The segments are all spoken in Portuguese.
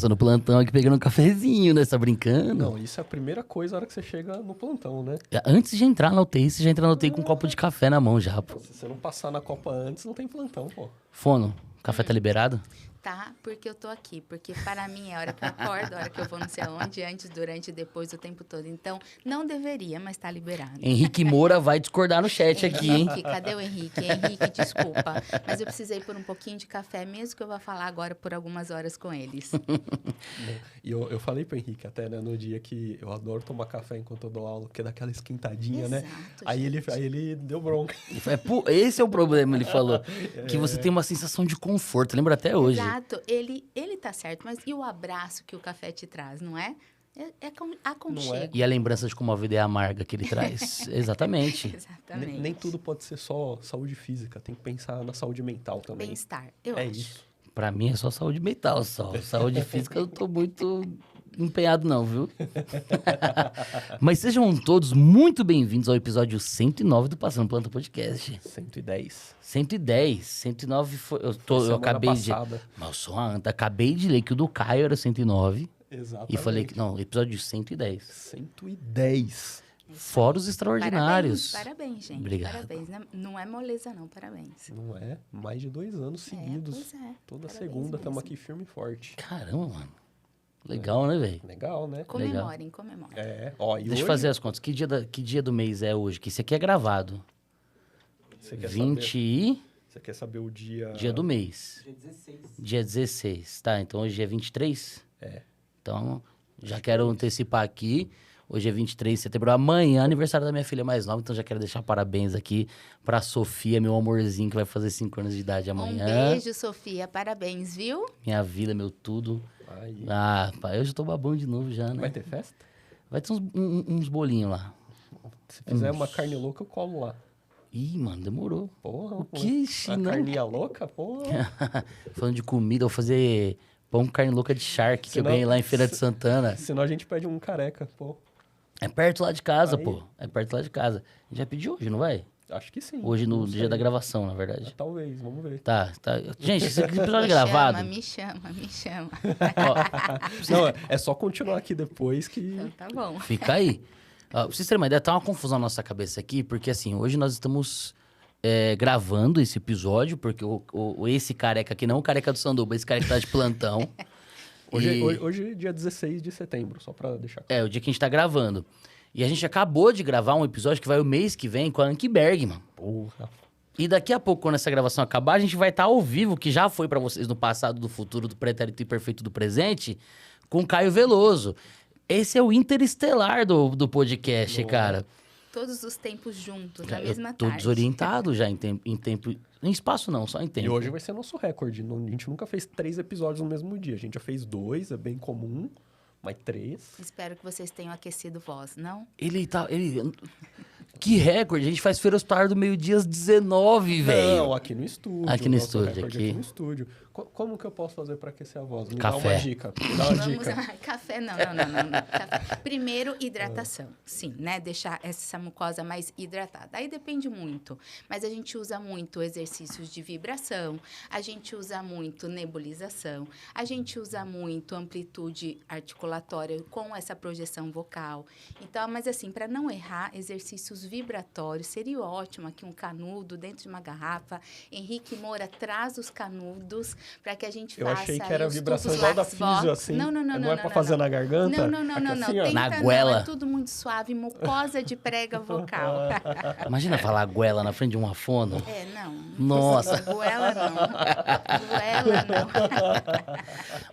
tô no plantão aqui pegando um cafezinho, né? Você tá brincando? Não, isso é a primeira coisa na hora que você chega no plantão, né? Antes de entrar na UTI, você já entra na UTI com um copo de café na mão já, pô. Se você não passar na Copa antes, não tem plantão, pô. Fono, café tá liberado? Tá, porque eu tô aqui. Porque para mim é a hora que eu acordo, a hora que eu vou não sei aonde, antes, durante, depois, o tempo todo. Então, não deveria, mas tá liberado. Henrique Moura vai discordar no chat aqui, hein? Henrique, cadê o Henrique? Henrique, desculpa. Mas eu precisei por um pouquinho de café, mesmo que eu vá falar agora por algumas horas com eles. E eu falei pro Henrique até, né, no dia que eu adoro tomar café enquanto eu dou aula, porque dá aquela esquentadinha, né? Exato, Aí gente. ele deu bronca. Esse é o problema, ele falou. Que você tem uma sensação de conforto, lembra até hoje. Exato. Ele tá certo, mas e o abraço que o café te traz, não é? É aconchego. E a lembrança de como a vida é amarga que ele traz. Exatamente. Exatamente. Nem tudo pode ser só saúde física, tem que pensar na saúde mental também. Bem-estar, eu É acho. isso. Pra mim é só saúde mental, só. Saúde física eu tô muito empenhado não, viu? Mas sejam todos muito bem-vindos ao episódio 109 do Passando Planta Podcast. 110. 110, 109 foi... Eu Semana acabei passada. Mas eu sou uma anta. Acabei de ler que o do Caio era 109. Exatamente. E falei que... Não, episódio 110. 110. Fora os extraordinários. Parabéns, gente. Obrigado. Parabéns. Não é moleza, não. Parabéns. Não é? Mais de 2 anos seguidos. Pois é. Toda Parabéns segunda estamos mesmo. aqui firme e forte. Caramba, mano. Legal, né, velho? Legal, né? Comemorem, comemorem. É. Ó, e Deixa eu hoje, fazer as contas. Que dia do mês é hoje? Que esse aqui é gravado. Você quer 20 saber, e... você quer saber o dia... Dia do mês. Dia 16. Dia 16. Tá, então hoje é 23? É. Então, já quero antecipar aqui. Hoje é 23 de setembro. Amanhã é aniversário da minha filha mais nova. Então, já quero deixar parabéns aqui pra Sofia, meu amorzinho, que vai fazer 5 anos de idade amanhã. Um beijo, Sofia. Parabéns, viu? Minha vida, meu tudo. Aí. Ah, pai, eu já tô babão de novo já, né? Vai ter festa? Vai ter uns bolinhos lá. Se fizer uma carne louca, eu colo lá. Ih, mano, demorou. Porra. O que? A Não. carninha louca? Porra. Falando de comida, eu vou fazer pão com carne louca de charque, que eu Senão- ganhei lá em Feira de Santana. Senão a gente pede um careca, pô. É perto lá de casa, Aí. pô. É perto lá de casa. A gente já pediu hoje, não vai? Acho que sim. Hoje, no Não dia sei. da gravação, na verdade. Talvez, vamos ver. Tá. Gente, esse episódio é gravado. Me chama. Ó, Não, é só continuar aqui depois que... Então tá bom. fica aí. Ó, pra vocês terem uma ideia, tá uma confusão na nossa cabeça aqui, porque assim, hoje nós estamos gravando esse episódio, porque esse careca aqui, não o careca do Sanduba, esse careca tá de plantão. Hoje é dia 16 de setembro, só pra deixar claro. É, o dia que a gente tá gravando. E a gente acabou de gravar um episódio que vai o mês que vem com a Anki Bergman. Porra. E daqui a pouco, quando essa gravação acabar, a gente vai estar ao vivo, que já foi pra vocês no passado, do futuro, do pretérito e perfeito do presente, com Caio Veloso. Esse é o interestelar do podcast, cara. Todos os tempos juntos, na Eu mesma tô tarde. desorientado já em tempo... Em espaço não, só em tempo. E hoje vai ser nosso recorde. A gente nunca fez 3 episódios no mesmo dia. A gente já fez 2, é bem comum. Mas 3... Espero que vocês tenham aquecido voz, não? Que recorde? A gente faz Feira Hospitalar do meio-dia às 19, velho. Não, aqui no estúdio. Aqui no Nosso estúdio, recorde aqui. no estúdio. Como que eu posso fazer pra aquecer a voz? Me dá Café. uma dica. Me dá uma dica. Ai, café não. Café. Primeiro, hidratação. Sim, né? Deixar essa mucosa mais hidratada. Aí depende muito. Mas a gente usa muito exercícios de vibração, a gente usa muito nebulização, a gente usa muito amplitude articulatória com essa projeção vocal. Então, mas assim, para não errar, exercícios vibratórios. Seria ótimo aqui um canudo dentro de uma garrafa. Henrique Moura traz os canudos para que a gente Eu faça achei que aí era os vibração tubos igual da Laxvox. físio, assim. Não, Não é pra fazer na garganta? Não. Aqui assim, ó. Tenta Na não, goela. é tudo muito suave, mucosa de prega vocal. Imagina falar goela na frente de uma fono. Não. Nossa. Goela não. Goela não.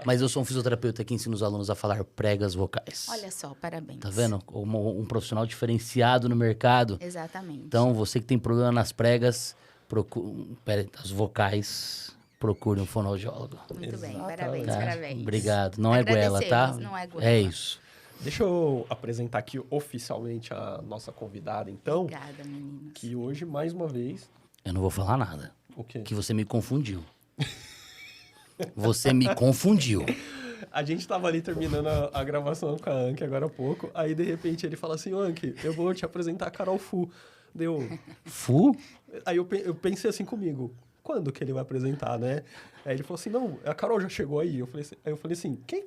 Mas eu sou um fisioterapeuta que ensina os alunos a falar pregas vocais. Olha só, parabéns. Tá vendo? Um profissional diferenciado no mercado. Exatamente. Então, você que tem problema nas pregas, as vocais, procure um fonoaudiólogo. Muito bem, Exatamente. parabéns, Tá? parabéns. Obrigado. Não é goela, tá? Agradecemos, não é goela. É isso. Deixa eu apresentar aqui oficialmente a nossa convidada, então. Obrigada, meninas. Que hoje, mais uma vez... Eu não vou falar nada. O quê? Que você me confundiu. Você me confundiu. A gente tava ali terminando a gravação com a Anki agora há pouco. Aí, de repente, ele fala assim, ô, Anki, eu vou te apresentar a Carol Fu. Deu... Fu? Aí eu pensei assim comigo, quando que ele vai apresentar, né? Aí ele falou assim, não, a Carol já chegou aí. Aí eu falei assim, quem?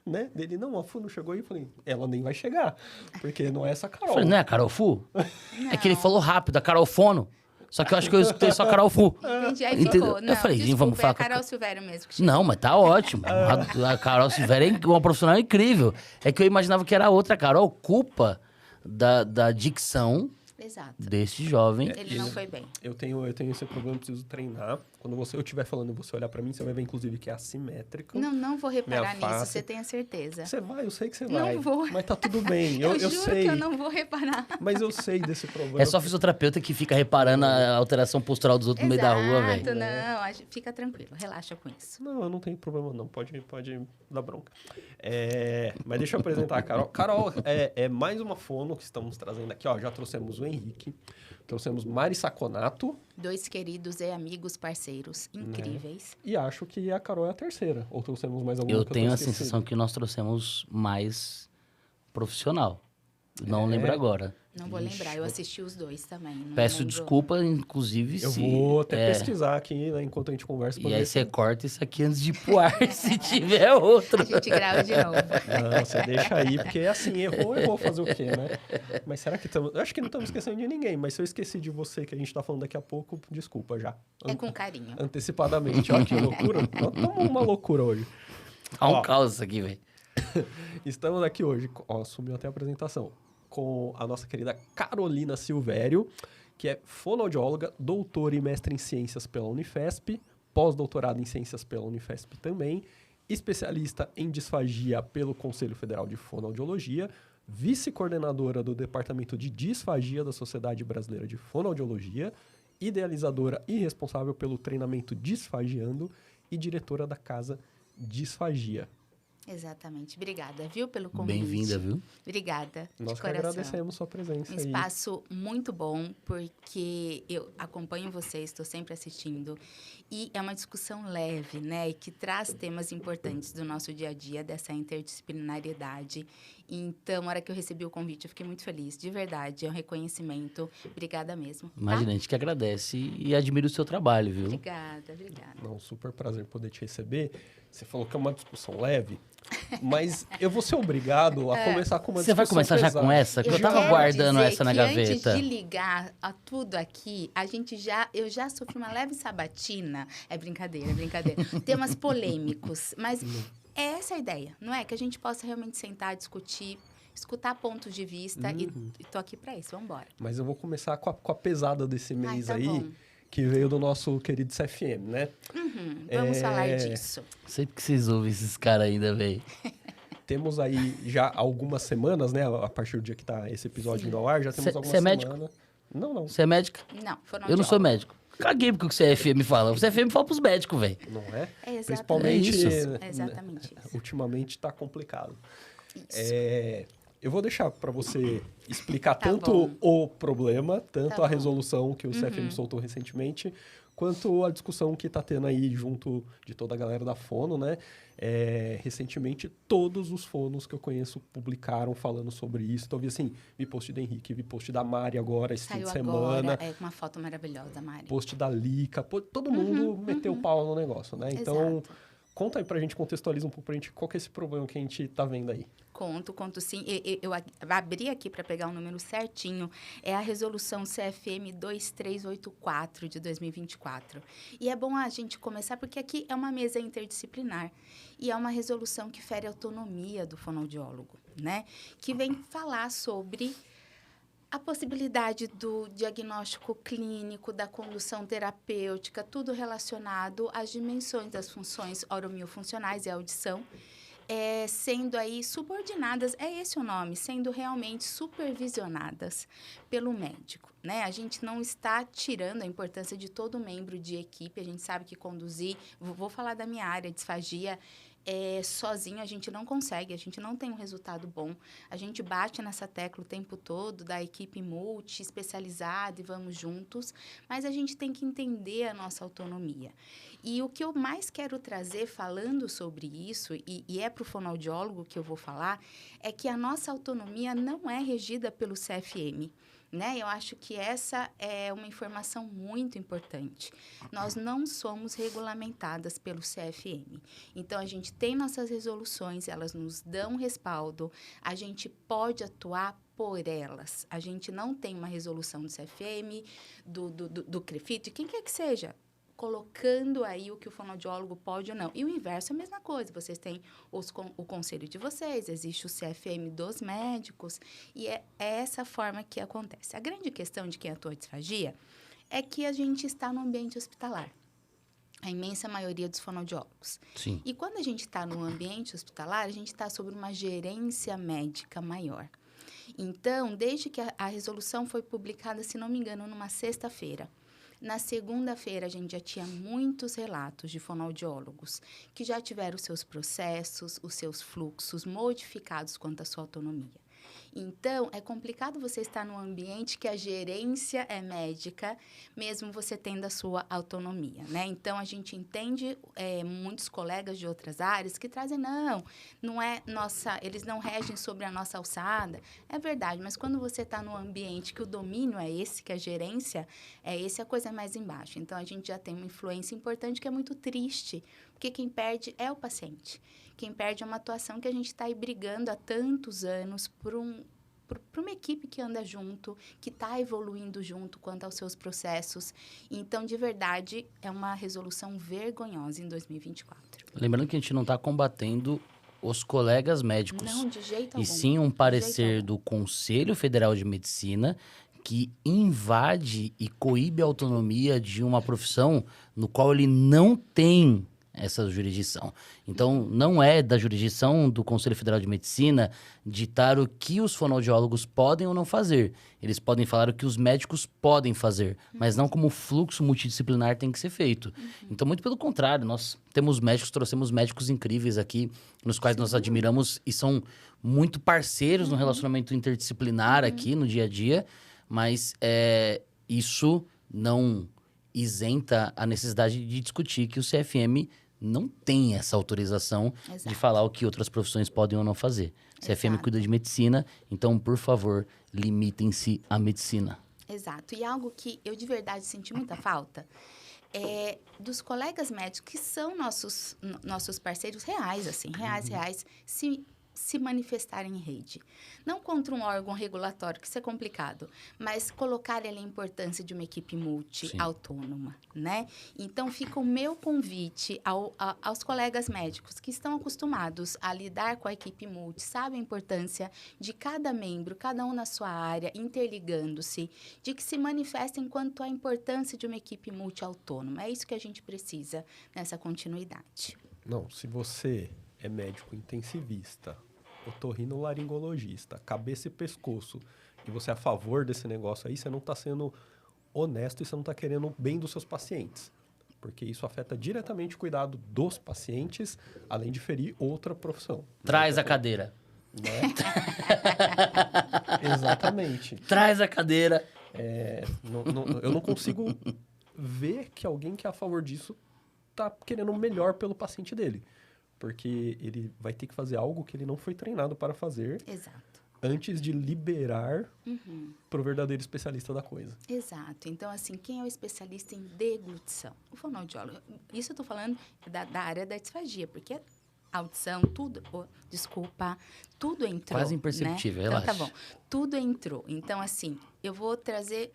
né? Dele, não, a Fu não chegou aí. Eu falei, ela nem vai chegar, porque não é essa Eu Carol. falei, não é a Carol Fu? Não. É que ele falou rápido, a Carol Fono. Só que eu acho que eu escutei só a Carol Fu. Entendi, aí Entendeu? ficou. Eu Não, falei, desculpa, vamos falar é a com a Carol Silvério mesmo que chegou. Não, mas tá ótimo. A Carol Silveira é uma profissional incrível. É que eu imaginava que era a outra Carol, culpa da dicção Exato. desse jovem. Ele não foi bem. Eu tenho esse problema, eu preciso treinar. Quando eu estiver falando e você olhar pra mim, você vai ver, inclusive, que é assimétrico. Não vou reparar Minha nisso, face. você tenha certeza. Você vai, eu sei que você Não vai. vou. Mas tá tudo bem, Eu eu juro sei. que eu não vou reparar. Mas eu sei desse problema. É só fisioterapeuta que fica reparando a alteração postural dos outros no meio da rua, velho. Exato, não, fica tranquilo, relaxa com isso. Não, eu não tenho problema não, pode dar bronca. Mas deixa eu apresentar a Carol. Carol é mais uma fono que estamos trazendo aqui, ó. Já trouxemos o Henrique, trouxemos Mari Saconato 2 queridos e amigos parceiros incríveis. e acho que a Carol é a terceira. Ou trouxemos mais alguma Eu que tenho tô a esquecendo? sensação que nós trouxemos mais profissional. Não lembro agora. Não vou lembrar, eu assisti os 2 também. Não Peço lembro. desculpa, inclusive, Eu se... vou até é, pesquisar aqui, né, enquanto a gente conversa. pra E ver aí se- você corta isso aqui antes de ir pro ar, se tiver outro. A gente grava de novo. Não, você deixa aí, porque assim, errou fazer o quê, né? Mas será que estamos... Eu acho que não estamos esquecendo de ninguém, mas se eu esqueci de você, que a gente tá falando daqui a pouco, desculpa já. É com carinho. Antecipadamente. Olha que loucura. Estamos uma loucura hoje. Tá um Ó. caos isso aqui, velho. Estamos aqui hoje, ó, sumiu até a apresentação, com a nossa querida Carolina Silvério, que é fonoaudióloga, doutora e mestre em ciências pela Unifesp, pós-doutorado em ciências pela Unifesp também, especialista em disfagia pelo Conselho Federal de Fonoaudiologia, vice-coordenadora do Departamento de Disfagia da Sociedade Brasileira de Fonoaudiologia, idealizadora e responsável pelo treinamento Disfagiando e diretora da Casa Disfagia. Exatamente. Obrigada, viu, pelo convite. Bem-vinda, viu? Obrigada, Nós de que coração. agradecemos sua presença Um aí. espaço muito bom, porque eu acompanho vocês, estou sempre assistindo. E é uma discussão leve, né? E que traz temas importantes do nosso dia a dia, dessa interdisciplinariedade. Então, na hora que eu recebi o convite, eu fiquei muito feliz. De verdade, é um reconhecimento. Obrigada mesmo. Tá? Imagina, a gente que agradece e admira o seu trabalho, viu? Obrigada, obrigada. Não, super prazer poder te receber. Você falou que é uma discussão leve, mas eu vou ser obrigado a começar com uma Você discussão vai começar já pesada. com essa? Que eu tava quero guardando dizer essa na que gaveta. Antes de ligar a tudo aqui, eu já sofri uma leve sabatina. É brincadeira, é brincadeira. Temas polêmicos, mas é essa a ideia, não é? Que a gente possa realmente sentar, discutir, escutar pontos de vista e tô aqui para isso. Vamos embora. Mas eu vou começar com a pesada desse mês tá aí, bom. que veio do nosso querido CFM, né? Vamos falar disso. Sempre que vocês ouvem esses caras ainda, velho. Temos aí já algumas semanas, né? A partir do dia que tá esse episódio indo ao ar, já temos Cê- algumas cê é médico? semanas. Não, Você é médica? Não, foram Eu não sou médico. Caguei porque o CFM fala. O CFM fala pros médicos, velho. não é? É exatamente Principalmente, isso. É exatamente isso. ultimamente tá complicado. Isso. Eu vou deixar para você explicar Tá tanto bom. o problema, tanto Tá a bom. resolução que o CFM soltou recentemente, quanto a discussão que está tendo aí junto de toda a galera da Fono, né? Recentemente, todos os fonos que eu conheço publicaram falando sobre isso. Então, eu vi assim, vi post da Henrique, vi post da Mari agora, esse fim Saiu de semana, agora, com uma foto maravilhosa, Mari. post da Lica, todo mundo meteu o pau no negócio, né? Então, Exato. conta aí pra gente, contextualiza um pouco pra gente qual que é esse problema que a gente tá vendo aí. Conto sim. Eu abri aqui para pegar o número certinho. É a resolução CFM 2384 de 2024. E é bom a gente começar porque aqui é uma mesa interdisciplinar e é uma resolução que fere a autonomia do fonoaudiólogo, né? Que vem falar sobre a possibilidade do diagnóstico clínico, da condução terapêutica, tudo relacionado às dimensões das funções oromiofuncionais e audição, sendo aí subordinadas, é esse o nome, sendo realmente supervisionadas pelo médico, né? A gente não está tirando a importância de todo membro de equipe, a gente sabe que conduzir, vou falar da minha área, disfagia, sozinho a gente não consegue, a gente não tem um resultado bom. A gente bate nessa tecla o tempo todo da equipe multi-especializada e vamos juntos, mas a gente tem que entender a nossa autonomia. E o que eu mais quero trazer falando sobre isso, e é para o fonoaudiólogo que eu vou falar, é que a nossa autonomia não é regida pelo CFM. né? Eu acho que essa é uma informação muito importante. Nós não somos regulamentadas pelo CFM. Então, a gente tem nossas resoluções, elas nos dão respaldo, a gente pode atuar por elas. A gente não tem uma resolução do CFM, do CREFIT, quem quer que seja, colocando aí o que o fonoaudiólogo pode ou não. E o inverso é a mesma coisa. Vocês têm o conselho de vocês, existe o CFM dos médicos, e é essa forma que acontece. A grande questão de quem atua disfagia é que a gente está no ambiente hospitalar. A imensa maioria dos fonoaudiólogos. Sim. E quando a gente está no ambiente hospitalar, a gente está sobre uma gerência médica maior. Então, desde que a resolução foi publicada, se não me engano, numa sexta-feira, na segunda-feira, a gente já tinha muitos relatos de fonoaudiólogos que já tiveram os seus processos, os seus fluxos modificados quanto à sua autonomia. Então, é complicado você estar num ambiente que a gerência é médica, mesmo você tendo a sua autonomia, né? Então, a gente entende muitos colegas de outras áreas que trazem, não é nossa, eles não regem sobre a nossa alçada. É verdade, mas quando você está num ambiente que o domínio é esse, que a gerência é esse, a coisa é mais embaixo. Então, a gente já tem uma influência importante que é muito triste, porque quem perde é o paciente. Quem perde é uma atuação que a gente está aí brigando há tantos anos por uma equipe que anda junto, que está evoluindo junto quanto aos seus processos. Então, de verdade, é uma resolução vergonhosa em 2024. Lembrando que a gente não está combatendo os colegas médicos. Não, de jeito algum. E sim um parecer do Conselho Federal de Medicina que invade e coíbe a autonomia de uma profissão no qual ele não tem essa jurisdição. Então, não é da jurisdição do Conselho Federal de Medicina ditar o que os fonoaudiólogos podem ou não fazer. Eles podem falar o que os médicos podem fazer, mas não como o fluxo multidisciplinar tem que ser feito. Então, muito pelo contrário, nós trouxemos médicos incríveis aqui, nos quais nós admiramos e são muito parceiros no relacionamento interdisciplinar aqui no dia a dia, mas isso não isenta a necessidade de discutir que o CFM não tem essa autorização de falar o que outras profissões podem ou não fazer. O CFM cuida de medicina, então, por favor, limitem-se à medicina. Exato. E algo que eu de verdade senti muita falta é dos colegas médicos que são nossos parceiros reais, assim, reais, se manifestarem em rede. Não contra um órgão regulatório, que isso é complicado, mas colocar ali a importância de uma equipe multi-autônoma, né? Então, fica o meu convite aos colegas médicos que estão acostumados a lidar com a equipe multi, sabem a importância de cada membro, cada um na sua área, interligando-se, de que se manifestem quanto à importância de uma equipe multi-autônoma. É isso que a gente precisa nessa continuidade. Não, se você é médico intensivista, otorrinolaringologista, cabeça e pescoço, e você é a favor desse negócio aí, você não está sendo honesto e você não está querendo o bem dos seus pacientes. Porque isso afeta diretamente o cuidado dos pacientes, além de ferir outra profissão. Traz a cadeira. Né? Exatamente. Traz a cadeira. Eu não consigo ver que alguém que é a favor disso está querendo o melhor pelo paciente dele. Porque ele vai ter que fazer algo que ele não foi treinado para fazer. Exato. Antes de liberar para o verdadeiro especialista da coisa. Exato. Então, assim, quem é o especialista em deglutição? O fonoaudiólogo. Isso eu estou falando da área da disfagia, porque audição, tudo... tudo entrou. Quase imperceptível, né? relaxa. Então, tá bom. Tudo entrou. Então, assim, eu vou trazer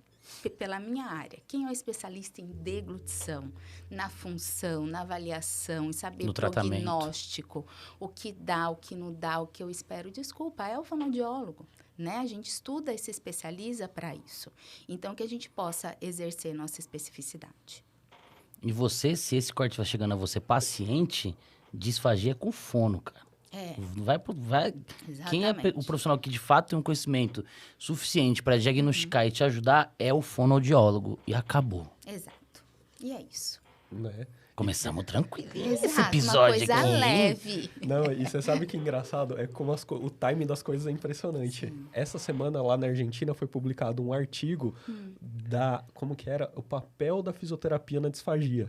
pela minha área. Quem é o especialista em deglutição, na função, na avaliação, em saber o prognóstico, o que dá, o que não dá, o que eu espero? Desculpa, é o fonoaudiólogo, né? A gente estuda e se especializa para isso. Então, que a gente possa exercer nossa especificidade. E você, se esse corte vai chegando a você, paciente, disfagia com fono, cara. Quem é o profissional que de fato tem um conhecimento suficiente para diagnosticar e te ajudar é o fonoaudiólogo. E acabou. Exato. E é isso. Né? Começamos tranquilo. Exato, Esse episódio uma coisa aqui. leve. Não, e você sabe que engraçado? É como o timing das coisas é impressionante. Sim. Essa semana lá na Argentina foi publicado um artigo como que era? O papel da fisioterapia na disfagia.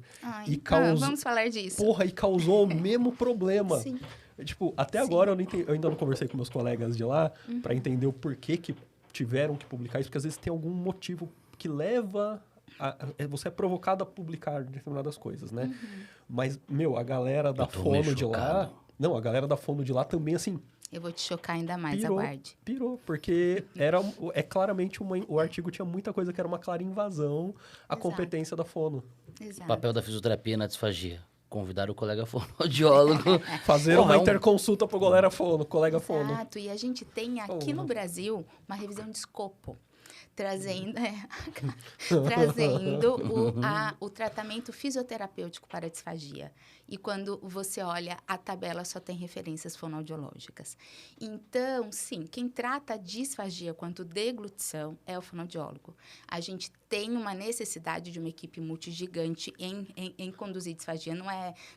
Vamos falar disso. E causou o mesmo problema. Sim. Tipo, até agora eu ainda não conversei com meus colegas de lá para entender o porquê que tiveram que publicar isso, porque às vezes tem algum motivo que leva... você é provocado a publicar determinadas coisas, né? Mas, a galera da fono de lá... Não, a galera da fono de lá também, assim... Eu vou te chocar ainda mais, pirou, aguarde. Pirou, porque claramente o artigo tinha muita coisa que era uma clara invasão à competência da fono. Exato. O papel da fisioterapia na disfagia. Convidar o colega fonoaudiólogo. Fazer uma interconsulta pro colega fono. Exato, e a gente tem aqui no Brasil uma revisão de escopo. Trazendo o tratamento fisioterapêutico para a disfagia. E quando você olha, a tabela só tem referências fonoaudiológicas. Então, sim, quem trata a disfagia quanto deglutição é o fonoaudiólogo. A gente tem uma necessidade de uma equipe multigigante em conduzir disfagia,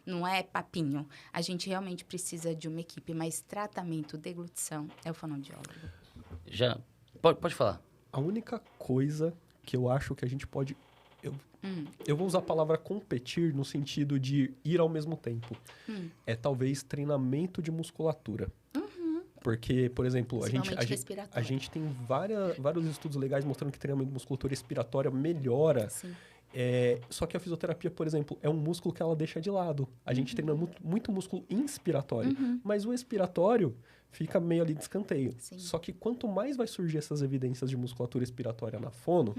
não é papinho. A gente realmente precisa de uma equipe, mas tratamento, deglutição é o fonoaudiólogo. Já, pode falar. A única coisa que eu acho que a gente pode... Eu vou usar a palavra competir no sentido de ir ao mesmo tempo. É talvez treinamento de musculatura. Porque, por exemplo, a gente tem vários estudos legais mostrando que treinamento de musculatura respiratória melhora. Sim. Só que a fisioterapia, por exemplo, é um músculo que ela deixa de lado. A gente treina muito músculo inspiratório. Mas o expiratório fica meio ali de escanteio. Sim. Só que quanto mais vai surgir essas evidências de musculatura expiratória na fono,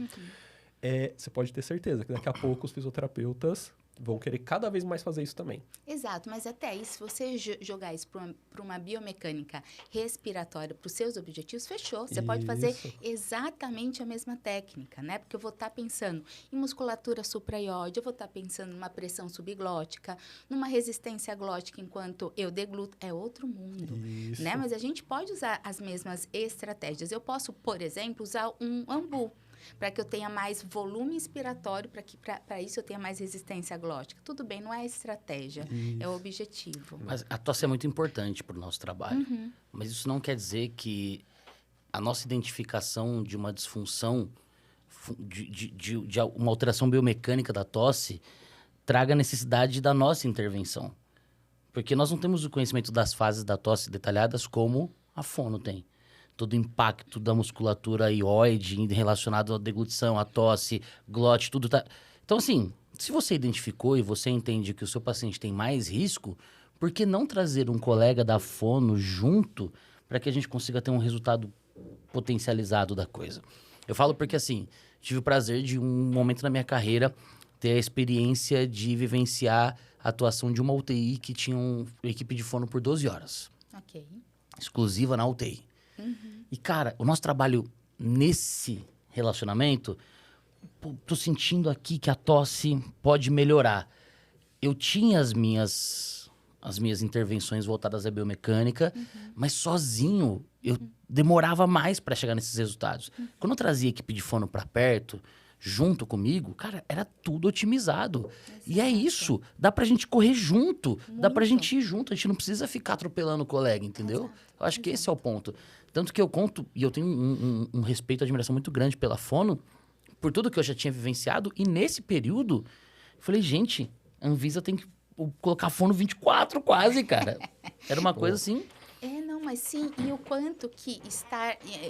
você pode ter certeza que daqui a pouco os fisioterapeutas vão querer cada vez mais fazer isso também. Exato, mas até aí, se você jogar isso para uma biomecânica respiratória, para os seus objetivos, fechou. Você pode fazer exatamente a mesma técnica, né? Porque eu vou estar pensando em musculatura supraioide, eu vou estar pensando numa pressão subglótica, numa resistência glótica enquanto eu degluto. É outro mundo, né? Mas a gente pode usar as mesmas estratégias. Eu posso, por exemplo, usar um ambu, para que eu tenha mais volume inspiratório, para que para isso eu tenha mais resistência glótica. Tudo bem, não é a estratégia, é o objetivo. Mas a tosse é muito importante para o nosso trabalho. Mas isso não quer dizer que a nossa identificação de uma disfunção, de uma alteração biomecânica da tosse, traga a necessidade da nossa intervenção. Porque nós não temos o conhecimento das fases da tosse detalhadas como a fono tem. Todo o impacto da musculatura ióide relacionado à deglutição, à tosse, glote, tudo tá... Então, assim, se você identificou e você entende que o seu paciente tem mais risco, por que não trazer um colega da fono junto para que a gente consiga ter um resultado potencializado da coisa? Eu falo porque, assim, tive o prazer de um momento na minha carreira ter a experiência de vivenciar a atuação de uma UTI que tinha uma equipe de fono por 12 horas. Ok. Exclusiva na UTI. E, cara, o nosso trabalho nesse relacionamento, tô sentindo aqui que a tosse pode melhorar. Eu tinha as minhas intervenções voltadas à biomecânica, mas sozinho eu demorava mais para chegar nesses resultados. Quando eu trazia a equipe de fono para perto, junto comigo, cara, era tudo otimizado. Exato. E é isso, dá pra gente correr junto, dá pra gente ir junto, a gente não precisa ficar atropelando o colega, entendeu? Exato. Eu acho que esse é o ponto. Tanto que eu conto, e eu tenho um respeito e admiração muito grande pela fono, por tudo que eu já tinha vivenciado, e nesse período, eu falei, gente, a Anvisa tem que colocar fono 24 quase, cara. Era uma coisa assim... Não, mas sim, e o quanto que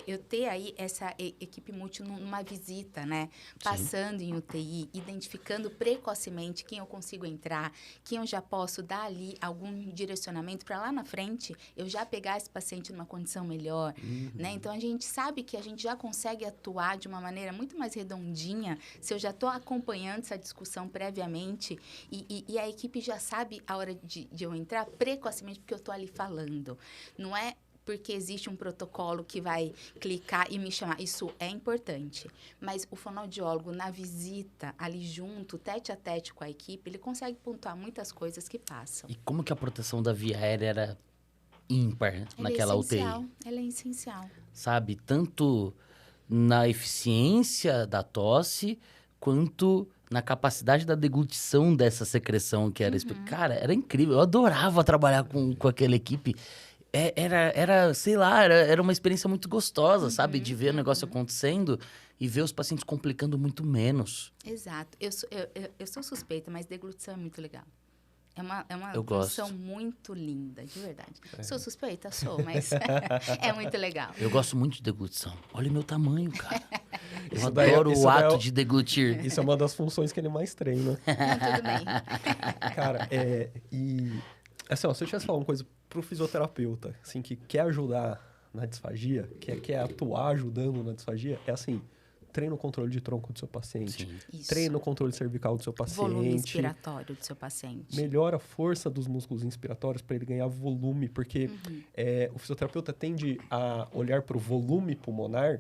eu ter aí essa equipe multi numa visita, né? Passando em UTI, identificando precocemente quem eu consigo entrar, quem eu já posso dar ali algum direcionamento para lá na frente, eu já pegar esse paciente numa condição melhor, né? Então, a gente sabe que a gente já consegue atuar de uma maneira muito mais redondinha se eu já estou acompanhando essa discussão previamente e a equipe já sabe a hora de eu entrar precocemente, porque eu estou ali falando. Não é porque existe um protocolo que vai clicar e me chamar. Isso é importante. Mas o fonoaudiólogo, na visita, ali junto, tete a tete com a equipe, ele consegue pontuar muitas coisas que passam. E como que a proteção da via aérea era ímpar naquela UTI? Ela é essencial. Sabe? Tanto na eficiência da tosse, quanto na capacidade da deglutição dessa secreção que era... Cara, era incrível. Eu adorava trabalhar com aquela equipe. Sei lá, era uma experiência muito gostosa, sabe? De ver o negócio acontecendo e ver os pacientes complicando muito menos. Exato. Eu sou suspeita, mas deglutição é muito legal. É uma Eu função gosto. muito linda, de verdade. Sou suspeita? Sou, mas é muito legal. Eu gosto muito de deglutição. Olha o meu tamanho, cara. Eu Isso daí é- adoro isso o daí é ato o- de deglutir. Isso é uma das funções que ele mais treina. Não, tudo bem. Cara, e... Assim, ó, se eu tivesse falado uma coisa pro fisioterapeuta, assim, que quer ajudar na disfagia, que quer atuar ajudando na disfagia, é assim, treina o controle de tronco do seu paciente, Sim. Isso. treina o controle cervical do seu Volume paciente, inspiratório do seu paciente. melhora a força dos músculos inspiratórios para ele ganhar volume, porque o fisioterapeuta tende a olhar para o volume pulmonar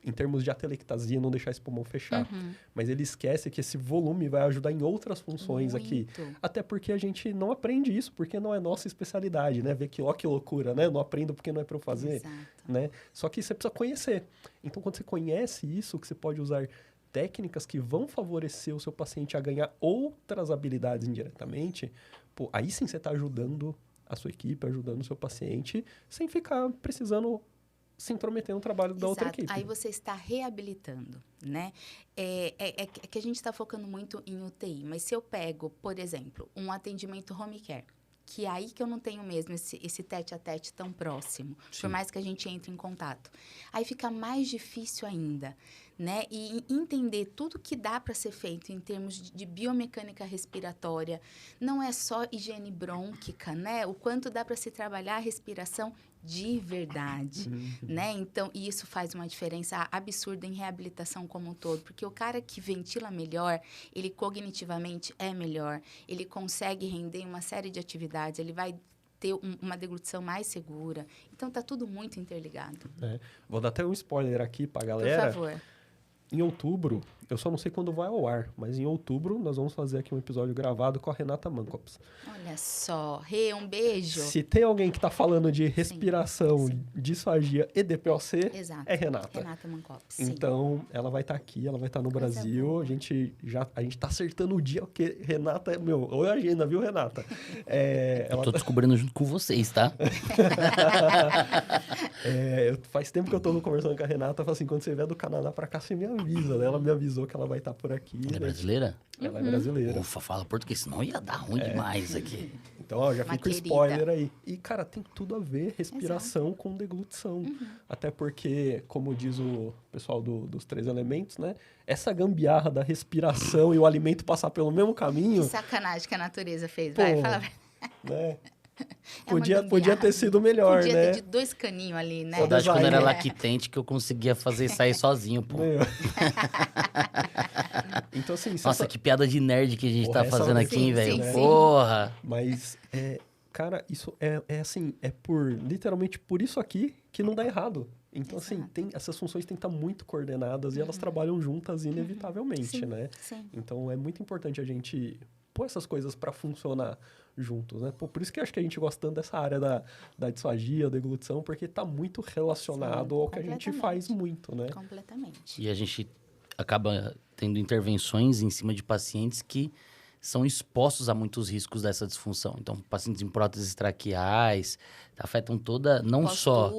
em termos de atelectasia, não deixar esse pulmão fechar. Mas ele esquece que esse volume vai ajudar em outras funções aqui. Muito. Até porque a gente não aprende isso, porque não é nossa especialidade, né? Ver que, ó, que loucura, né? Não aprendo porque não é para eu fazer, Exato. né? Só que você precisa conhecer. Então, quando você conhece isso, que você pode usar técnicas que vão favorecer o seu paciente a ganhar outras habilidades indiretamente, pô, aí sim você está ajudando a sua equipe, ajudando o seu paciente, sem ficar precisando se intrometer no trabalho da outra Exato. equipe. Aí você está reabilitando, né? É que a gente está focando muito em UTI, mas se eu pego, por exemplo, um atendimento home care, que é aí que eu não tenho mesmo esse tete-a-tete tão próximo, por mais que a gente entre em contato. Aí fica mais difícil ainda, né? E entender tudo que dá para ser feito em termos de biomecânica respiratória, não é só higiene brônquica, né? O quanto dá para se trabalhar a respiração de verdade, né? Então, e isso faz uma diferença absurda em reabilitação como um todo, porque o cara que ventila melhor, ele cognitivamente é melhor, ele consegue render uma série de atividades, ele vai ter uma deglutição mais segura. Então, tá tudo muito interligado. Vou dar até um spoiler aqui pra Por galera. favor. Em outubro, eu só não sei quando vai ao ar, mas em outubro nós vamos fazer aqui um episódio gravado com a Renata Mankops. Olha só. Rê, um beijo. Se tem alguém que tá falando de respiração, sim. disfagia e DPOC, Exato. é Renata. Renata Mankops, sim. Então, ela vai estar aqui, ela vai estar no Coisa Brasil. boa. A gente tá acertando o dia, porque Renata é meu. Oi, agenda, viu, Renata? Eu tô descobrindo junto com vocês, tá? Faz tempo que eu tô conversando com a Renata, fala assim, quando você vier do Canadá pra cá, você me avisa, né? Ela me avisou que ela vai estar por aqui. Ela é né? brasileira? Ela é brasileira. Ufa, fala português, senão ia dar ruim demais aqui. Então, ó, já Uma fica o querida. spoiler aí. E, cara, tem tudo a ver respiração com deglutição. Até porque, como diz o pessoal dos 3 elementos, né? Essa gambiarra da respiração e o alimento passar pelo mesmo Que caminho, sacanagem que a natureza fez. Pô, Vai, fala. né? É uma Podia gambiarra. ter sido melhor, Podia né? ter de 2 caninhos ali, né? Saudade quando era É. lactente que eu conseguia fazer e sair sozinho, pô. Meu. Então, assim, se Nossa, essa- que piada de nerd que a gente Porra, tá essa- fazendo aqui, Sim, hein, velho? sim, sim. Porra! Mas, cara, isso é assim, é por, literalmente por isso aqui que não dá errado. Então, assim, Exato. essas funções têm que estar muito coordenadas e elas trabalham juntas inevitavelmente, Sim, né? sim. Então, é muito importante a gente pôr essas coisas para funcionar juntos, né? Por isso que eu acho que a gente gosta tanto dessa área da disfagia, da deglutição, porque está muito relacionado Sim, ao que a gente completamente. faz muito, né? Completamente. E a gente acaba tendo intervenções em cima de pacientes que são expostos a muitos riscos dessa disfunção. Então, pacientes em próteses traqueais afetam toda, não só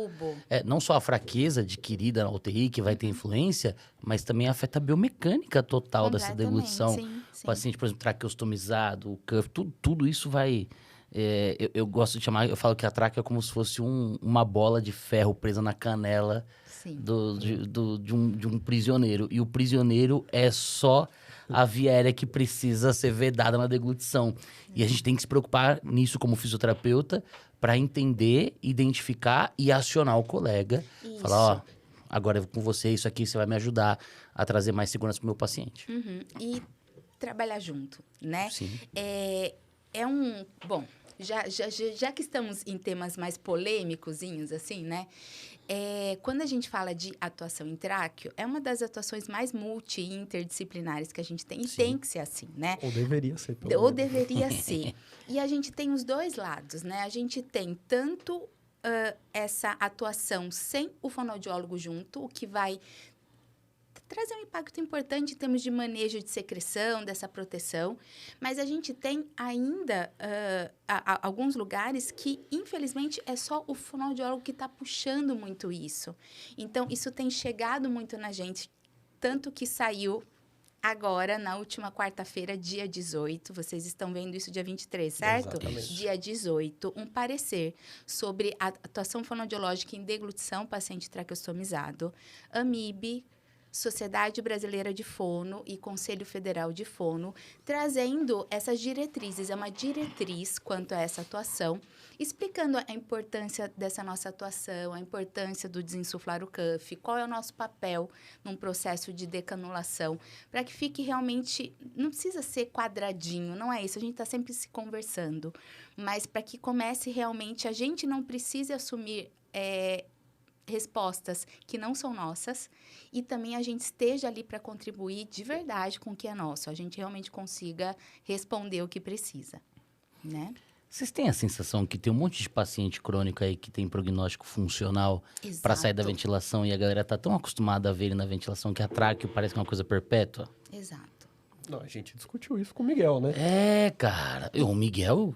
a fraqueza adquirida na UTI, que vai ter influência, mas também afeta a biomecânica total dessa Completamente, deglutição. sim, sim. O paciente, por exemplo, traqueostomizado, o cuff, tudo isso vai... eu gosto de chamar, eu falo que a tráquea é como se fosse uma bola de ferro presa na canela Sim. de um prisioneiro. E o prisioneiro é só a via aérea que precisa ser vedada na deglutição. E a gente tem que se preocupar nisso como fisioterapeuta para entender, identificar e acionar o colega. Isso. Falar, ó, agora eu vou com você, isso aqui você vai me ajudar a trazer mais segurança pro meu paciente. Uhum. E trabalhar junto, né? Sim. Bom, já que estamos em temas mais polêmicozinhos, assim, né? Quando a gente fala de atuação em tráqueo, é uma das atuações mais multi e interdisciplinares que a gente tem. E tem que ser assim, né? Ou deveria ser, pelo Ou menos. deveria ser. E a gente tem os dois lados, né? A gente tem tanto essa atuação sem o fonoaudiólogo junto, o que vai trazer um impacto importante em termos de manejo de secreção, dessa proteção. Mas a gente tem ainda alguns lugares que, infelizmente, é só o fonoaudiólogo que está puxando muito isso. Então, isso tem chegado muito na gente, tanto que saiu agora, na última quarta-feira, dia 18, vocês estão vendo isso dia 23, certo? Exatamente. Dia 18, um parecer sobre a atuação fonoaudiológica em deglutição paciente traqueostomizado, AMIB, Sociedade Brasileira de Fono e Conselho Federal de Fono, trazendo essas diretrizes, é uma diretriz quanto a essa atuação, explicando a importância dessa nossa atuação, a importância do desinsuflar o cuff, qual é o nosso papel num processo de decanulação, para que fique realmente, não precisa ser quadradinho, não é isso, a gente está sempre se conversando, mas para que comece realmente, a gente não precise assumir respostas que não são nossas e também a gente esteja ali para contribuir de verdade com o que é nosso, a gente realmente consiga responder o que precisa, né? Vocês têm a sensação que tem um monte de paciente crônico aí que tem prognóstico funcional para sair da Exato. ventilação e a galera tá tão acostumada a ver ele na ventilação que a tráqueo parece que é uma coisa perpétua? Exato. Não, a gente discutiu isso com o Miguel, né? É, cara. O Miguel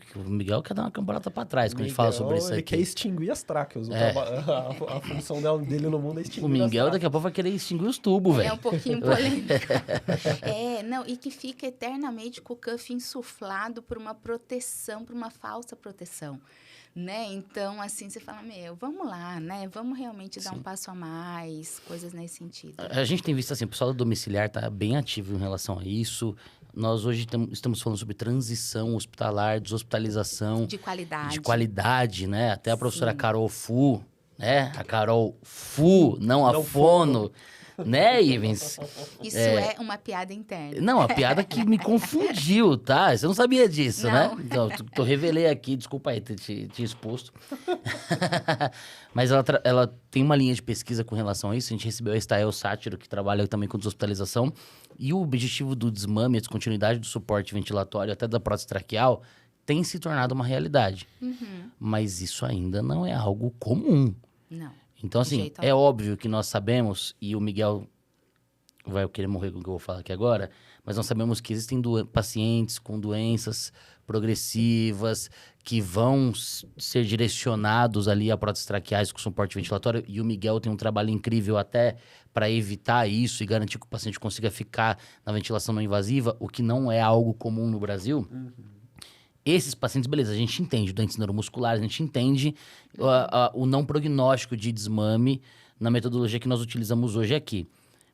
quer dar uma cambalhota pra trás quando a gente fala sobre isso Ele aqui. quer extinguir as tráqueos. A função dele no mundo é extinguir O Miguel as tráqueos. daqui a pouco vai querer extinguir os tubos, É velho. um pouquinho polêmico. Não, e que fica eternamente com o cuff insuflado por uma proteção, por uma falsa proteção, né? Então, assim, você fala, vamos lá, né? Vamos realmente dar um passo a mais, coisas nesse sentido. A gente tem visto assim, o pessoal do domiciliar tá bem ativo em relação a isso. Nós hoje estamos falando sobre transição hospitalar, deshospitalização. De qualidade. De qualidade, né? Até a professora Sim. Carol Fu, né? A Carol Fu, não a Não Fono. Né, Ivens? Isso é uma piada interna. Não, a piada que me confundiu, tá? Você não sabia disso, né? Não. Então, tô revelei aqui, desculpa aí ter te exposto. Mas ela tem uma linha de pesquisa com relação a isso. A gente recebeu a Estael Sátiro, que trabalha também com deshospitalização. E o objetivo do desmame, a descontinuidade do suporte ventilatório, até da prótese traqueal, tem se tornado uma realidade. Uhum. Mas isso ainda não é algo comum. Não. Então, De assim, jeito é algum. óbvio que nós sabemos, e o Miguel vai querer morrer com o que eu vou falar aqui agora, mas nós sabemos que existem pacientes com doenças progressivas que vão ser direcionados ali a próteses traqueais com suporte ventilatório, e o Miguel tem um trabalho incrível até para evitar isso e garantir que o paciente consiga ficar na ventilação não invasiva, o que não é algo comum no Brasil. Esses pacientes, beleza, a gente entende doentes neuromusculares, a gente entende o não prognóstico de desmame na metodologia que nós utilizamos hoje aqui.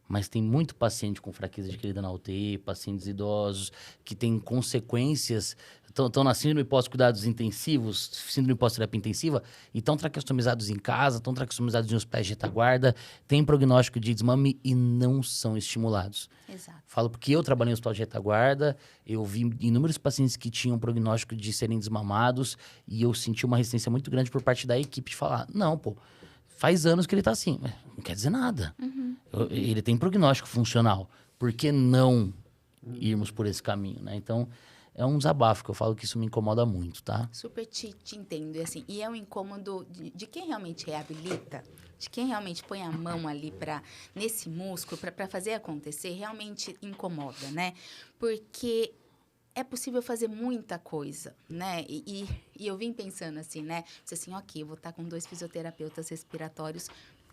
Mas tem muito paciente com fraqueza adquirida na UTI, pacientes idosos, que têm consequências, estão na síndrome pós-cuidados intensivos, síndrome pós-terapia intensiva, e estão traqueostomizados em casa, estão traqueostomizados em hospitais de retaguarda, têm prognóstico de desmame e não são estimulados. Exato. Falo porque eu trabalhei em hospital de retaguarda, eu vi inúmeros pacientes que tinham prognóstico de serem desmamados e eu senti uma resistência muito grande por parte da equipe de falar, não, pô, faz anos que ele tá assim, mas não quer dizer nada. Ele tem prognóstico funcional, por que não irmos por esse caminho, né? Então, é um desabafo que eu falo que isso me incomoda muito, tá? Super te entendo. E é um incômodo de quem realmente reabilita, de quem realmente põe a mão ali nesse músculo para fazer acontecer, realmente incomoda, né? Porque é possível fazer muita coisa, né? E eu vim pensando assim, né? Disse assim, ok, eu vou estar com 2 fisioterapeutas respiratórios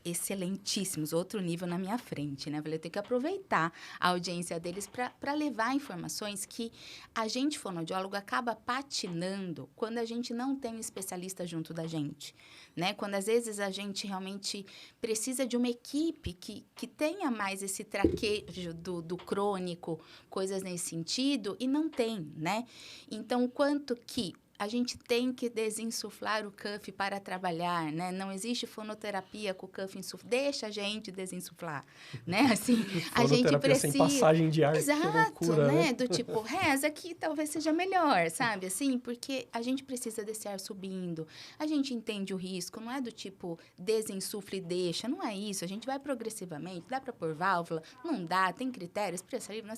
excelentíssimos, outro nível na minha frente, né? Eu tenho que aproveitar a audiência deles para levar informações que a gente, fonoaudiólogo, acaba patinando quando a gente não tem um especialista junto da gente, né? Quando, às vezes, a gente realmente precisa de uma equipe que tenha mais esse traquejo do crônico, coisas nesse sentido, e não tem, né? Então, o quanto que a gente tem que desinsuflar o cuff para trabalhar, né? Não existe fonoterapia com o cuff insuflado. Deixa a gente desinsuflar, né? Assim, a gente Fonoterapia precisa... sem passagem de ar, que Exato, loucura, né? Do tipo, reza que talvez seja melhor, sabe? Assim, porque a gente precisa desse ar subindo. A gente entende o risco, não é do tipo, desinsufle e deixa. Não é isso. A gente vai progressivamente. Dá para pôr válvula? Não dá. Tem critérios? Pressão livre?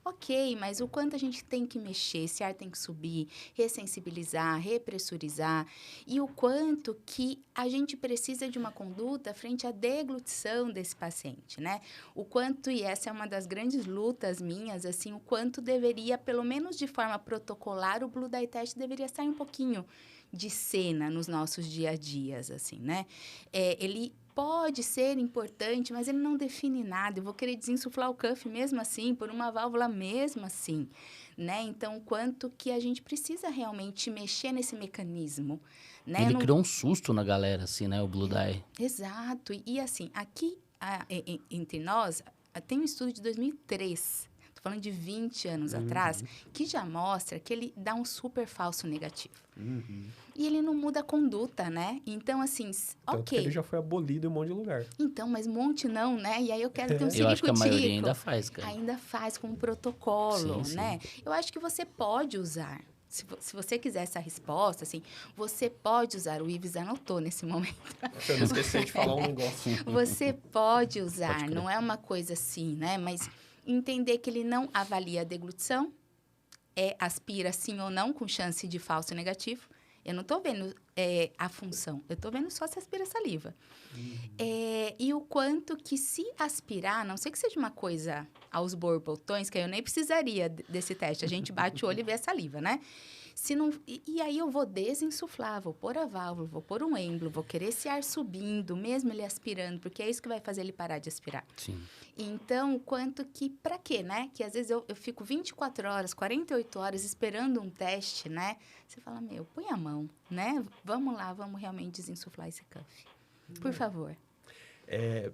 Ok, mas o quanto a gente tem que mexer, esse ar tem que subir, ressensibilizar, repressurizar, e o quanto que a gente precisa de uma conduta frente à deglutição desse paciente, né? O quanto, e essa é uma das grandes lutas minhas, assim, o quanto deveria, pelo menos de forma protocolar, o Blue Dye Test deveria sair um pouquinho de cena nos nossos dia a dias, assim, né? Ele pode ser importante, mas ele não define nada. Eu vou querer desinsuflar o cuff mesmo assim, por uma válvula mesmo assim, né? Então, quanto que a gente precisa realmente mexer nesse mecanismo, né? Ele criou um susto na galera, assim, né? O Blue Dye. Exato. E assim, aqui entre nós, tem um estudo de 2003, tô falando de 20 anos atrás, que já mostra que ele dá um super falso negativo. E ele não muda a conduta, né? Então, assim, Tanto que ok. ele já foi abolido em um monte de lugar. Então, mas monte não, né? E aí eu quero ter um Eu acho que a maioria ciricutico. ainda faz, cara. Ainda faz com um protocolo, Sim, né? Eu acho que você pode usar. Se você quiser essa resposta, assim, você pode usar. O Ives anotou nesse momento. Eu não esqueci de falar um negócio. Você pode usar, Pode crer. não é uma coisa assim, né? Mas entender que ele não avalia a deglutição, aspira sim ou não, com chance de falso negativo. Eu não estou vendo a função, eu estou vendo só se aspira saliva. E o quanto que se aspirar, a não sei que seja uma coisa aos borbotões, que aí eu nem precisaria desse teste. A gente bate o olho e vê a saliva, né? Se não, e aí eu vou desinsuflar, vou pôr a válvula, vou pôr um êmbolo, vou querer esse ar subindo, mesmo ele aspirando, porque é isso que vai fazer ele parar de aspirar. Sim. Então, quanto que, pra quê, né? Que às vezes eu fico 24 horas, 48 horas esperando um teste, né? Você fala, põe a mão, né? Vamos lá, vamos realmente desinsuflar esse cuff. Por favor.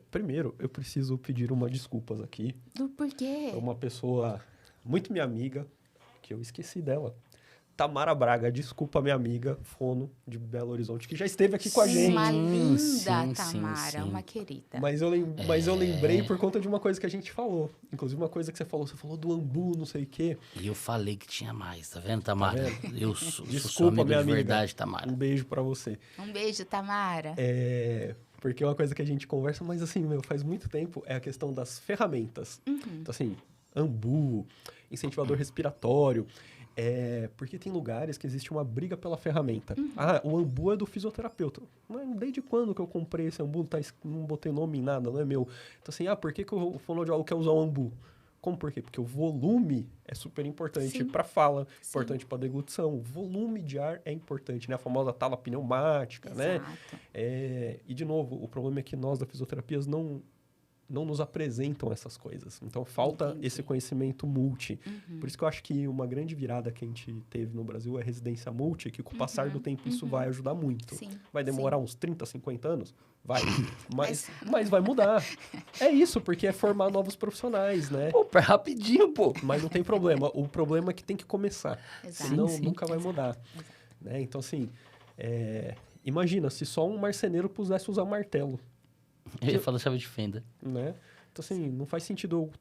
Primeiro, eu preciso pedir uma desculpas aqui. Do porquê? É uma pessoa muito minha amiga, que eu esqueci dela. Tamara Braga, desculpa minha amiga, fono de Belo Horizonte, que já esteve aqui com a gente. Uma linda sim, Tamara, sim. uma querida. Mas eu lembrei por conta de uma coisa que a gente falou. Inclusive, uma coisa que você falou do Ambu, não sei o quê. E eu falei que tinha mais, tá vendo, Tamara? Eu sou sua Desculpa, amigo minha de amiga. verdade, Tamara. Um beijo pra você. Um beijo, Tamara. Porque é uma coisa que a gente conversa, mas assim, faz muito tempo, é a questão das ferramentas. Então, assim, Ambu, incentivador respiratório. Porque tem lugares que existe uma briga pela ferramenta. O Ambu é do fisioterapeuta. Mas desde quando que eu comprei esse Ambu? Não botei nome em nada, não é meu. Então, assim, por que o fonoaudiólogo quer usar o Ambu? Como por quê? Porque o volume é super importante para fala, importante para deglutição. O volume de ar é importante, né? A famosa tala pneumática, né? E, de novo, o problema é que nós da fisioterapia não nos apresentam essas coisas. Então, falta esse conhecimento multi. Por isso que eu acho que uma grande virada que a gente teve no Brasil é a residência multi, que com o passar do tempo isso vai ajudar muito. Sim, vai demorar uns 30, 50 anos? Vai. Mas vai mudar. É isso, porque é formar novos profissionais, né? Pô, rapidinho, pô. Mas não tem problema. O problema é que tem que começar. Exato. Senão Sim, nunca vai mudar. Né? Então, assim, imagina se só um marceneiro pudesse usar martelo. Eu ia falar chave de fenda. Né? Então, assim, não faz sentido eu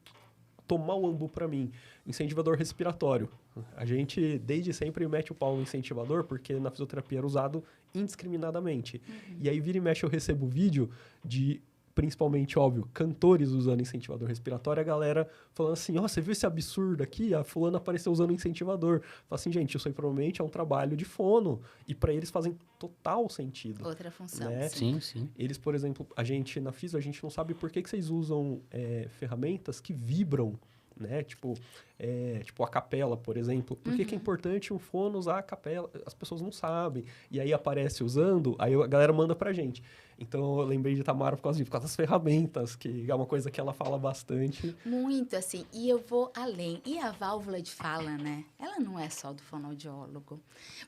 tomar o Ambu para mim. Incentivador respiratório. A gente, desde sempre, mete o pau no incentivador, porque na fisioterapia era usado indiscriminadamente. E aí, vira e mexe, eu recebo vídeo de, principalmente, óbvio, cantores usando incentivador respiratório, a galera falando assim, você viu esse absurdo aqui? A fulana apareceu usando incentivador. Fala assim, gente, isso aí provavelmente é um trabalho de fono. E para eles fazem total sentido. Outra função, né? Sim. Eles, por exemplo, na Fisio, a gente não sabe por que vocês usam ferramentas que vibram, né? Tipo a capela, por exemplo. Por que é importante um fono usar a capela? As pessoas não sabem. E aí aparece usando, aí a galera manda pra gente. Então, eu lembrei de Tamara por causa das ferramentas, que é uma coisa que ela fala bastante. Muito, assim. E eu vou além. E a válvula de fala, né? Ela não é só do fonoaudiólogo.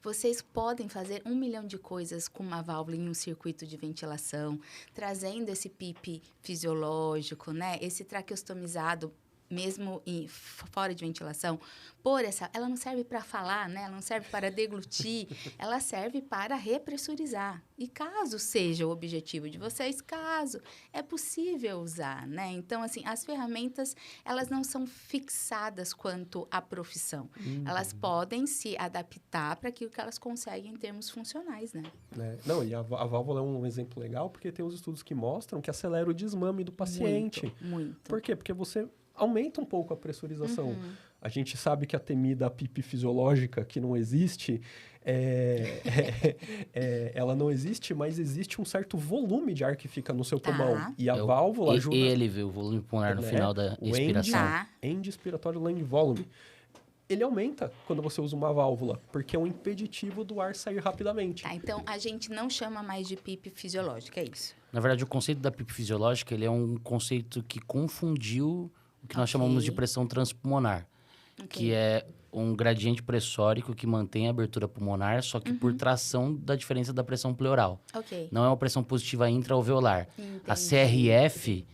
Vocês podem fazer 1 milhão de coisas com uma válvula em um circuito de ventilação, trazendo esse PIP fisiológico, né? Esse traqueostomizado, mesmo fora de ventilação, ela não serve para falar, né? Ela não serve para deglutir, ela serve para repressurizar. E caso seja o objetivo de vocês, é possível usar, né? Então, assim, as ferramentas, elas não são fixadas quanto à profissão. Elas podem se adaptar para aquilo que elas conseguem em termos funcionais, né? Não, e a válvula é um exemplo legal, porque tem os estudos que mostram que acelera o desmame do paciente. Muito. Por quê? Porque você aumenta um pouco a pressurização. A gente sabe que a temida PIP fisiológica, que não existe, ela não existe, mas existe um certo volume de ar que fica no seu pulmão. E a válvula ajuda... ELV, o volume pulmonar no final da expiração. End expiratório lung volume. ele aumenta quando você usa uma válvula, porque é um impeditivo do ar sair rapidamente. Tá, então a gente não chama mais de PIP fisiológica, é isso? Na verdade, o conceito da PIP fisiológica, ele é um conceito que confundiu o que nós chamamos de pressão transpulmonar, que é um gradiente pressórico que mantém a abertura pulmonar, só que por tração da diferença da pressão pleural. Ok. Não é uma pressão positiva intra-alveolar. A Entendi. CRF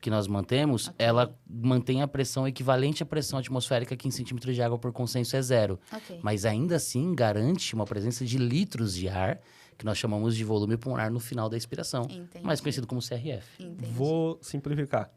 que nós mantemos, ela mantém a pressão equivalente à pressão atmosférica que em centímetros de água por consenso é 0. Ok. Mas ainda assim garante uma presença de litros de ar, que nós chamamos de volume pulmonar no final da expiração, Entendi. mais conhecido como CRF. Entendi. Vou simplificar,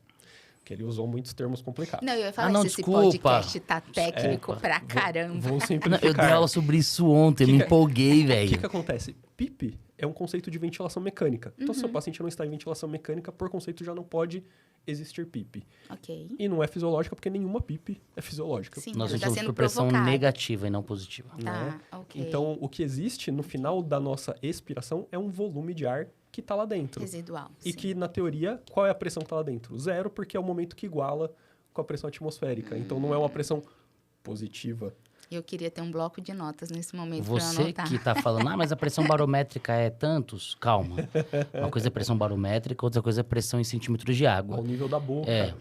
porque ele usou muitos termos complicados. Não, eu ia falar não, se esse desculpa. podcast tá técnico pra caramba. Vou Não, simplificar. eu dei aula sobre isso ontem, eu me empolguei, O velho. que acontece? PIP é um conceito de ventilação mecânica. Então, se o paciente não está em ventilação mecânica, por conceito já não pode existir PIP. Ok. E não é fisiológica, porque nenhuma PIP é fisiológica. Sim, Nós ela tá sentimos sendo por pressão provocada. negativa e não positiva. Tá, Né? ok. Então, o que existe no final da nossa expiração é um volume de ar que está lá dentro. Residual. E sim. que, na teoria, qual é a pressão que está lá dentro? 0, porque é o momento que iguala com a pressão atmosférica. Então, não é uma pressão positiva. Eu queria ter um bloco de notas nesse momento pra eu Você anotar. que tá falando, mas a pressão barométrica é tantos? Calma. Uma coisa é pressão barométrica, outra coisa é pressão em centímetros de água. Ao nível da boca. É.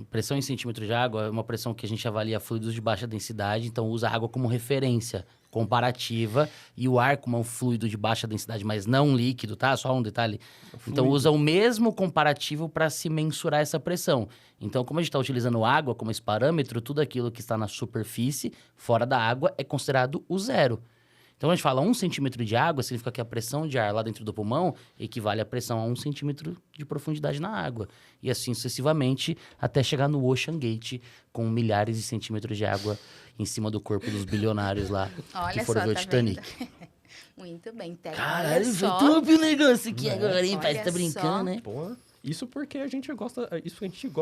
Pressão em centímetros de água é uma pressão que a gente avalia fluidos de baixa densidade, então usa a água como referência comparativa e o ar como é um fluido de baixa densidade, mas não líquido, tá? Só um detalhe. Então fluido. usa o mesmo comparativo para se mensurar essa pressão. Então, como a gente está utilizando água como esse parâmetro, tudo aquilo que está na superfície, fora da água, é considerado o 0. Então, a gente fala 1 centímetro de água, significa que a pressão de ar lá dentro do pulmão equivale à pressão a 1 centímetro de profundidade na água. E assim sucessivamente, até chegar no Ocean Gate, com milhares de centímetros de água em cima do corpo dos bilionários lá, Olha que foram só, ver o tá Titanic. vendo? Muito bem, técnico. Caralho, Olha foi só. top o negócio aqui agora, hein? Olha Parece que tá brincando, só. né? Pô, isso porque a gente gosta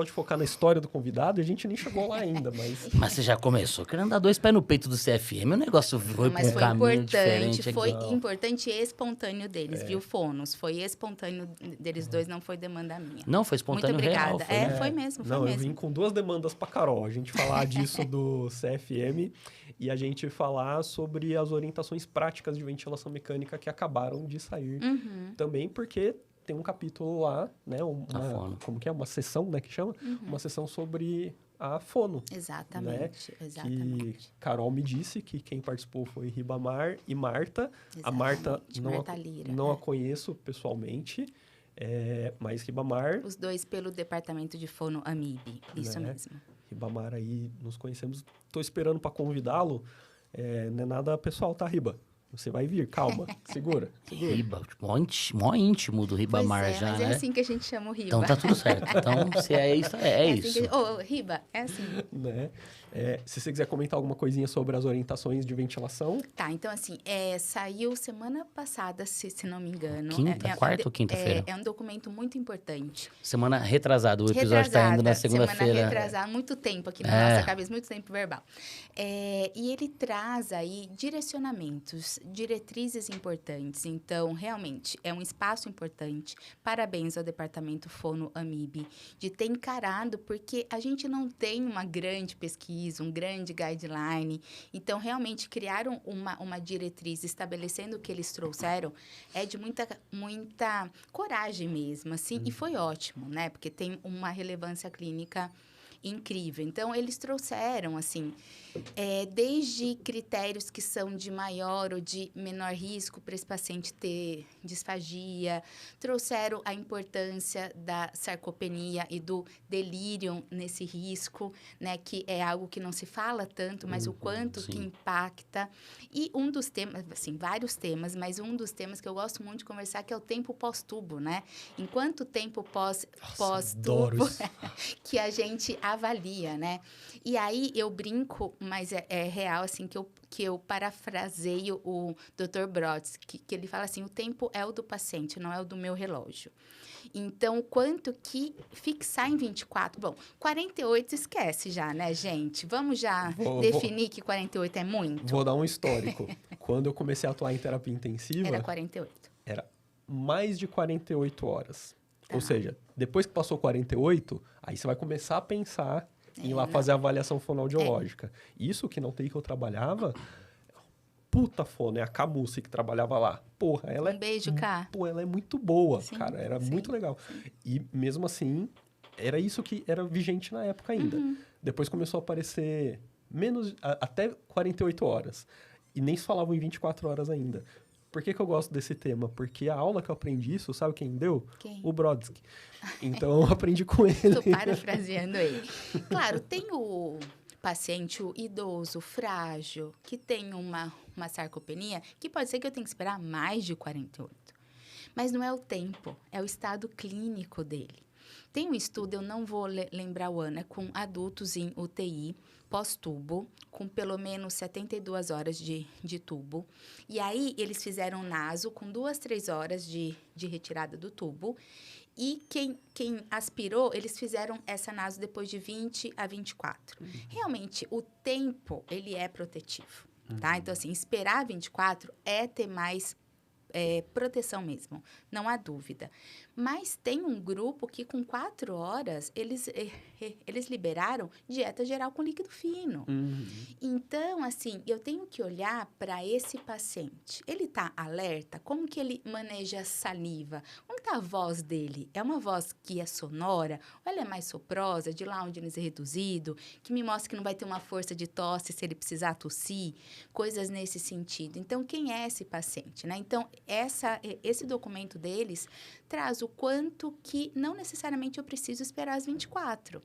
de focar na história do convidado e a gente nem chegou lá ainda, mas... Mas você já começou querendo dar 2 pés no peito do CFM, o negócio foi pra Mas um foi caminho importante, diferente. foi aqui. importante e espontâneo deles, viu, Fonos? Foi espontâneo deles dois, não foi demanda minha. Não, foi Muito espontâneo obrigada. real. Foi, É, né? foi mesmo, foi Não, eu mesmo. vim com 2 demandas pra Carol. A gente falar disso do CFM e a gente falar sobre as orientações práticas de ventilação mecânica que acabaram de sair. Uhum. Também porque tem um capítulo lá, né? fono. Como que é? Uma sessão, né? Que chama? Uhum. Uma sessão sobre a fono. Exatamente, Que exatamente. Carol me disse que quem participou foi Ribamar e Marta. A Marta Exatamente, não, Marta Lira, não é. a conheço pessoalmente, mas Ribamar... Os dois pelo departamento de fono AMIB, isso Né? mesmo. Ribamar aí, nos conhecemos. Tô esperando para convidá-lo. Não é nada pessoal, tá, Riba? Você vai vir, calma, segura. Riba, tipo, mó íntimo do Ribamar Pois é, já, mas né? é assim que a gente chama o Riba. Então tá tudo certo. Então, se é isso, é assim isso. que Ô, Riba, é assim. Né? Se você quiser comentar alguma coisinha sobre as orientações de ventilação, Tá, então assim, saiu semana passada, se não me engano. Quinta, quarta ou quinta-feira? É um documento muito importante. Semana retrasada, o episódio tá indo na Semana segunda-feira. retrasada, muito tempo aqui na nossa cabeça, muito tempo verbal. E ele traz aí direcionamentos, diretrizes importantes. Então, realmente, é um espaço importante. Parabéns ao Departamento Fono AMIB de ter encarado, porque a gente não tem uma grande pesquisa, um grande guideline. Então, realmente, criaram uma diretriz estabelecendo o que eles trouxeram é de muita coragem mesmo, assim, e foi ótimo, né? Porque tem uma relevância clínica incrível. Então, eles trouxeram, assim, desde critérios que são de maior ou de menor risco para esse paciente ter disfagia, trouxeram a importância da sarcopenia e do delírio nesse risco, né, que é algo que não se fala tanto, mas o quanto sim. que impacta. E um dos temas, assim, vários temas, mas um dos temas que eu gosto muito de conversar que é o tempo pós-tubo, né? Em quanto tempo adoro pós-tubo isso. que a gente avalia, né? E aí eu brinco, mas é real, assim, que eu parafraseio o Dr. Brodsky, que ele fala assim, o tempo é o do paciente, não é o do meu relógio. Então, quanto que fixar em 24? Bom, 48 esquece já, né, gente? Vamos já definir que 48 é muito? vou dar um histórico. Quando eu comecei a atuar em terapia intensiva, Era 48. era mais de 48 horas. Tá. Ou seja, depois que passou 48, aí você vai começar a pensar ir lá fazer a avaliação fonoaudiológica. Isso que na UTI que eu trabalhava, puta fono, é a Camusi que trabalhava lá. Porra, ela beijo, Cá. Pô, ela é muito boa, Sim, cara, era sim, muito legal. sim. E mesmo assim, era isso que era vigente na época ainda. Depois começou a aparecer até 48 horas. E nem se falava em 24 horas ainda. Por que eu gosto desse tema? Porque a aula que eu aprendi isso, sabe quem deu? Quem? O Brodsky. Então, eu aprendi com ele. Estou parafraseando ele. Claro, tem o paciente, o idoso, frágil, que tem uma sarcopenia, que pode ser que eu tenha que esperar mais de 48. Mas não é o tempo, é o estado clínico dele. Tem um estudo, eu não vou lembrar o ano, é com adultos em UTI, pós-tubo, com pelo menos 72 horas de tubo. E aí, eles fizeram naso com 2, 3 horas de retirada do tubo. E quem aspirou, eles fizeram essa naso depois de 20 a 24. Realmente, o tempo, ele é protetivo, tá? Então, assim, esperar 24 é ter mais proteção mesmo, não há dúvida. Mas tem um grupo que com 4 horas, eles liberaram dieta geral com líquido fino. Então, assim, eu tenho que olhar para esse paciente. Ele está alerta? Como que ele maneja a saliva? Como está a voz dele? É uma voz que é sonora? Ou ela é mais soprosa, de loudness reduzido, que me mostra que não vai ter uma força de tosse se ele precisar tossir? Coisas nesse sentido. Então, quem é esse paciente, né? Então, esse documento deles traz o quanto que não necessariamente eu preciso esperar as 24.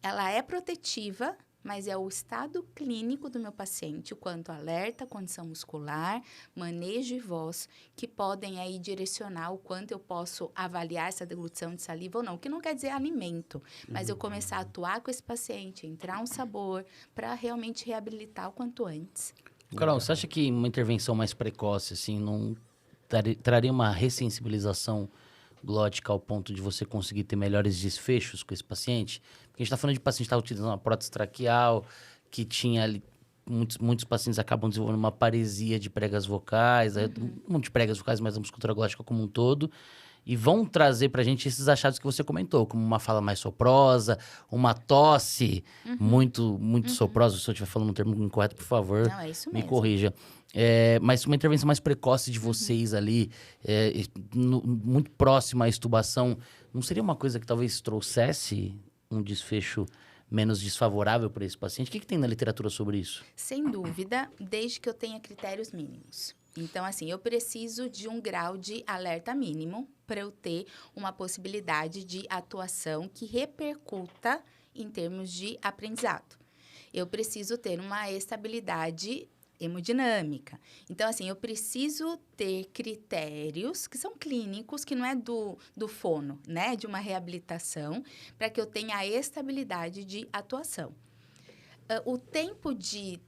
Ela é protetiva, mas é o estado clínico do meu paciente, o quanto alerta, condição muscular, manejo e voz, que podem aí direcionar o quanto eu posso avaliar essa deglutição de saliva ou não, que não quer dizer alimento, mas eu começar a atuar com esse paciente, entrar um sabor, para realmente reabilitar o quanto antes. Carol, você acha que uma intervenção mais precoce, assim, não traria uma ressensibilização glótica ao ponto de você conseguir ter melhores desfechos com esse paciente? Porque a gente está falando de paciente que está utilizando uma prótese traqueal, que tinha ali... Muitos pacientes acabam desenvolvendo uma paresia de pregas vocais, não de pregas vocais, mas da musculatura glótica como um todo, e vão trazer pra gente esses achados que você comentou, como uma fala mais soprosa, uma tosse muito soprosa. Se eu estiver falando um termo incorreto, por favor, Não, é isso me mesmo. corrija. Mas uma intervenção mais precoce de vocês ali, muito próxima à extubação, não seria uma coisa que talvez trouxesse um desfecho menos desfavorável para esse paciente? O que tem na literatura sobre isso? Sem dúvida, desde que eu tenha critérios mínimos. Então, assim, eu preciso de um grau de alerta mínimo para eu ter uma possibilidade de atuação que repercuta em termos de aprendizado. Eu preciso ter uma estabilidade hemodinâmica. Então, assim, eu preciso ter critérios que são clínicos, que não é do fono, né? De uma reabilitação, para que eu tenha a estabilidade de atuação. O tempo de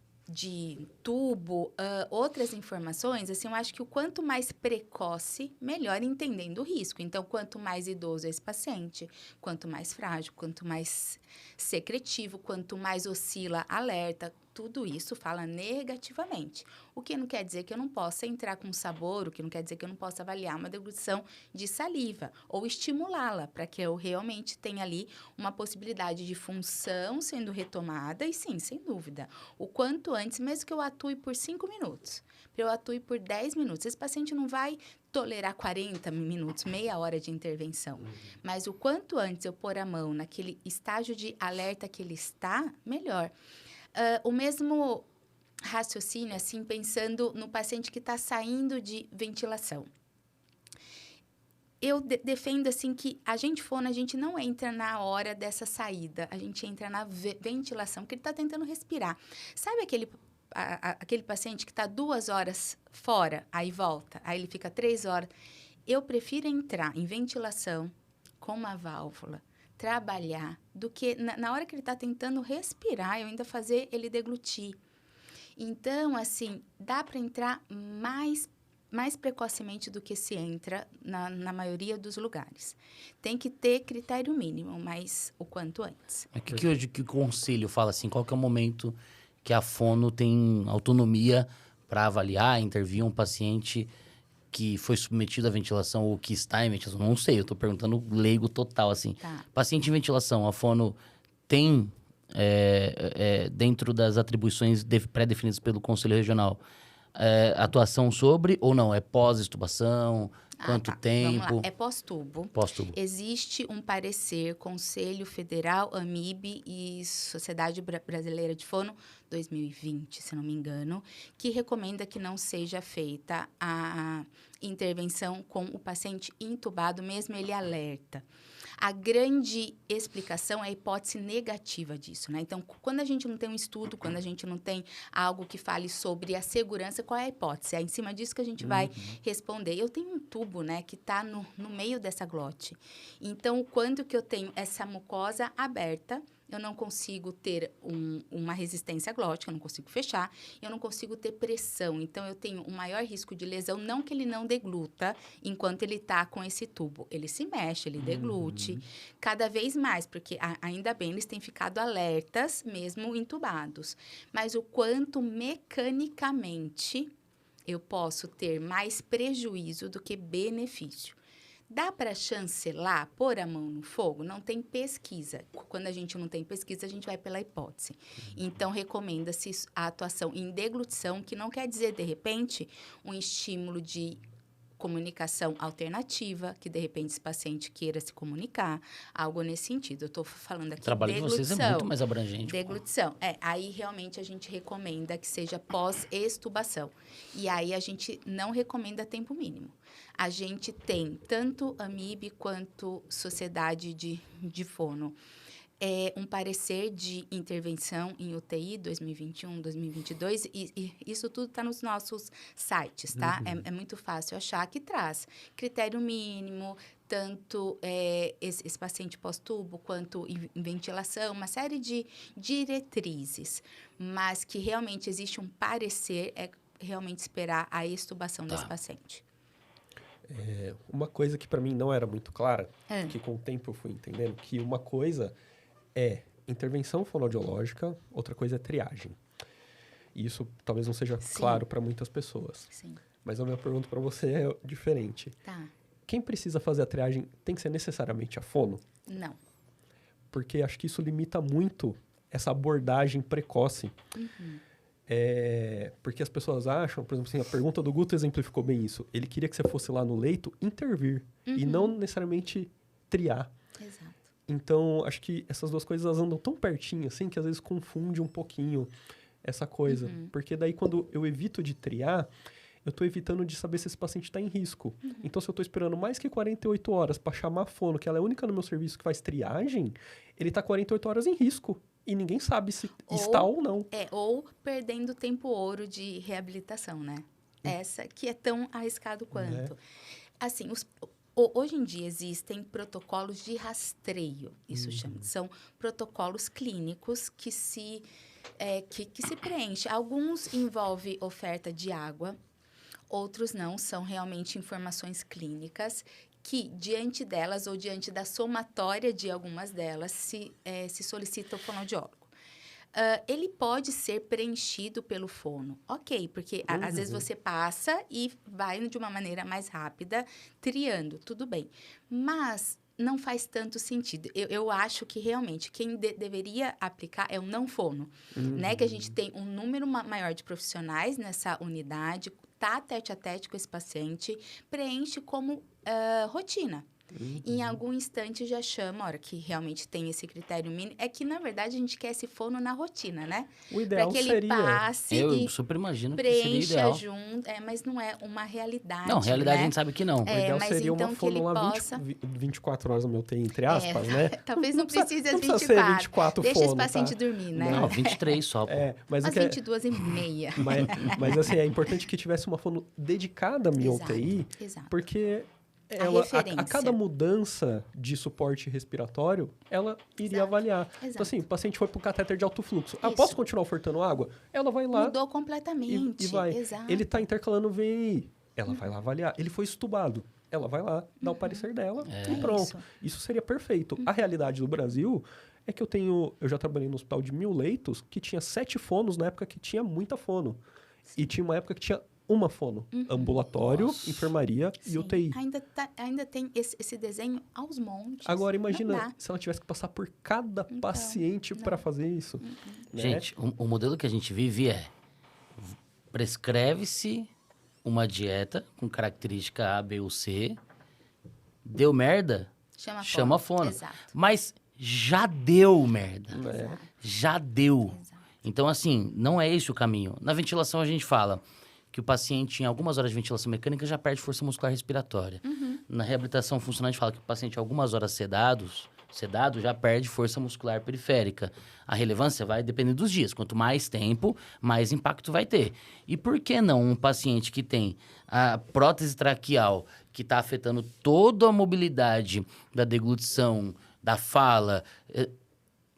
tubo, outras informações, assim, eu acho que o quanto mais precoce, melhor entendendo o risco. Então, quanto mais idoso é esse paciente, quanto mais frágil, quanto mais secretivo, quanto mais oscila alerta, tudo isso fala negativamente. O que não quer dizer que eu não possa entrar com sabor, o que não quer dizer que eu não possa avaliar uma deglutição de saliva ou estimulá-la para que eu realmente tenha ali uma possibilidade de função sendo retomada e sim, sem dúvida, o quanto antes, mesmo que eu atue por 5 minutos, para eu atue por 10 minutos, esse paciente não vai tolerar 40 minutos, meia hora de intervenção, mas o quanto antes eu pôr a mão naquele estágio de alerta que ele está, melhor. O mesmo raciocínio, assim, pensando no paciente que está saindo de ventilação. Eu defendo, assim, que a gente não entra na hora dessa saída, a gente entra na ventilação, porque ele está tentando respirar. Sabe aquele paciente que está 2 horas fora, aí volta, aí ele fica 3 horas? Eu prefiro entrar em ventilação com uma válvula, trabalhar, do que na hora que ele está tentando respirar, eu ainda fazer ele deglutir. Então, assim, dá para entrar mais precocemente do que se entra na maioria dos lugares. Tem que ter critério mínimo, mas o quanto antes. Que o conselho fala assim, qual que é o momento que a fono tem autonomia para avaliar, intervir um paciente que foi submetido à ventilação ou que está em ventilação? Não sei, eu estou perguntando leigo total, assim. Tá. Paciente em ventilação, a fono tem dentro das atribuições pré-definidas pelo Conselho Regional, atuação sobre ou não? É pós-extubação? Quanto tempo? Vamos lá. É pós-tubo. Pós-tubo. Existe um parecer, Conselho Federal, AMIB e Sociedade Brasileira de Fono, 2020, se não me engano, que recomenda que não seja feita a intervenção com o paciente intubado, mesmo ele alerta. A grande explicação é a hipótese negativa disso, né? Então, quando a gente não tem um estudo, quando a gente não tem algo que fale sobre a segurança, qual é a hipótese? É em cima disso que a gente vai responder. Eu tenho um tubo, né, que está no meio dessa glote. Então, quando que eu tenho essa mucosa aberta, eu não consigo ter uma resistência glótica, eu não consigo fechar, eu não consigo ter pressão. Então, eu tenho um maior risco de lesão, não que ele não degluta enquanto ele está com esse tubo. Ele se mexe, ele deglute, cada vez mais, porque ainda bem eles têm ficado alertas, mesmo intubados. Mas o quanto mecanicamente eu posso ter mais prejuízo do que benefício. Dá para chancelar, pôr a mão no fogo? Não tem pesquisa. Quando a gente não tem pesquisa, a gente vai pela hipótese. Então, recomenda-se a atuação em deglutição, que não quer dizer, de repente, um estímulo de comunicação alternativa, que, de repente, esse paciente queira se comunicar, algo nesse sentido. Eu estou falando aqui O trabalho de vocês é muito mais abrangente. Deglutição. Aí realmente a gente recomenda que seja pós-extubação. E aí a gente não recomenda tempo mínimo. A gente tem tanto AMIB quanto Sociedade de Fono. Um parecer de intervenção em UTI 2021, 2022, e isso tudo está nos nossos sites, tá? É muito fácil achar, que traz critério mínimo, tanto esse paciente pós-tubo, quanto em ventilação, uma série de diretrizes, mas que realmente existe um parecer, realmente esperar a extubação desse paciente. Uma coisa que para mim não era muito clara, que com o tempo eu fui entendendo, que uma coisa é intervenção fonoaudiológica, outra coisa é triagem. E isso talvez não seja claro para muitas pessoas. Sim. Mas a minha pergunta para você é diferente. Tá. Quem precisa fazer a triagem tem que ser necessariamente a fono? Não. Porque acho que isso limita muito essa abordagem precoce. Porque as pessoas acham, por exemplo, assim, a pergunta do Guto exemplificou bem isso. Ele queria que você fosse lá no leito intervir e não necessariamente triar. Exato. Então, acho que essas duas coisas elas andam tão pertinho, assim, que às vezes confunde um pouquinho essa coisa. Porque daí, quando eu evito de triar, eu estou evitando de saber se esse paciente está em risco. Então, se eu estou esperando mais que 48 horas para chamar a fono, que ela é a única no meu serviço que faz triagem, ele está 48 horas em risco. E ninguém sabe se está ou não. Ou perdendo tempo ouro de reabilitação, né? Essa que é tão arriscado quanto. Assim, hoje em dia existem protocolos de rastreio, isso chama. São protocolos clínicos que se preenchem. Alguns envolvem oferta de água, outros não, são realmente informações clínicas que, diante delas ou diante da somatória de algumas delas, se solicita o fonoaudiólogo. Ele pode ser preenchido pelo fono, ok, porque às vezes você passa e vai de uma maneira mais rápida, triando, tudo bem. Mas não faz tanto sentido. Eu acho que realmente quem deveria aplicar é o não fono, né? Que a gente tem um número maior de profissionais nessa unidade, tá tete a tete com esse paciente, preenche como rotina. Em algum instante já chama, a hora que realmente tem esse critério mínimo, é que, na verdade, a gente quer esse fono na rotina, né? O ideal para que seria... ele passe Eu super imagino que seria preencha ideal. junto, mas não é uma realidade, Não, realidade né? a gente sabe que não. O ideal mas seria então uma que ele fono lá possa... 24 horas no meu TI, entre aspas, né? Talvez não precise as não 24. precisa ser 24 Deixa fono, esse paciente tá? dormir, né? Não, 23 só, pô. Mas Umas o que 22h30. mas assim, é importante que tivesse uma fono dedicada à minha Exato, UTI, exato. porque referência. a cada mudança de suporte respiratório, ela iria avaliar. Exato. Então, assim, o paciente foi para um catéter de alto fluxo. Isso. Posso continuar ofertando água? Ela vai lá Mudou completamente. e vai. Exato. Ele está intercalando VNI. Ela vai lá avaliar. Ele foi estubado. Ela vai lá, dá o parecer dela e pronto. Isso seria perfeito. A realidade do Brasil é que eu já trabalhei no hospital de 1.000 leitos, que tinha 7 fonos na época que tinha muita fono. E tinha uma época que tinha uma fono. Ambulatório, Nossa. enfermaria e Sim. UTI. Ainda tem esse desenho aos montes. Agora, Não imagina dá. se ela tivesse que passar por cada paciente não. para fazer isso. Né? Gente, o modelo que a gente vive é... Prescreve-se uma dieta com característica A, B ou C. Deu merda, chama a fono. Exato. Mas já deu merda. É. Já deu. Exato. Então, assim, não é esse o caminho. Na ventilação, a gente fala que o paciente, em algumas horas de ventilação mecânica, já perde força muscular respiratória. Na reabilitação funcional, a gente fala que o paciente, em algumas horas sedado, já perde força muscular periférica. A relevância vai depender dos dias. Quanto mais tempo, mais impacto vai ter. E por que não um paciente que tem a prótese traqueal, que está afetando toda a mobilidade da deglutição, da fala...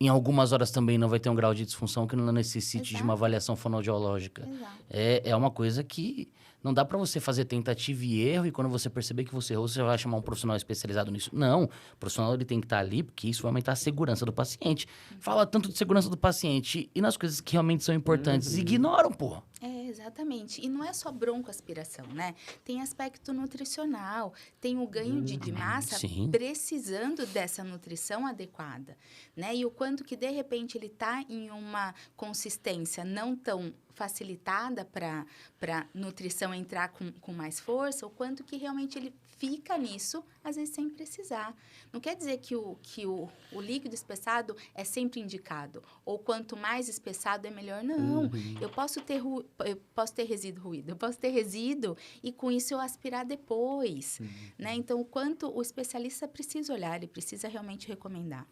Em algumas horas também não vai ter um grau de disfunção que não necessite de uma avaliação fonoaudiológica. Exato. É uma coisa que não dá para você fazer tentativa e erro e quando você perceber que você errou, você vai chamar um profissional especializado nisso. Não, o profissional ele tem que estar ali porque isso vai aumentar a segurança do paciente. Fala tanto de segurança do paciente e nas coisas que realmente são importantes, ignoram, pô. Exatamente. E não é só broncoaspiração, né? Tem aspecto nutricional, tem o ganho de massa sim. precisando dessa nutrição adequada, né? E o quanto que, de repente, ele está em uma consistência não tão facilitada para nutrição entrar com mais força, o quanto que realmente ele fica nisso, às vezes sem precisar. Não quer dizer que o líquido espessado é sempre indicado, ou quanto mais espessado é melhor, não. Eu posso ter resíduo, eu posso ter resíduo e com isso eu aspirar depois, né? Então, o quanto o especialista precisa olhar, ele precisa realmente recomendar.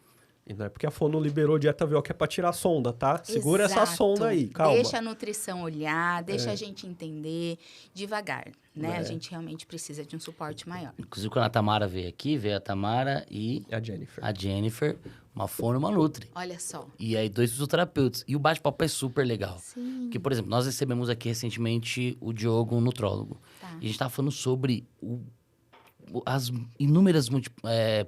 E não é porque a fono liberou dieta VO que é para tirar a sonda, tá? Segura essa Exato. sonda aí, calma. Deixa a nutrição olhar, deixa a gente entender devagar, né? A gente realmente precisa de um suporte maior. Inclusive, quando a Tamara veio aqui, veio a Tamara e A a Jennifer, uma fono e uma nutri. Olha só. E aí, 2 fisioterapeutas. E o bate-papo é super legal. Sim. Porque, por exemplo, nós recebemos aqui recentemente o Diogo, um nutrólogo. Tá. E a gente estava falando sobre as inúmeras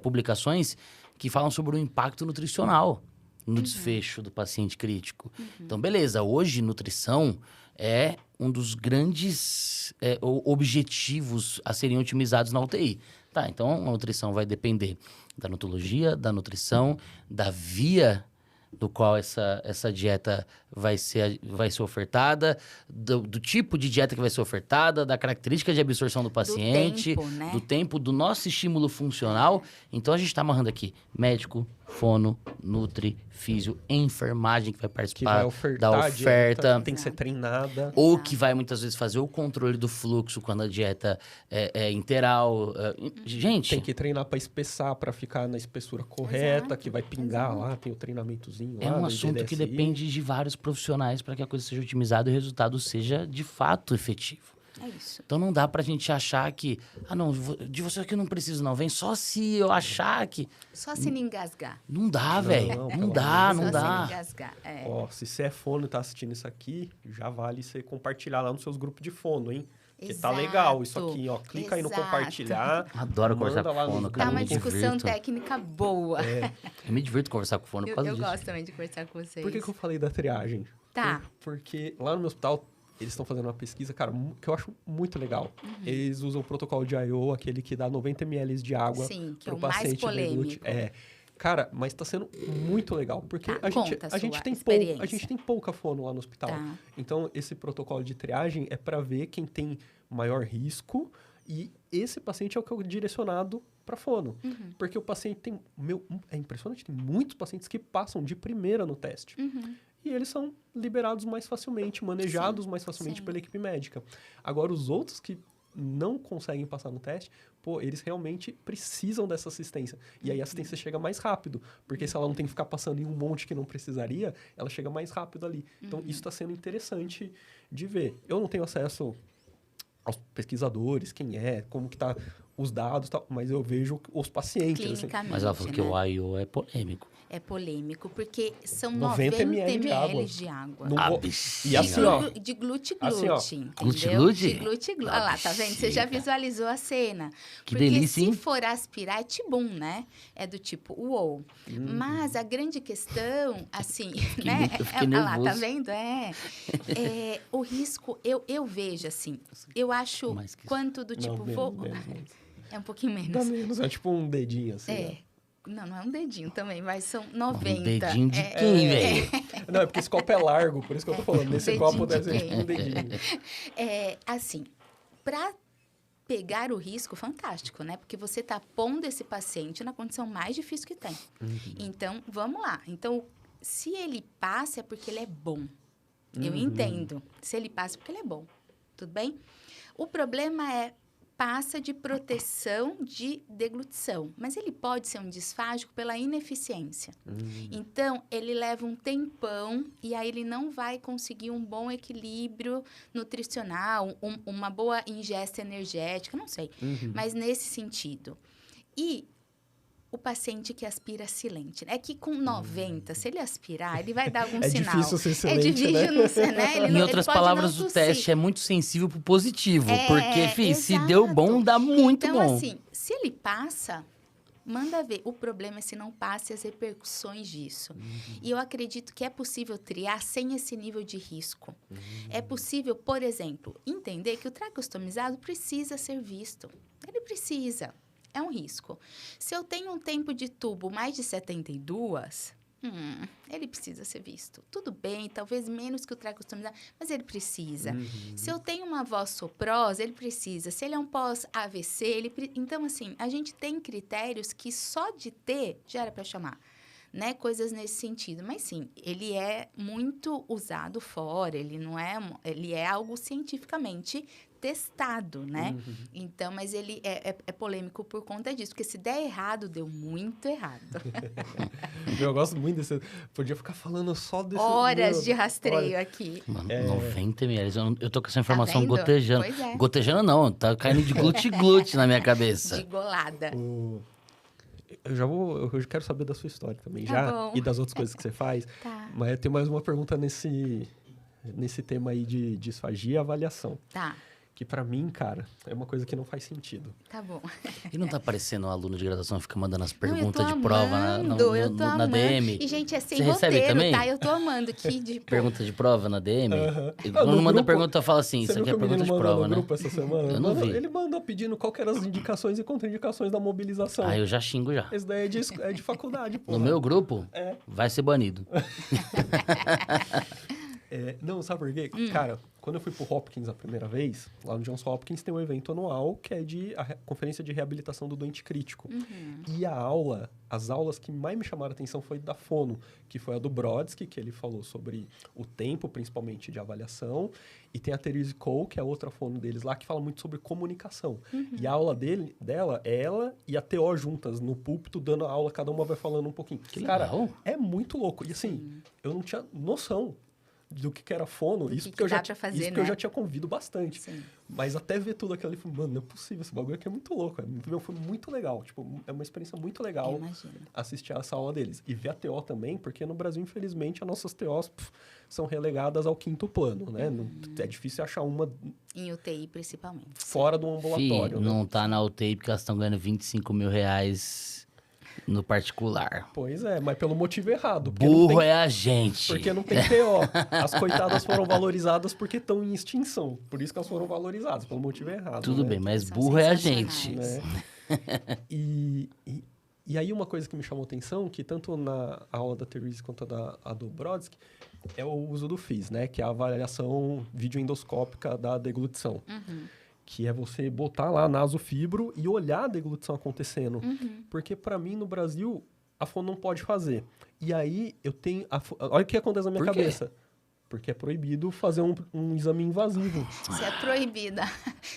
publicações que falam sobre o impacto nutricional no desfecho do paciente crítico. Então, beleza, hoje nutrição é um dos grandes objetivos a serem otimizados na UTI. Tá, então a nutrição vai depender da nutologia, da nutrição, da via do qual essa dieta vai ser ofertada, do tipo de dieta que vai ser ofertada, da característica de absorção do paciente, tempo, né? do tempo, do nosso estímulo funcional. Então, a gente está amarrando aqui médico, fono, nutri, físio, enfermagem que vai que participar vai ofertar da a oferta. dieta, que tem que ser treinada. Ou que vai, muitas vezes, fazer o controle do fluxo quando a dieta é interal. Gente, Tem que treinar para espessar, para ficar na espessura correta, Exato, que vai pingar exato. lá, tem o treinamentozinho lá. é um do assunto que IDDSI. depende de vários profissionais para que a coisa seja otimizada e o resultado seja, de fato, efetivo. É isso. Então, não dá pra gente achar que... Ah, não, de você aqui eu não preciso, não. Vem só se eu achar que... Só se não engasgar. Não dá, velho. não, Não pelo dá, amor de não Só se não dá. engasgar. É. Ó, se você é fono e tá assistindo isso aqui, já vale você compartilhar lá nos seus grupos de fono, hein? Porque tá legal isso aqui, ó. Clica aí no Exato. compartilhar. Adoro conversar manda lá com fono, nos cara. Tá eu uma me discussão divirto. técnica boa. Eu me divirto conversar com fono por causa Eu disso. gosto também de conversar com vocês. Por que eu falei da triagem? Tá. Porque lá no meu hospital, eles estão fazendo uma pesquisa, cara, que eu acho muito legal. Uhum. Eles usam o protocolo de I.O., aquele que dá 90 ml de água Sim, que é pro o mais paciente deglute. polêmico. Cara, mas tá sendo muito legal, porque Tá, a gente conta a tem sua a experiência. gente tem pouca fono lá no hospital. Tá. Então, esse protocolo de triagem é para ver quem tem maior risco e esse paciente é o que é direcionado para fono. Uhum. Porque o paciente tem... é impressionante, tem muitos pacientes que passam de primeira no teste. Uhum. E eles são liberados mais facilmente, manejados mais facilmente sim. pela equipe médica. Agora, os outros que não conseguem passar no teste, pô, eles realmente precisam dessa assistência. E aí a assistência chega mais rápido, porque se ela não tem que ficar passando em um monte que não precisaria, ela chega mais rápido ali. Então, isso está sendo interessante de ver. Eu não tenho acesso aos pesquisadores, quem é, como que tá os dados e tal, mas eu vejo os pacientes. Assim. Clinicamente, Mas ela falou que o AIO é polêmico. É polêmico, porque são 90 90 ml de água. ml de água. Não Ah, vou- bichinha. E assim, ó. De glute-glute, Assim, ó. entendeu? Glute-glute? De glute-glute. Olha lá, tá vendo? Você já Bexiga. visualizou a cena. Que Porque delícia, se hein? for aspirar, é tibum, né? É do tipo, uou. Mas a grande questão, assim, né? eu fiquei Olha lá, tá nervoso. vendo? O risco, eu vejo assim, eu acho Mais que isso. quanto do tipo, Não, menos. é um pouquinho Dá menos. menos, é tipo um dedinho, assim. É. Né? Não é um dedinho também, mas são 90. Um dedinho de É, quem, velho? Não, é porque esse copo é largo, por isso que eu tô falando. Nesse dedinho copo de deve ser quem? tipo um dedinho. Assim, para pegar o risco, fantástico, né? Porque você tá pondo esse paciente na condição mais difícil que tem. Então, vamos lá. Então, se ele passa é porque ele é bom. Eu entendo. Se ele passa é porque ele é bom. Tudo bem? O problema é passa de proteção de deglutição, mas ele pode ser um disfágico pela ineficiência. Então, ele leva um tempão e aí ele não vai conseguir um bom equilíbrio nutricional, uma boa ingesta energética, não sei, mas nesse sentido. E o paciente que aspira silente, é que com 90, se ele aspirar, ele vai dar algum É sinal. difícil ser É silente, difícil né? não ser, né? Ele Em não- outras ele pode palavras, não o tossir. teste é muito sensível pro positivo. É, porque, se exato. deu bom, dá muito então, bom. assim, se ele passa, manda ver. O problema é se não passa e as repercussões disso. E eu acredito que é possível triar sem esse nível de risco. É possível, por exemplo, entender que o tracostomizado precisa ser visto. Ele precisa. É um risco. Se eu tenho um tempo de tubo mais de 72... ele precisa ser visto. Tudo bem, talvez menos que o tracostomizado, mas ele precisa. Se eu tenho uma voz soprosa, ele precisa. Se ele é um pós-AVC, então, assim, a gente tem critérios que só de ter já era para chamar, né? Coisas nesse sentido. Mas, sim, ele é muito usado fora, ele é algo cientificamente testado, né? Então, mas ele é polêmico por conta disso, porque se der errado, deu muito errado. Eu gosto muito desse... Podia ficar falando só desse... Horas de rastreio aqui. Mano, 90 ml. Eu tô com essa informação vendo? gotejando. Pois é. Gotejando não, tá caindo de glute-glute na minha cabeça. De golada. Eu já quero saber da sua história também, Tá já. bom. E das outras coisas que você faz. Tá. Mas eu tenho mais uma pergunta nesse tema aí de disfagia e avaliação. Tá, Que pra mim, cara, é uma coisa que não faz sentido. tá bom. E não tá parecendo um aluno de graduação que fica mandando as Não, eu perguntas tô de prova amando, eu tô na amando. DM? E, gente, é sem Você recebe roteiro, também? tá? Eu tô amando que de Pergunta de prova na DM? E Ah, quando no manda grupo, pergunta, fala assim, Você isso viu aqui é que o pergunta menino de mandou prova, no né? grupo essa semana? Eu não vi. Ele mandou pedindo quais eram as indicações e contraindicações da mobilização. Aí eu já xingo já. Esse daí é de faculdade, pô. No meu grupo, É. vai ser banido. Não, sabe por quê? Cara, quando eu fui pro Hopkins a primeira vez, lá no Johns Hopkins tem um evento anual que é Conferência de Reabilitação do Doente Crítico. E as aulas que mais me chamaram a atenção foi da Fono, que foi a do Brodsky, que ele falou sobre o tempo, principalmente de avaliação. E tem a Therese Cole, que é outra fono deles lá, que fala muito sobre comunicação. E a aula dela é ela e a TO juntas, no púlpito, dando a aula, cada uma vai falando um pouquinho. Que Cara, legal. é muito louco. E assim, eu não tinha noção do que era fono, Do isso que porque, eu já, dá pra fazer, isso porque eu né? já tinha convido bastante. Sim. Mas até ver tudo aquilo, eu falei, mano, não é possível, esse bagulho aqui é muito louco. Foi muito legal, tipo, é uma experiência muito Eu legal imagino. assistir a essa aula deles. E ver a TO também, porque no Brasil, infelizmente, as nossas TOs são relegadas ao quinto plano, né? É difícil achar uma Em UTI, principalmente. fora do ambulatório, né? não tá na UTI porque elas estão ganhando 25 mil reais no particular. Pois é, mas pelo motivo errado. Porque não Burro tem- é a gente. Porque não tem TO. As coitadas foram valorizadas porque estão em extinção. Por isso que elas foram valorizadas, pelo motivo errado. Tudo né? bem, mas São burro é a sensacionais. gente. Né? E aí uma coisa que me chamou atenção, que tanto na aula da Therese quanto a do Brodsky, é o uso do FIS, né? Que é a avaliação videoendoscópica da deglutição. Que é você botar lá nasofibro e olhar a deglutição acontecendo. Porque para mim, no Brasil, a fono não pode fazer. E aí eu tenho... olha o que acontece na minha Por quê? cabeça. Porque é proibido fazer um exame invasivo. Se é proibida,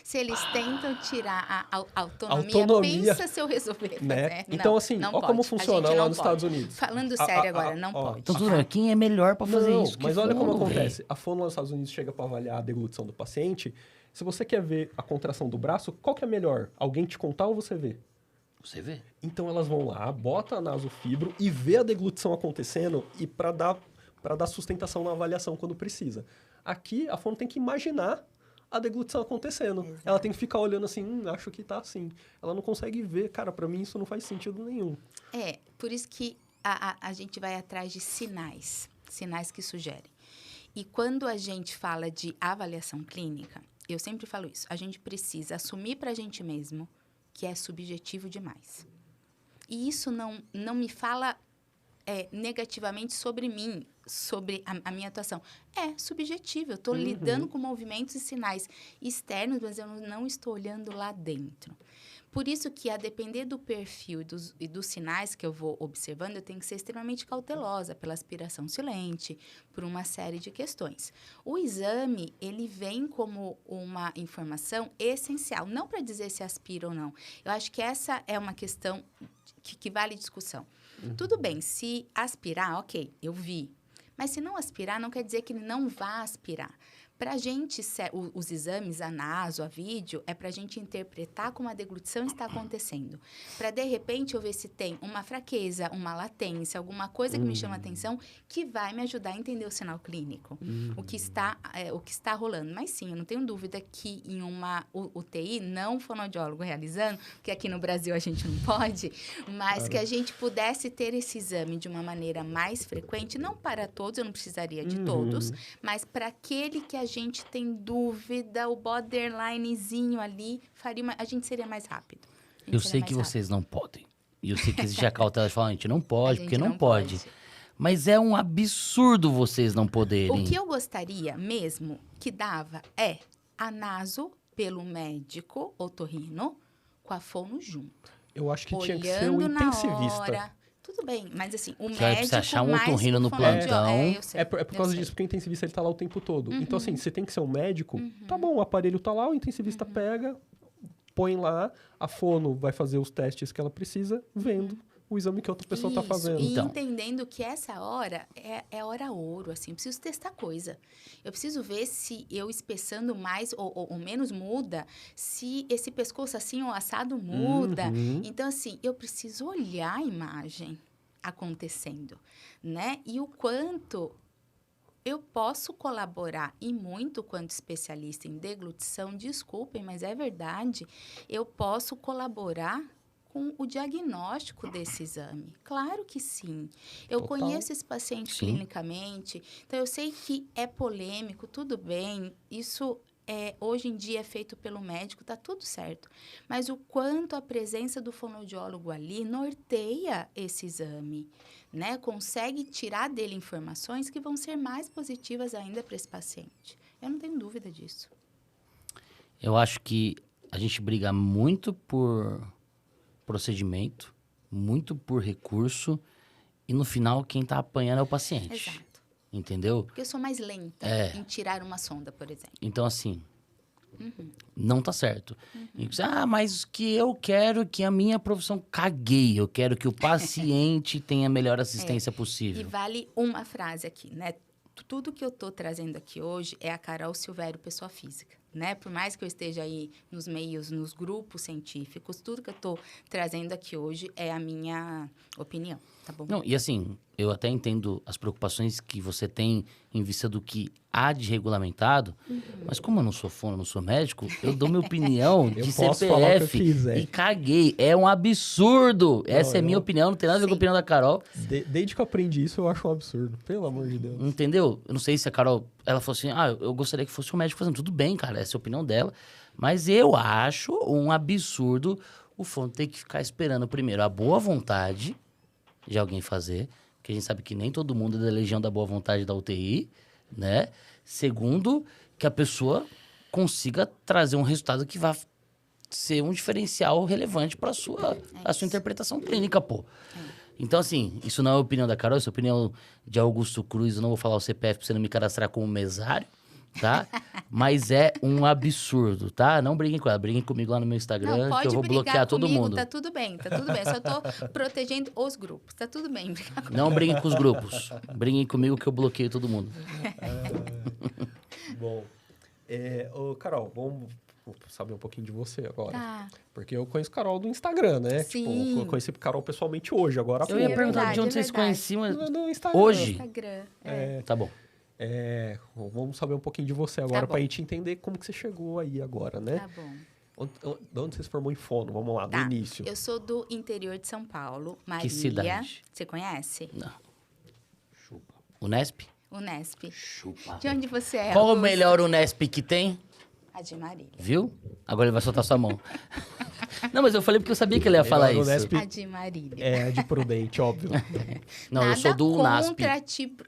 se eles tentam tirar a autonomia, pensa se eu resolver né? fazer. Então, não, assim, não olha pode. como funciona lá nos Estados Unidos. Falando sério agora, não pode. Então, tudo bem, quem é melhor pra fazer isso? Mas olha como acontece. Véio. A fono lá nos Estados Unidos chega para avaliar a deglutição do paciente. Se você quer ver a contração do braço, qual que é melhor? Alguém te contar ou você ver? Você vê? Então elas vão lá, bota a nasofibro e vê a deglutição acontecendo e para dar sustentação na avaliação quando precisa. Aqui, a fono tem que imaginar a deglutição acontecendo. Exato. Ela tem que ficar olhando assim, acho que tá assim. Ela não consegue ver. Cara, para mim isso não faz sentido nenhum. Por isso que a gente vai atrás de sinais que sugerem. E quando a gente fala de avaliação clínica, eu sempre falo isso, a gente precisa assumir para a gente mesmo que é subjetivo demais. E isso não me fala negativamente sobre mim, sobre a minha atuação. É subjetivo, eu estou lidando com movimentos e sinais externos, mas eu não estou olhando lá dentro. Por isso que, a depender do perfil e dos sinais que eu vou observando, eu tenho que ser extremamente cautelosa pela aspiração silente, por uma série de questões. O exame, ele vem como uma informação essencial, não para dizer se aspira ou não. Eu acho que essa é uma questão que vale discussão. Tudo bem, se aspirar, ok, eu vi. Mas se não aspirar, não quer dizer que ele não vá aspirar. Para a gente, os exames, a naso, a vídeo, é para a gente interpretar como a deglutição está acontecendo. Para, de repente, eu ver se tem uma fraqueza, uma latência, alguma coisa que me chama a atenção, que vai me ajudar a entender o sinal clínico, o que está rolando. Mas sim, eu não tenho dúvida que em uma UTI, não fonoaudiólogo realizando, porque aqui no Brasil a gente não pode, mas que a gente pudesse ter esse exame de uma maneira mais frequente, não para todos, eu não precisaria de todos, mas para aquele que a gente tem dúvida, o borderlinezinho ali, a gente seria mais rápido. Eu sei que vocês não podem. E eu sei que existe a cautela de falar, a gente não pode, porque não pode. Mas é um absurdo vocês não poderem. O que eu gostaria mesmo que dava é a naso pelo médico otorrino com a fono junto. Eu acho que tinha que ser o intensivista. Hora, tudo bem, mas assim, o Você médico precisa achar um mais otorrino no plantão. eu sei, É por causa disso, porque o intensivista ele tá lá o tempo todo. Então, assim, você tem que ser um médico, tá bom, o aparelho tá lá, o intensivista pega, põe lá, a fono vai fazer os testes que ela precisa, vendo o exame que a outra pessoa tá fazendo. E Então, entendendo que essa hora é hora ouro, assim, eu preciso testar coisa. Eu preciso ver se eu espessando mais ou menos muda, se esse pescoço assim ou assado muda. Então, assim, eu preciso olhar a imagem acontecendo, né? E o quanto eu posso colaborar, e muito quanto especialista em deglutição, desculpem, mas é verdade, eu posso colaborar com o diagnóstico desse exame. Claro que sim. Eu conheço esse paciente clinicamente, então eu sei que é polêmico, tudo bem, isso hoje em dia é feito pelo médico, tá tudo certo. Mas o quanto a presença do fonoaudiólogo ali norteia esse exame, né? Consegue tirar dele informações que vão ser mais positivas ainda para esse paciente. Eu não tenho dúvida disso. Eu acho que a gente briga muito por procedimento, muito por recurso, e no final quem tá apanhando é o paciente. Exato. Entendeu? Porque eu sou mais lenta em tirar uma sonda, por exemplo. Então, assim, não tá certo. Mas que eu quero que a minha profissão caguei. Eu quero que o paciente tenha a melhor assistência possível. E vale uma frase aqui, né? Tudo que eu tô trazendo aqui hoje é a Carol Silvério, pessoa física, né? Por mais que eu esteja aí nos meios, nos grupos científicos, tudo que eu tô trazendo aqui hoje é a minha opinião, tá bom? Não, e assim, eu até entendo as preocupações que você tem em vista do que há de regulamentado, mas como eu não sou fono, não sou médico, eu dou minha opinião de posso falar o que eu CPF quiser. e caguei. É um absurdo. Essa é minha opinião, não tem nada a ver com a opinião da Carol. Desde que eu aprendi isso, eu acho um absurdo. Pelo amor de Deus. Entendeu? Eu não sei se a Carol, ela falou assim, eu gostaria que fosse um médico fazendo. Tudo bem, cara, essa é a opinião dela. Mas eu acho um absurdo o fono ter que ficar esperando primeiro a boa vontade de alguém fazer, porque a gente sabe que nem todo mundo é da legião da boa vontade da UTI, né? Segundo, que a pessoa consiga trazer um resultado que vá ser um diferencial relevante para a sua interpretação clínica, pô. Então, assim, isso não é a opinião da Carol, isso é a opinião de Augusto Cruz. Eu não vou falar o CPF pra você não me cadastrar como mesário, tá? Mas é um absurdo, tá? Não briguem com ela, briguem comigo lá no meu Instagram, Não, que pode eu vou brigar bloquear todo comigo, mundo. tá tudo bem, tá tudo bem. Eu só tô protegendo os grupos, tá tudo bem. brigar comigo. Não briguem com os grupos. Briguem comigo que eu bloqueio todo mundo. Bom, ô, Carol, vamos saber um pouquinho de você agora. Tá. Porque eu conheço Carol do Instagram, né? Sim. Tipo, eu conheci Carol pessoalmente hoje, agora há Eu ia pouco. perguntar verdade, de onde é vocês verdade. conheciam, mas No Instagram. hoje. Instagram. Tá bom. Vamos saber um pouquinho de você agora bom. pra gente entender como que você chegou aí agora, né? Tá bom. De onde você se formou em fono? Vamos lá, Tá. do início. Eu sou do interior de São Paulo, Marília. cidade? Você conhece? Não. Unesp? Unesp. Chupa. De onde você é? Qual o Augusto? melhor Unesp que tem? A de Marília. Viu? Agora ele vai soltar sua mão. Não, mas eu falei porque eu sabia que ele ia falar Melhor isso. Unesp A de Marília. é de Prudente, óbvio. Não, eu Nada sou do UNASP. contra tipo...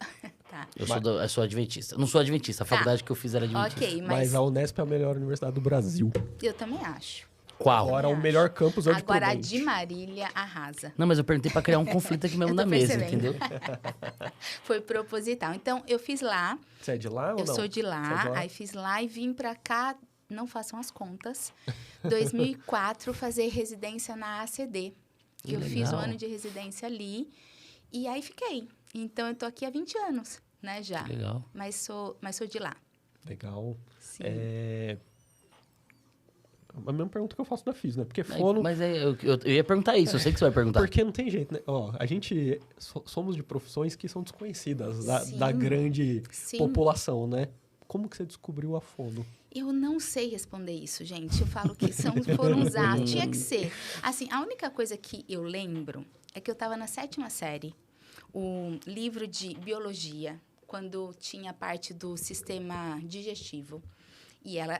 Tá. Eu sou adventista. Não sou adventista, a faculdade que eu fiz era adventista. Ok, Mas mas a Unesp é a melhor universidade do Brasil. eu também acho. Qual? Agora, o acho. melhor campus é o de Agora, a Prudente. de Marília arrasa. Não, mas eu perguntei pra criar um conflito aqui mesmo Eu na tô mesa, percebendo. entendeu? Foi proposital. Então, eu fiz lá. Você é de lá ou Eu não? sou de Você é lá. Aí fiz lá e vim pra cá. Não façam as contas. 2004, fazer residência na ACD. Que Eu fiz o legal. ano de residência ali. E aí fiquei. Então, eu tô aqui há 20 anos, né, já. Que legal. Mas sou de lá. Legal. Sim. A mesma pergunta que eu faço da FIS, né? Porque fono... Mas eu ia perguntar isso, eu sei que você vai perguntar. Porque não tem jeito, né? Ó, a gente somos de profissões que são desconhecidas Sim. da grande Sim. população, né? Como que você descobriu a fono? Eu não sei responder isso, gente. Eu falo que foram usar. Tinha que ser. Assim, a única coisa que eu lembro é que eu estava na 7ª série. O livro de biologia, quando tinha parte do sistema digestivo.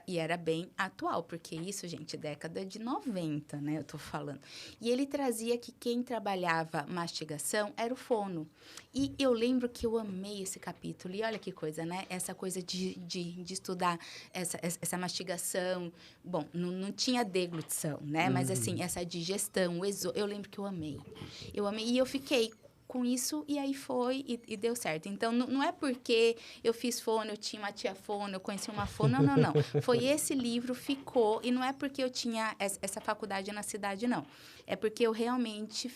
E era bem atual, porque isso, gente, década de 90, né? Eu tô falando. E ele trazia que quem trabalhava mastigação era o fono. E eu lembro que eu amei esse capítulo. E olha que coisa, né? Essa coisa de estudar essa mastigação. Bom, não tinha deglutição, né? Mas, assim, essa digestão, eu lembro que eu amei. Eu amei e eu fiquei com isso, e aí foi, e deu certo. Então, não é porque eu fiz fono, eu tinha uma tia fono, eu conheci uma fono, não. Foi esse livro, ficou, e não é porque eu tinha essa faculdade na cidade, não. É porque eu realmente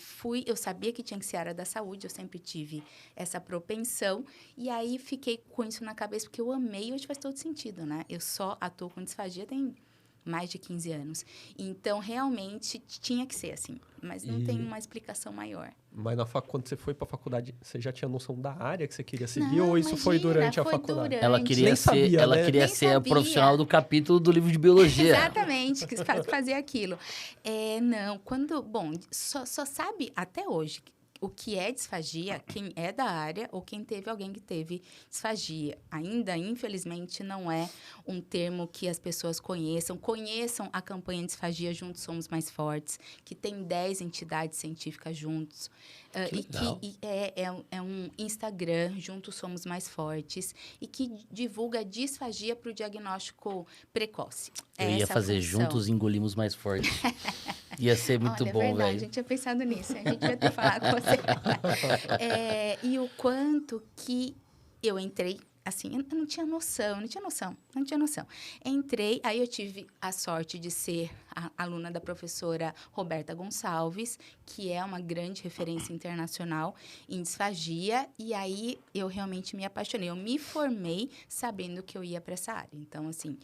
eu sabia que tinha que ser área da saúde, eu sempre tive essa propensão, e aí fiquei com isso na cabeça, porque eu amei, e hoje faz todo sentido, né? Eu só atuo com disfagia, tem mais de 15 anos. Então, realmente, tinha que ser assim. Mas não tem uma explicação maior. Mas quando você foi para a faculdade, você já tinha noção da área que você queria seguir? Não, ou isso foi imagina, durante a foi faculdade? durante. Ela queria Nem ser, sabia, ela né? queria Nem ser a sabia. profissional do capítulo do livro de biologia. Exatamente, que fazer aquilo. Não, bom, só sabe até hoje o que é disfagia, quem é da área ou quem teve alguém que teve disfagia. Ainda, infelizmente, não é um termo que as pessoas conheçam. Conheçam a campanha Disfagia Juntos Somos Mais Fortes, que tem 10 entidades científicas juntos. legal. É um Instagram, Juntos Somos Mais Fortes, e que divulga disfagia para o diagnóstico precoce. Eu ia Essa fazer função. Juntos Engolimos Mais Forte. Ia ser muito Olha, bom, é verdade, a velho. gente tinha pensado nisso, a gente devia ter falado com você. E o quanto que eu entrei, assim, eu não tinha noção. Entrei, aí eu tive a sorte de ser a aluna da professora Roberta Gonçalves, que é uma grande referência internacional em disfagia, e aí eu realmente me apaixonei. Eu me formei sabendo que eu ia para essa área. Então, assim,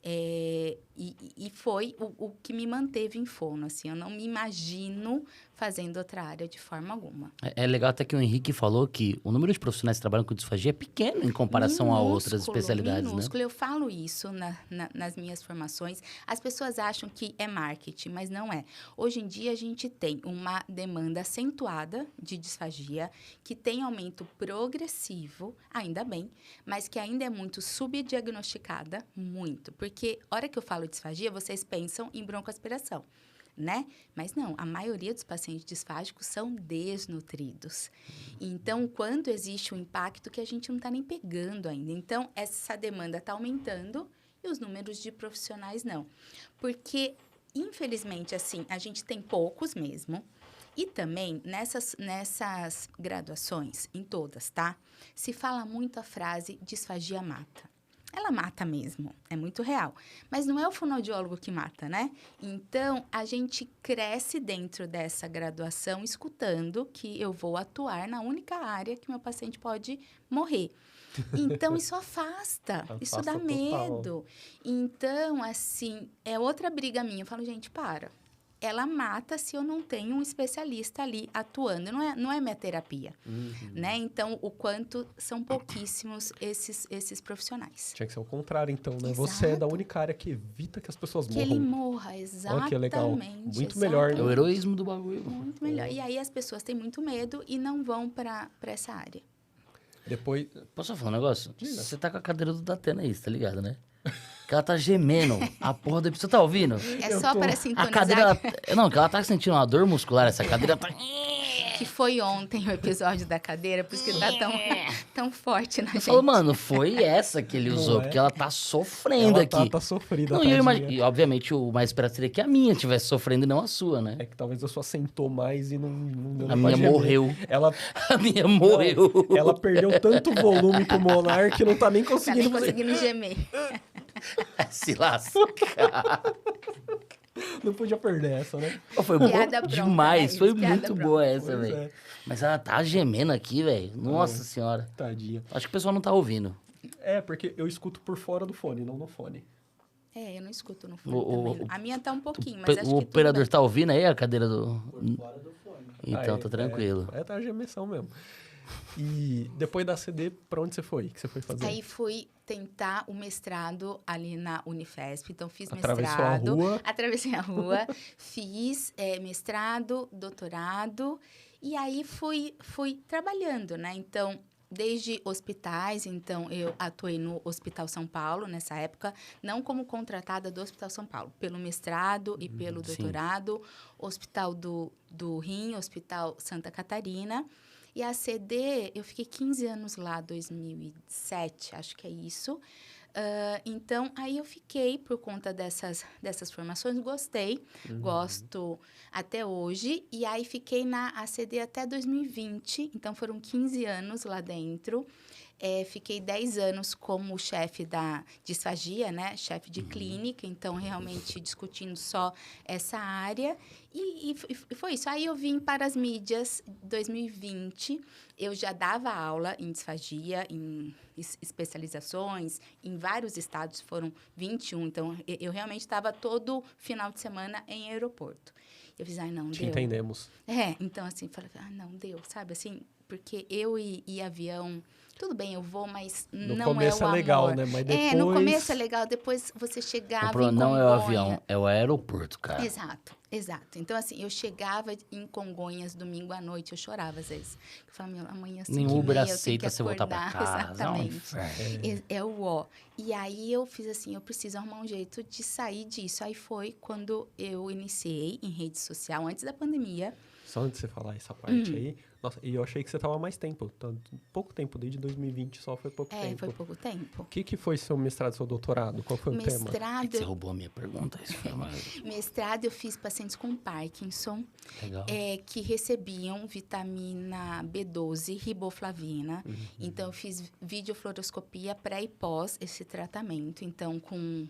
e foi o que me manteve em fono, assim, eu não me imagino fazendo outra área de forma alguma. É legal até que o Henrique falou que o número de profissionais que trabalham com disfagia é pequeno em comparação a outras especialidades, minúsculo. Eu falo isso nas minhas formações. As pessoas acham que é marketing, mas não é. Hoje em dia, a gente tem uma demanda acentuada de disfagia, que tem aumento progressivo, ainda bem, mas que ainda é muito subdiagnosticada, muito. Porque, hora que eu falo disfagia, vocês pensam em broncoaspiração, né? Mas não, a maioria dos pacientes disfágicos são desnutridos. Então, quando existe um impacto que a gente não está nem pegando ainda. Então, essa demanda está aumentando e os números de profissionais não. Porque, infelizmente, assim, a gente tem poucos mesmo. E também, nessas graduações, em todas, tá? Se fala muito a frase disfagia mata. Ela mata mesmo, é muito real. Mas não é o fonoaudiólogo que mata, né? Então, a gente cresce dentro dessa graduação escutando que eu vou atuar na única área que meu paciente pode morrer. Então, isso afasta, isso dá total. medo. Então, assim, é outra briga minha. Eu falo, gente, para. Ela mata se eu não tenho um especialista ali atuando. Não é minha terapia, né? Então, o quanto são pouquíssimos esses profissionais. Tinha que ser o contrário, então, né? Exato. Você é da única área que evita que as pessoas Que morram. ele morra, exatamente. Olha que legal. Muito melhor, né? É o heroísmo do bagulho. Muito melhor. E aí as pessoas têm muito medo e não vão para essa área. Depois... Posso falar um negócio? Diga. Você tá com a cadeira do Datena aí, tá ligado, né? Que ela tá gemendo a porra do... Você tá ouvindo? É só para A sintonizar cadeira... Não, que ela tá sentindo uma dor muscular, essa cadeira tá... que foi ontem o episódio da cadeira, por isso que tá tão forte na gente. Falou, mano, foi essa que ele usou, Não é? porque ela tá sofrendo aqui. Tá sofrida, Não, e eu tadinha. imagino... E, obviamente, o mais esperado seria que a minha estivesse sofrendo e não a sua, né? É que talvez a sua sentou mais e não deu A pra minha gemer. morreu. Ela, A minha morreu. ela perdeu tanto volume pulmonar que não tá nem Tá nem conseguindo fazer. conseguindo gemer. Se lascar. Não podia perder essa, né? Pô, foi Piada bom pronta, demais. né? Foi Piada muito pronta. boa essa, Pois velho. é. Mas ela tá gemendo aqui, velho. Nossa senhora. Tadinha. Acho que o pessoal não tá ouvindo. É, porque eu escuto por fora do fone, não no fone. É, eu não escuto no fone O- também. A minha tá um pouquinho, O mas acho que tudo operador bem. tá ouvindo aí a cadeira do... Fora do fone. Então Aí, tá tranquilo. Tá a gemessão mesmo. E depois da CD, pra onde você foi? O que você foi fazer? Aí fui tentar o mestrado ali na Unifesp. Então, fiz Atravessou mestrado. a rua. Atravessei a rua. Fiz mestrado, doutorado. E aí fui trabalhando, né? Então, desde hospitais. Então, eu atuei no Hospital São Paulo, nessa época. Não como contratada do Hospital São Paulo. Pelo mestrado e pelo sim. doutorado. Hospital do Rim, Hospital Santa Catarina. E a CD, eu fiquei 15 anos lá, 2007, acho que é isso. Então, aí eu fiquei por conta dessas formações, gostei, gosto até hoje. E aí, fiquei na ACD até 2020, então foram 15 anos lá dentro. Fiquei 10 anos como chefe da disfagia, né? Chefe de clínica, então, realmente discutindo só essa área. E foi isso. Aí, eu vim para as mídias em 2020. Eu já dava aula em disfagia, em especializações, em vários estados, foram 21. Então, eu realmente estava todo final de semana em aeroporto. Eu fiz, não, Te deu. entendemos. Então, assim, falei, não, deu, sabe? Assim, porque eu e avião... Tudo bem, eu vou, mas No não começo é o é legal, amor. né? Mas depois... No começo é legal, depois você O chegava problema em não é o Congonha. avião, é o aeroporto, cara. Exato. Então, assim, eu chegava em Congonhas domingo à noite, eu chorava às vezes. Eu falava, amanhã 5h30 Nem Uber eu tenho que aceita você voltar pra acordar. casa. É um Exatamente. inferno. É o ó. E aí, eu fiz assim, eu preciso arrumar um jeito de sair disso. Aí, foi quando eu iniciei em rede social, antes da pandemia. Só antes de você falar essa parte aí... Nossa, e eu achei que você tava mais tempo. Pouco tempo, desde 2020 só foi pouco tempo. Foi pouco tempo. O que foi seu mestrado, seu doutorado? Qual foi o tema? Mestrado, Você roubou a minha pergunta. Isso foi mais mestrado eu fiz pacientes com Parkinson, legal. que recebiam vitamina B12, riboflavina. Então, eu fiz videofluoroscopia pré e pós esse tratamento. Então, com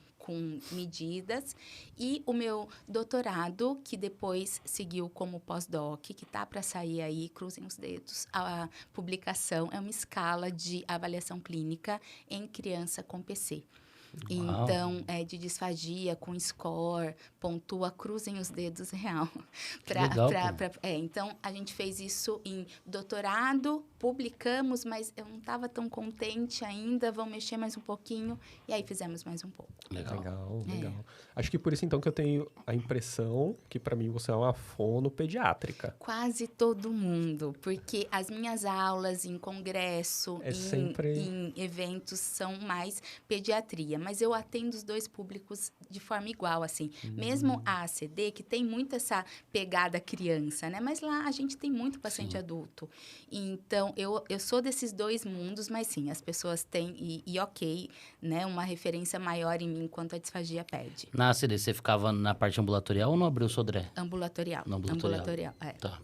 medidas. E o meu doutorado, que depois seguiu como pós-doc, que tá para sair aí, cruzem os dedos. A publicação é uma escala de avaliação clínica em criança com PC. Uau. Então, de disfagia, com score, pontua, cruzem os dedos real. Legal, Então, a gente fez isso em doutorado, publicamos, mas eu não estava tão contente ainda, vamos mexer mais um pouquinho, e aí fizemos mais um pouco. Legal. Legal. Acho que por isso, então, que eu tenho a impressão que, para mim, você é uma fonopediátrica. Quase todo mundo, porque as minhas aulas em congresso, em eventos, são mais pediatria. Mas eu atendo os dois públicos de forma igual, assim. Mesmo a ACD, que tem muito essa pegada criança, né? Mas lá a gente tem muito paciente adulto. Então, eu sou desses dois mundos, mas sim, as pessoas têm, ok, né? Uma referência maior em mim quanto a disfagia pede. Na ACD, você ficava na parte ambulatorial ou não abriu o Sodré? Ambulatorial. No ambulatorial. é. Tá.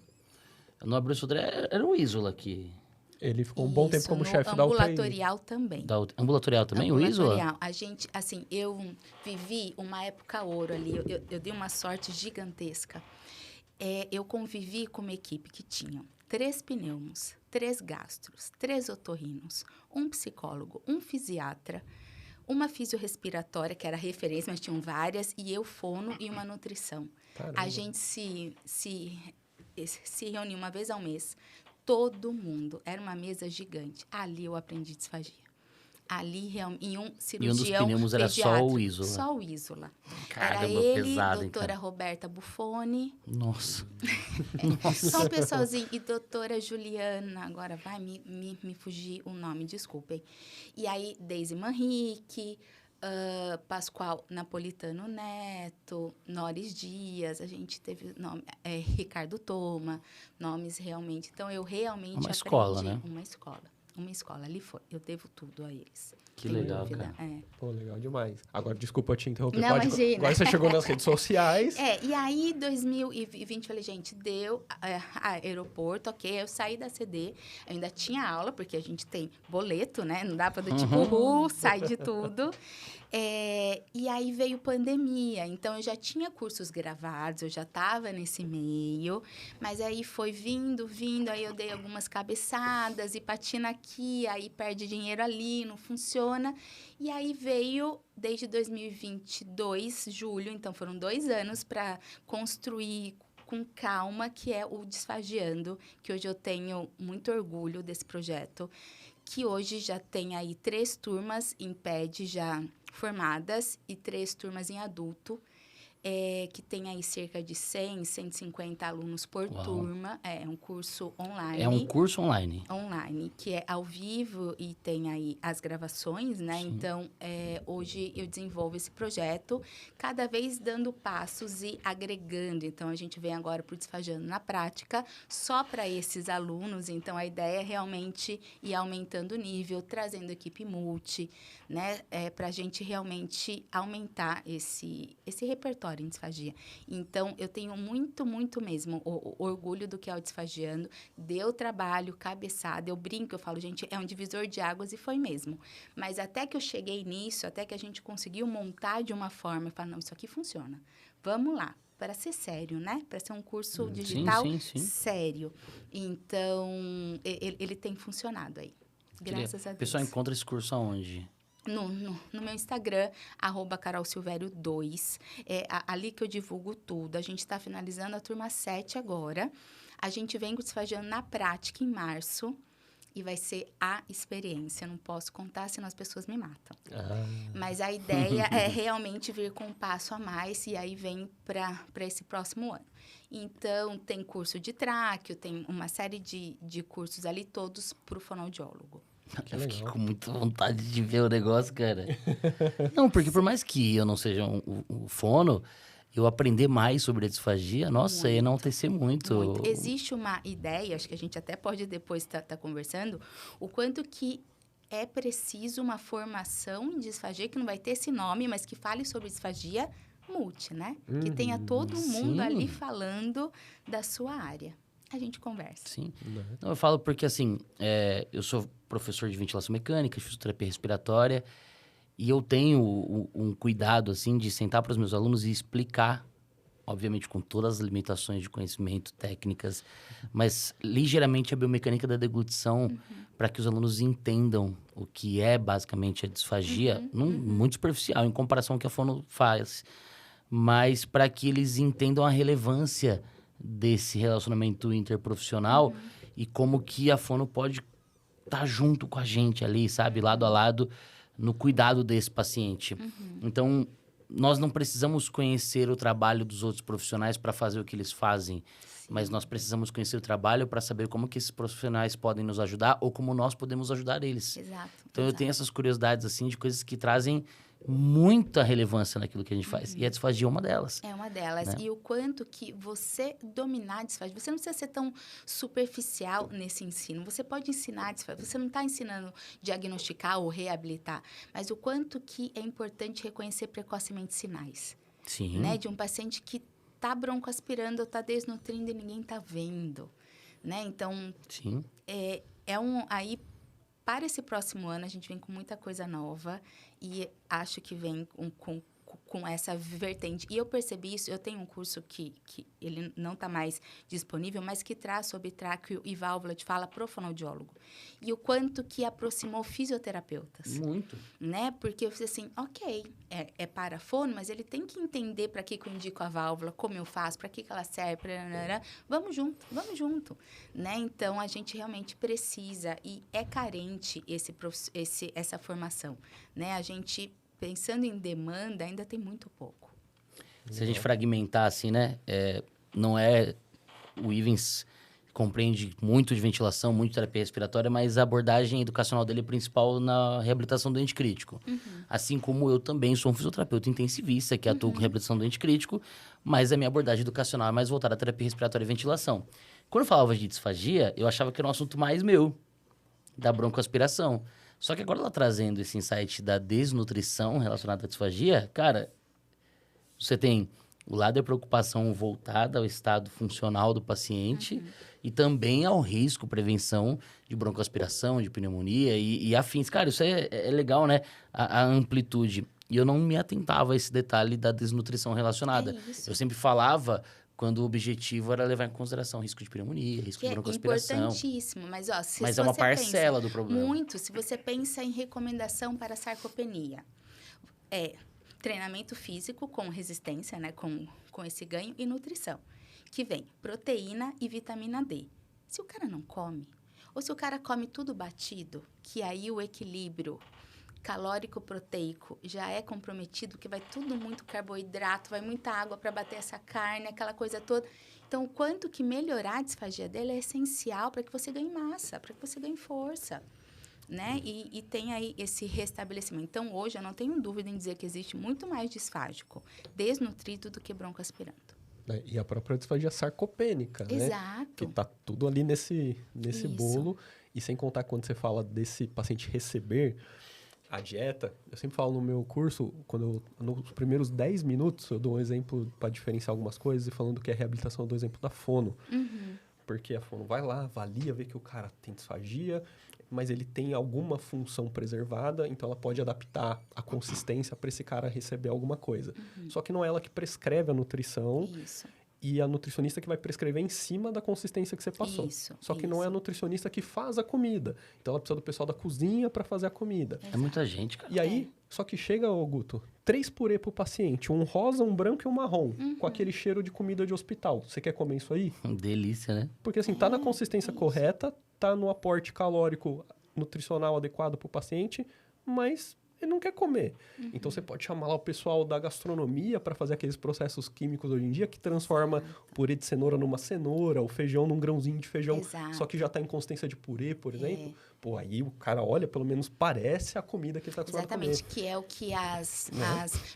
No Abreu Sodré era o Isola aqui. Ele ficou um bom tempo como chefe da UTI. Ambulatorial também. Ambulatorial também, o Isola? Ambulatorial. A gente, assim, eu vivi uma época ouro ali. Eu dei uma sorte gigantesca. Eu convivi com uma equipe que tinha 3 pneumos, 3 gastros, 3 otorrinos, um psicólogo, um fisiatra, uma fisiorrespiratória, que era referência, mas tinham várias, e eu fono e uma nutrição. Caramba. A gente se reunia uma vez ao mês. Todo mundo. Era uma mesa gigante. Ali eu aprendi disfagia. Ali, em um cirurgião E um dos pneus era só o Isola. Só o Isola. Caramba, era ele, pesado, hein, doutora cara? Roberta Buffoni. Nossa. Só um pessoalzinho. E doutora Juliana, agora vai me fugir o nome, desculpem. E aí, Deise Manrique, Pascoal Napolitano Neto, Noris Dias, a gente teve nome, Ricardo Toma, nomes realmente. Então, eu realmente Uma aprendi. escola, né? Uma escola, ali foi. Eu devo tudo a eles. Que Sem legal, dúvida. cara. Pô, legal demais. Agora, desculpa eu te interromper. Não, imagina. Agora você chegou nas redes sociais. E aí, 2020, falei, gente, deu aeroporto, ok. Eu saí da CD, eu ainda tinha aula, porque a gente tem boleto, né? Não dá pra do tipo, sai de tudo. E aí veio pandemia, então eu já tinha cursos gravados, eu já estava nesse meio, mas aí foi vindo, aí eu dei algumas cabeçadas e patina aqui, aí perde dinheiro ali, não funciona. E aí veio, desde 2022, julho, então foram 2 anos para construir com calma, que é o Disfagiando, que hoje eu tenho muito orgulho desse projeto, que hoje já tem aí 3 turmas em PED já formadas e 3 turmas em adulto, que tem aí cerca de 100, 150 alunos por turma. É um curso online. É um curso online. Online, que é ao vivo e tem aí as gravações, né? Sim. Então, hoje eu desenvolvo esse projeto, cada vez dando passos e agregando. Então, a gente vem agora para o Disfagiando na prática, só para esses alunos. Então, a ideia é realmente ir aumentando o nível, trazendo equipe multi, né? Para a gente realmente aumentar esse repertório em disfagia. Então, eu tenho muito, muito mesmo o orgulho do que é o Disfagiando. Deu trabalho, cabeçada. Eu brinco, eu falo, gente, é um divisor de águas e foi mesmo. Mas até que eu cheguei nisso, até que a gente conseguiu montar de uma forma, eu falo, não, isso aqui funciona. Vamos lá. Para ser sério, né? Para ser um curso digital sim. sério. Então, ele tem funcionado aí. Graças a Deus. O pessoal encontra esse curso aonde? No meu Instagram, @carolsilverio2. Ali que eu divulgo tudo. A gente está finalizando a turma 7 agora. A gente vem com o Disfagiando na prática em março. E vai ser a experiência. Não posso contar, senão as pessoas me matam. Mas a ideia é realmente vir com um passo a mais. E aí vem para esse próximo ano. Então, tem curso de tráqueo, tem uma série de cursos ali, todos para o fonoaudiólogo. Eu fiquei com muita vontade de ver o negócio, cara. Não, porque por mais que eu não seja um fono, eu aprender mais sobre a disfagia, nossa, ia enaltecer muito. Existe uma ideia, acho que a gente até pode depois estar conversando, o quanto que é preciso uma formação em disfagia, que não vai ter esse nome, mas que fale sobre disfagia multi, né? Que tenha todo mundo ali falando da sua área. A gente conversa. Sim. Não, eu falo porque, assim, eu sou professor de ventilação mecânica, fisioterapia respiratória, e eu tenho um cuidado, assim, de sentar para os meus alunos e explicar, obviamente com todas as limitações de conhecimento, técnicas, mas ligeiramente a biomecânica da deglutição, para que os alunos entendam o que é basicamente a disfagia, muito superficial, em comparação ao que a fono faz, mas para que eles entendam a relevância desse relacionamento interprofissional e como que a fono pode estar junto com a gente ali, sabe? Lado a lado, no cuidado desse paciente. Então, nós não precisamos conhecer o trabalho dos outros profissionais para fazer o que eles fazem, mas nós precisamos conhecer o trabalho para saber como que esses profissionais podem nos ajudar ou como nós podemos ajudar eles. Exato. Então, eu tenho essas curiosidades, assim, de coisas que trazem muita relevância naquilo que a gente faz. E a disfagia é uma delas. É uma delas. Né? E o quanto que você dominar a disfagia, você não precisa ser tão superficial nesse ensino. Você pode ensinar a disfagia, você não está ensinando diagnosticar ou reabilitar, mas o quanto que é importante reconhecer precocemente sinais. Sim. Né? De um paciente que está broncoaspirando ou está desnutrindo e ninguém está vendo. né? Então, Sim. aí, para esse próximo ano, a gente vem com muita coisa nova e acho que vem com essa vertente. E eu percebi isso, eu tenho um curso que ele não está mais disponível, mas que traz sobre tráqueo e válvula de fala pro fonoaudiólogo. E o quanto que aproximou fisioterapeutas. Muito. Né? Porque eu fiz assim, ok, é para fono, mas ele tem que entender para que eu indico a válvula, como eu faço, para que ela serve, vamos junto, né? Então, a gente realmente precisa e é carente essa formação, né? A gente, pensando em demanda, ainda tem muito pouco. Se a gente fragmentar assim, né? Não é... O Ivens compreende muito de ventilação, muito de terapia respiratória, mas a abordagem educacional dele é principal na reabilitação do doente crítico. Assim como eu também sou um fisioterapeuta intensivista, que atua com reabilitação do doente crítico, mas a minha abordagem educacional é mais voltada à terapia respiratória e ventilação. Quando eu falava de disfagia, eu achava que era um assunto mais meu, da broncoaspiração. Só que agora ela trazendo esse insight da desnutrição relacionada à disfagia, cara, você tem o lado da preocupação voltada ao estado funcional do paciente e também ao risco, prevenção de broncoaspiração, de pneumonia e afins. Cara, isso é legal, né? A amplitude. E eu não me atentava a esse detalhe da desnutrição relacionada. É isso. Eu sempre falava quando o objetivo era levar em consideração risco de pneumonia, risco Que de é broncoaspiração. importantíssimo, mas Mas é uma parcela do problema. Muito, se você pensa em recomendação para sarcopenia, treinamento físico com resistência, né, com esse ganho, e nutrição, que vem proteína e vitamina D. Se o cara não come, ou se o cara come tudo batido, que aí o equilíbrio calórico-proteico já é comprometido, que vai tudo muito carboidrato, vai muita água para bater essa carne, aquela coisa toda. Então, o quanto que melhorar a disfagia dele é essencial para que você ganhe massa, para que você ganhe força, né? E tem aí esse restabelecimento. Então, hoje, eu não tenho dúvida em dizer que existe muito mais disfágico desnutrido do que broncoaspirando. E a própria disfagia sarcopênica, né? Exato. Que tá tudo ali nesse Isso. bolo. E sem contar quando você fala desse paciente receber a dieta, eu sempre falo no meu curso, nos primeiros 10 minutos, eu dou um exemplo para diferenciar algumas coisas, e falando que é reabilitação, eu dou exemplo da fono. Porque a fono vai lá, avalia, vê que o cara tem disfagia, mas ele tem alguma função preservada, então ela pode adaptar a consistência para esse cara receber alguma coisa. Só que não é ela que prescreve a nutrição. Isso. E a nutricionista que vai prescrever em cima da consistência que você passou. Só que não é a nutricionista que faz a comida. Então, ela precisa do pessoal da cozinha para fazer a comida. É muita gente, cara. E aí, só que chega, Guto, 3 purê pro paciente. Um rosa, um branco e um marrom. Com aquele cheiro de comida de hospital. Você quer comer isso aí? Delícia, né? Porque assim, tá na consistência correta, tá no aporte calórico nutricional adequado pro paciente, mas ele não quer comer. Então, você pode chamar lá o pessoal da gastronomia para fazer aqueles processos químicos hoje em dia que transforma o purê de cenoura numa cenoura, o feijão num grãozinho de feijão, só que já está em consistência de purê, por exemplo. Pô, aí o cara olha, pelo menos parece a comida que ele está acostumado a comer. Exatamente, que é o que as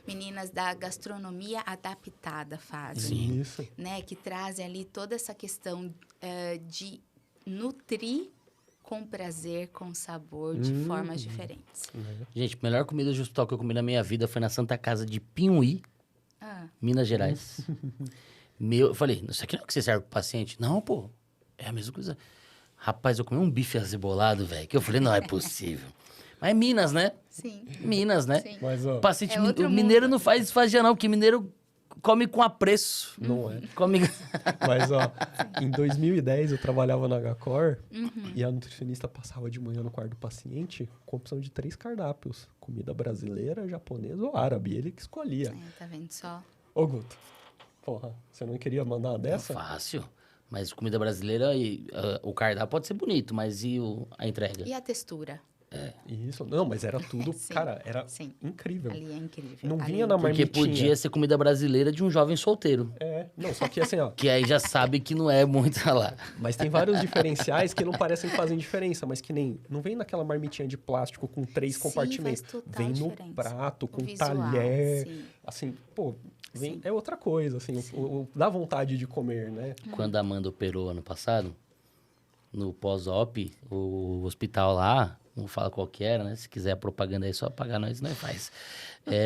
meninas da gastronomia adaptada fazem. Isso. Né? Que trazem ali toda essa questão de nutrir com prazer, com sabor, de formas diferentes. Gente, a melhor comida de hospital que eu comi na minha vida foi na Santa Casa de Pinhuí, Minas Gerais. Eu falei, isso aqui não é o que você serve pro paciente? Não, pô, é a mesma coisa. Rapaz, eu comi um bife acebolado, velho, que eu falei, não é possível. Mas é Minas, né? Sim. Minas, né? Sim. Mas, ó, O paciente, É outro o mineiro mundo. não faz disfagia não, porque mineiro come com apreço. não é. Come... Mas, ó, em 2010 eu trabalhava na HCOR e a nutricionista passava de manhã no quarto do paciente com a opção de 3 cardápios. Comida brasileira, japonesa ou árabe. Ele que escolhia. Tá vendo só? Ô, Guto, porra, você não queria mandar uma É dessa? fácil. Mas comida brasileira, o cardápio pode ser bonito, mas e a entrega? E a textura? Isso. Não, mas era tudo, Sim, cara, era sim. incrível. Ali é incrível. Não Ali vinha é na Porque marmitinha. podia ser comida brasileira de um jovem solteiro. Não, só que assim, ó, Que aí já sabe que não é muito lá. mas tem vários diferenciais que não parecem que fazem diferença, mas que nem, não vem naquela marmitinha de plástico com 3 Sim, compartimentos. faz total Vem no diferença. prato, com O visual, talher, sim. assim, pô, vem, Sim. é outra coisa, assim, dá vontade de comer, né? Quando a Amanda operou ano passado, no pós-op, o hospital lá, não fala qual que era, né? Se quiser propaganda aí, só pagar nós faz.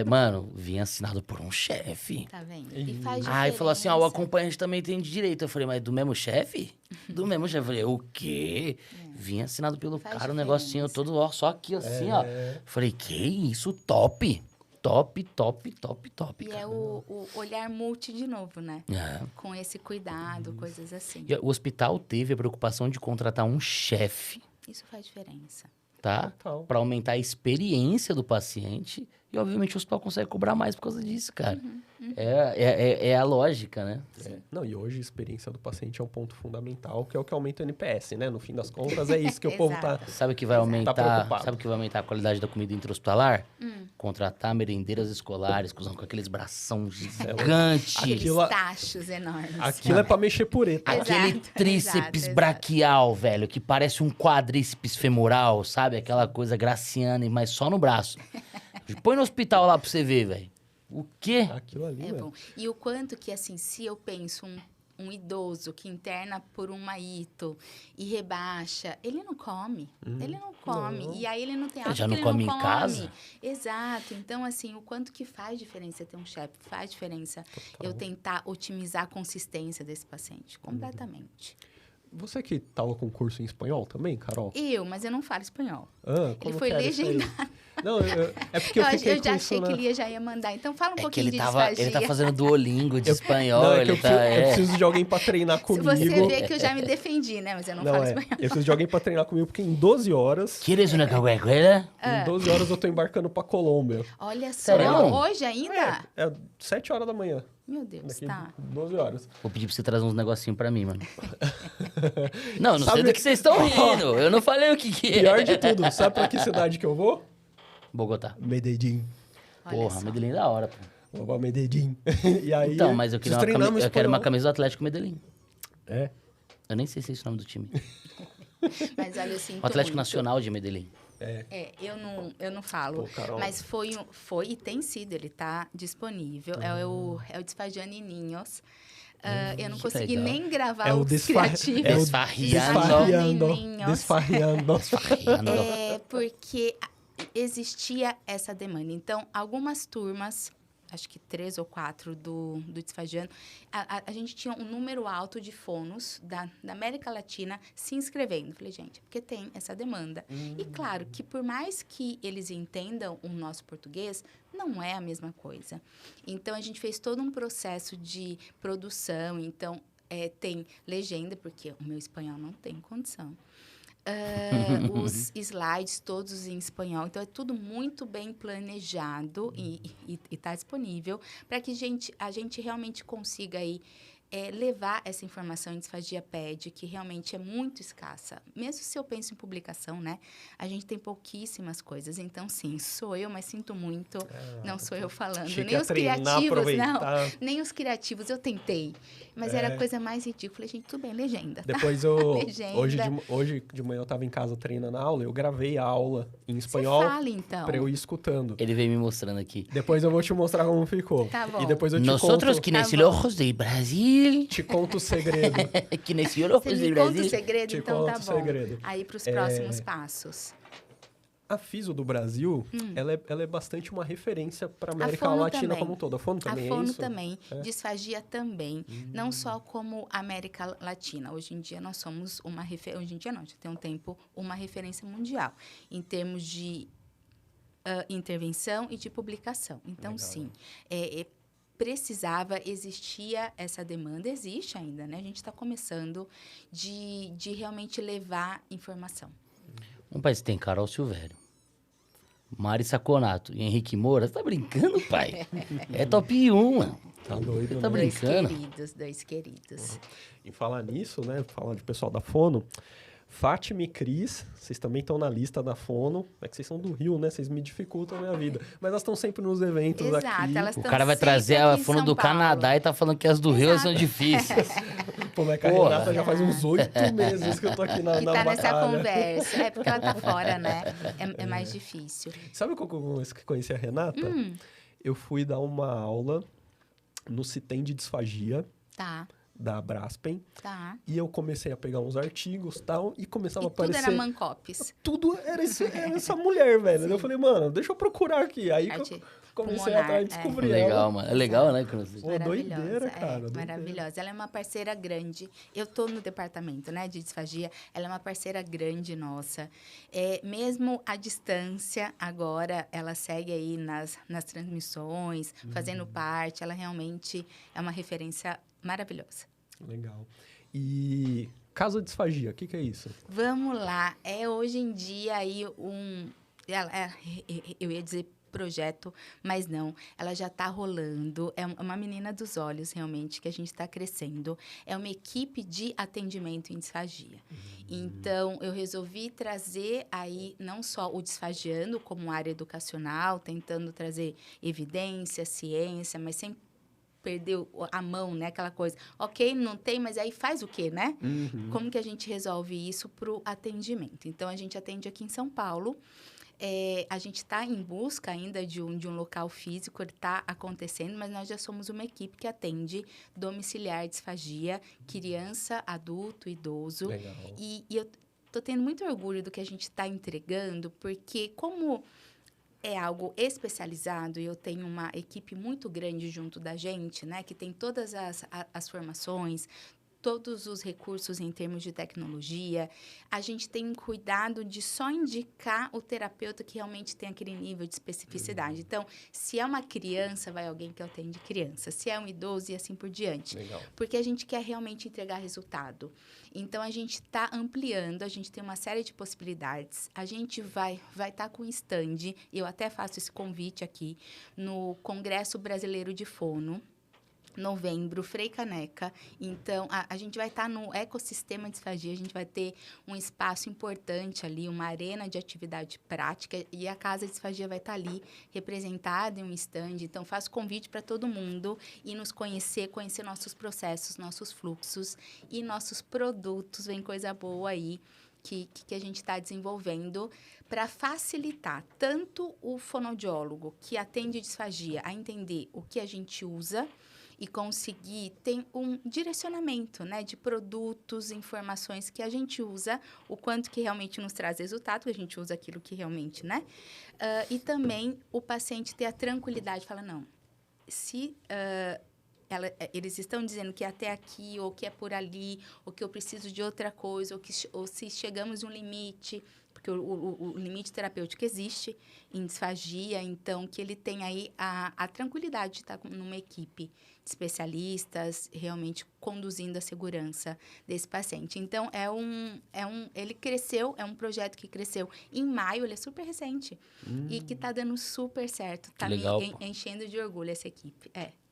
Mano, vinha assinado por um chefe. Tá vendo? E faz diferença. Aí falou assim, ó, o acompanhante também tem direito. Eu falei, mas do mesmo chefe? Do mesmo chefe. Eu falei, o quê? Vinha assinado pelo Faz cara, um diferença. negocinho todo, ó, só aqui, assim, ó. Falei, que isso, top. Top, top, top, top, E cara. é o olhar multi de novo, né? É. Com esse cuidado, coisas assim. E o hospital teve a preocupação de contratar um chefe, Isso faz diferença. tá? Total. Pra aumentar a experiência do paciente. E, obviamente, o hospital consegue cobrar mais por causa disso, cara. É a lógica, né? Não, e hoje a experiência do paciente é um ponto fundamental, que é o que aumenta o NPS, né? No fim das contas, é isso que o povo tá... Sabe o que vai aumentar? preocupado. Sabe o que vai aumentar a qualidade da comida intra-hospitalar? Contratar merendeiras escolares, com aqueles bração gigantes. Aqueles Aquilo- tachos enormes. Aquilo é pra mexer pureta. Exato, Aquele tríceps exato. braquial, velho, que parece um quadríceps femoral, sabe? Aquela coisa graciana, mas só no braço. Põe no hospital lá pra você ver, velho. O quê? Aquilo ali, É velho. bom. E o quanto que, assim, se eu penso um idoso que interna por uma ito e rebaixa, ele não come. Ele não come. Não. E aí ele não tem Ele algo já que não ele come não em come. casa? Exato. Então, assim, o quanto que faz diferença ter um chefe. Faz diferença eu tentar otimizar a consistência desse paciente. Completamente. Você que tava com curso em espanhol também, Carol? Mas eu não falo espanhol. Ah, Ele como foi que era isso aí? legendado. Não, é porque eu fiquei Eu com já isso achei na... que ele já ia mandar. Então, fala um É que pouquinho de ele disfagia. tá fazendo Duolingo de espanhol, Não, é que ele eu, tá... preciso, eu preciso de alguém pra treinar Se comigo. você vê que eu já me defendi, né? Mas eu não, falo espanhol. Eu preciso de alguém pra treinar comigo, porque em 12 horas... ¿Quieres una cacahuela? Em 12 horas eu tô embarcando pra Colômbia. Olha só, Sério? hoje ainda? É 7 horas da manhã. Meu Deus, Daqui tá. 12 horas. Vou pedir pra você trazer uns negocinhos pra mim, mano. Não sei Sabe- do que vocês estão rindo. Eu não falei o que é. Pior de tudo, sabe pra que cidade que eu vou? Bogotá. Medellín. Olha Porra, só. Medellín é da hora, pô. Vou pra Medellín. E aí... Então, mas eu queria preciso treinar meu eu quero uma espanhol. camisa do Atlético Medellín. É. Eu nem sei se é esse o nome do time. Mas olha, eu sinto O Atlético muito. Nacional de Medellín. Eu não falo. Pô, Carol. Mas foi e tem sido, ele tá disponível. É o Desfagiando em Ninhos. Eu não que consegui legal. nem gravar É o os desfa- criativos. é o Desfarriando. Desfarriando. Porque existia essa demanda. Então, algumas turmas, acho que 3 ou 4 do Desfagiando, a gente tinha um número alto de fonos da América Latina se inscrevendo. Falei, gente, porque tem essa demanda. E claro que por mais que eles entendam o nosso português, não é a mesma coisa. Então, a gente fez todo um processo de produção. Então, tem legenda, porque o meu espanhol não tem condição. Os slides todos em espanhol. Então, é tudo muito bem planejado e está disponível para que a gente realmente consiga aí, levar essa informação em disfagia PED, que realmente é muito escassa. Mesmo se eu penso em publicação, né? A gente tem pouquíssimas coisas. Então, sim, sou eu, mas sinto muito. Não sou eu falando. Achei que Nem ia os treinar, criativos, não. aproveitar. Nem os criativos. Eu tentei. Mas era a coisa mais ridícula. Falei, gente, tudo bem, legenda. Tá? Depois eu... Legenda. Hoje de manhã eu tava em casa treinando a aula, eu gravei a aula em espanhol Você fala, então. pra eu ir escutando. Ele veio me mostrando aqui. Depois eu vou te mostrar como ficou. Tá bom. E depois eu te Nosotros, conto... que Tá nesse bom. ojos de Brasil. Te conto o segredo. Que nesse ojos Você de me conta o Brasil. segredo, Te então tá conto o bom. segredo. Aí, para os próximos passos. A FISO do Brasil, ela é bastante uma referência para a América Fono Latina também. como um todo. A Fono também A é Fono isso? também, Disfagia também, não só como América Latina. Hoje em dia nós somos uma referência, hoje em dia não, já tem um tempo, uma referência mundial, em termos de intervenção e de publicação. Então, Legal. sim, existia essa demanda, existe ainda, né? A gente está começando de realmente levar informação. Um país que tem Carol Silvério, Mari Saconato e Henrique Moura. Você tá brincando, pai? É top 1, mano. Tá doido, Você tá né? brincando? Dois queridos. Em falar nisso, né? Falar de pessoal da Fono, Fátima e Cris, vocês também estão na lista da Fono. É que vocês são do Rio, né? Vocês me dificultam a minha vida. Mas elas estão sempre nos eventos Exato, aqui. elas O estão cara vai sempre trazer aqui a em fono São do Paulo. Canadá e tá falando que as do Rio são difíceis. Pô, mas com a Porra. Renata já faz uns 8 meses que eu tô aqui na E tá nessa batalha. conversa. É porque ela tá fora, né? É mais difícil. Sabe como eu conheci a Renata? Eu fui dar uma aula no CITEM de disfagia. Tá. da Braskem. Tá. E eu comecei a pegar uns artigos e tal, e começava E a tudo aparecer... era Mancopes. Tudo era essa mulher, velho. Eu falei, mano, deixa eu procurar aqui. Aí que eu comecei pulmonar, atrás e descobri ela. Legal, mano. É legal, né? Quando você... Pô, doideira, cara. Doideira. Maravilhosa. Ela é uma parceira grande. Eu tô no departamento, né, de disfagia. Ela é uma parceira grande nossa. Mesmo à distância, agora ela segue aí nas transmissões, fazendo parte. Ela realmente é uma referência maravilhosa. Legal. E casa de disfagia, o que é isso? Vamos lá. Hoje em dia aí eu ia dizer projeto, mas não. Ela já está rolando. É uma menina dos olhos, realmente, que a gente está crescendo. É uma equipe de atendimento em disfagia. Então, eu resolvi trazer aí não só o disfagiando como área educacional, tentando trazer evidência, ciência, mas sem perder a mão, né? Aquela coisa, ok, não tem, mas aí faz o quê, né? Como que a gente resolve isso para o atendimento? Então, a gente atende aqui em São Paulo. A gente está em busca ainda de um local físico, ele está acontecendo, mas nós já somos uma equipe que atende domiciliar disfagia, criança, adulto, idoso. Legal. E eu estou tendo muito orgulho do que a gente está entregando, porque como é algo especializado e eu tenho uma equipe muito grande junto da gente, né, que tem todas as formações, todos os recursos em termos de tecnologia, a gente tem um cuidado de só indicar o terapeuta que realmente tem aquele nível de especificidade. Então, se é uma criança, vai alguém que atende criança. Se é um idoso e assim por diante. Legal. Porque a gente quer realmente entregar resultado. Então, a gente está ampliando, a gente tem uma série de possibilidades. A gente vai estar com um stand, eu até faço esse convite aqui, no Congresso Brasileiro de Fono, novembro, Frei Caneca. Então, a gente vai estar no ecossistema de disfagia, a gente vai ter um espaço importante ali, uma arena de atividade prática, e a Casa de Disfagia vai estar ali, representada em um stand. Então, faço convite para todo mundo ir nos conhecer nossos processos, nossos fluxos e nossos produtos. Vem coisa boa aí que a gente está desenvolvendo para facilitar tanto o fonoaudiólogo que atende disfagia a entender o que a gente usa e conseguir ter um direcionamento, né, de produtos, informações que a gente usa, o quanto que realmente nos traz resultado, que a gente usa aquilo que realmente, né? E também o paciente ter a tranquilidade, fala, não, se eles estão dizendo que é até aqui, ou que é por ali, ou que eu preciso de outra coisa, ou se chegamos a um limite, porque o limite terapêutico existe em disfagia, então que ele tem aí a tranquilidade de estar numa equipe de especialistas, realmente conduzindo a segurança desse paciente. Então, ele cresceu, é um projeto que cresceu em maio, ele é super recente, e que está dando super certo, está me enchendo de orgulho essa equipe,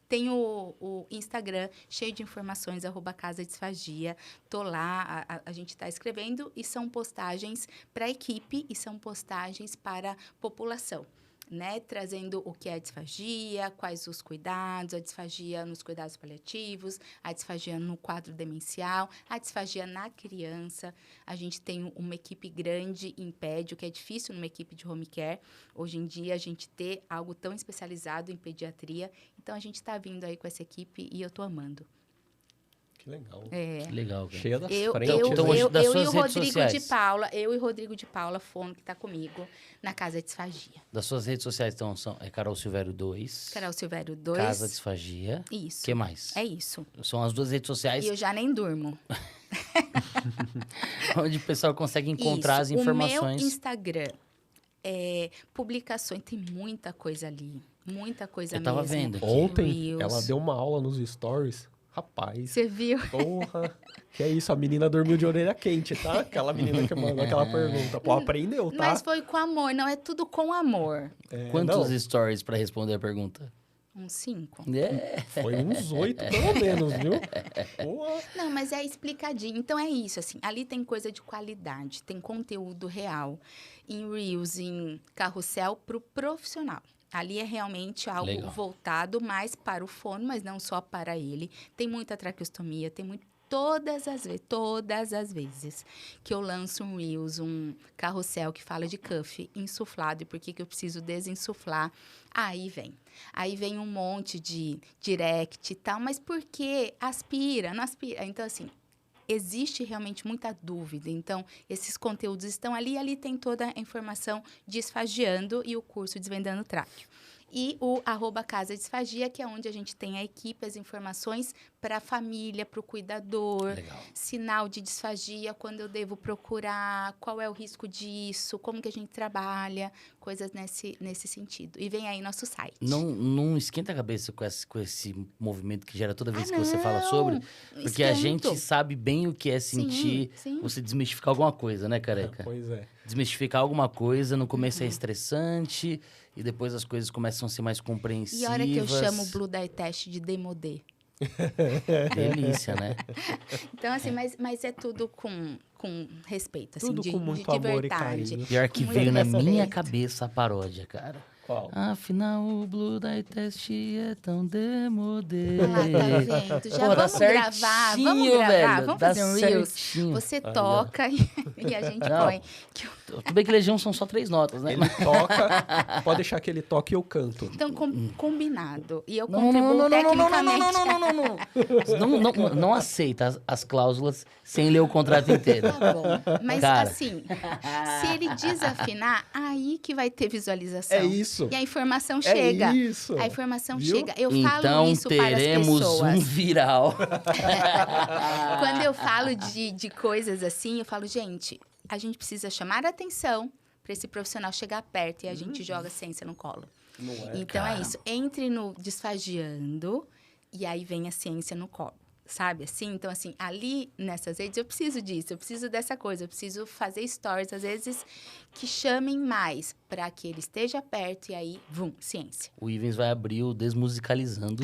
Tem o Instagram cheio de informações, @Casa Disfagia. Tô lá, a gente está escrevendo e são postagens para a equipe e são postagens para a população, né? Trazendo o que é a disfagia, quais os cuidados, a disfagia nos cuidados paliativos, a disfagia no quadro demencial, a disfagia na criança. A gente tem uma equipe grande em PED, o que é difícil numa equipe de home care. Hoje em dia, a gente ter algo tão especializado em pediatria. Então, a gente está vindo aí com essa equipe e eu estou amando. Que legal. Que legal, cara. Cheia das Eu frentes. e o Rodrigo de Paula, Fono, que está comigo na Casa de Disfagia. Das suas redes sociais, então, são Carol Silvério 2. Carol Silvério 2. Casa Disfagia. Isso. O que mais? É isso. São as duas redes sociais. E eu já nem durmo. Onde o pessoal consegue encontrar as informações. O meu Instagram, publicações, tem muita coisa ali. Muita coisa mesmo. Eu tava vendo aqui. Ontem, Reels. ela deu uma aula nos stories. Rapaz. Você viu? Porra. Que é isso, a menina dormiu de orelha quente, tá? Aquela menina que mandou aquela pergunta. Pô, aprendeu, tá? Mas foi com amor, não é tudo com amor. Quantos stories pra responder a pergunta? Uns 5. Foi uns 8, pelo menos, viu? Porra. Não, mas é explicadinho. Então, é isso, assim. Ali tem coisa de qualidade, tem conteúdo real. Em Reels, em carrossel, pro profissional. Ali é realmente algo voltado mais para o fono, mas não só para ele. Tem muita traqueostomia, tem todas as vezes que eu lanço um Reels, um carrossel que fala de cuff insuflado e por que eu preciso desinsuflar, aí vem um monte de direct e tal, mas por que aspira, não aspira? Então, assim, existe realmente muita dúvida. Então, esses conteúdos estão ali, ali tem toda a informação Disfagiando e o curso Desvendando Tráqueo. E o @Casa Disfagia, que é onde a gente tem a equipe, as informações para a família, para o cuidador, Legal. sinal de disfagia, quando eu devo procurar, qual é o risco disso, como que a gente trabalha, coisas nesse sentido. E vem aí nosso site. Não esquenta a cabeça com esse movimento que gera toda vez que você não, fala sobre, porque a esquento. gente sabe bem o que é sentir Sim. você desmistificar alguma coisa, né, careca? Pois é. Desmistificar alguma coisa, no começo é estressante, e depois as coisas começam a ser mais compreensivas. E a hora que eu chamo o Blue Dye Test de demodê. Delícia, né? Então, assim, mas é tudo com respeito, assim, Tudo de, com muito de amor e verdade. carinho. Pior que Com veio muito na minha respeito. cabeça a paródia, cara. Qual? Afinal, o Blue Dye Test é tão demodê. Ah, tá vendo? Já Pô, dá vamos gravar, certinho, velho, vamos dá fazer um Reels. certinho. Você Aí, ó. toca e a gente Não. põe. Que eu- Tudo bem que Legião são só 3 notas, né? Ele toca, pode deixar que ele toque e eu canto. Então, combinado. E eu Não, contribuo não, tecnicamente. não aceita as cláusulas sem ler o contrato inteiro. Tá bom. Mas, Cara. assim, se ele desafinar, aí que vai ter visualização. É isso. E a informação chega. É isso. A informação Viu? chega. Eu Então falo isso para as teremos pessoas. um viral. Quando eu falo de coisas assim, eu falo, gente, a gente precisa chamar a atenção para esse profissional chegar perto e a gente joga a ciência no colo. Não é? Então, cara. é isso. Entre no Disfagiando e aí vem a ciência no colo. Sabe, assim? Então, assim, ali nessas redes eu preciso disso, eu preciso dessa coisa, eu preciso fazer stories, às vezes, que chamem mais para que ele esteja perto e aí, vum, ciência. O Ivens vai abrir o Desmusicalizando.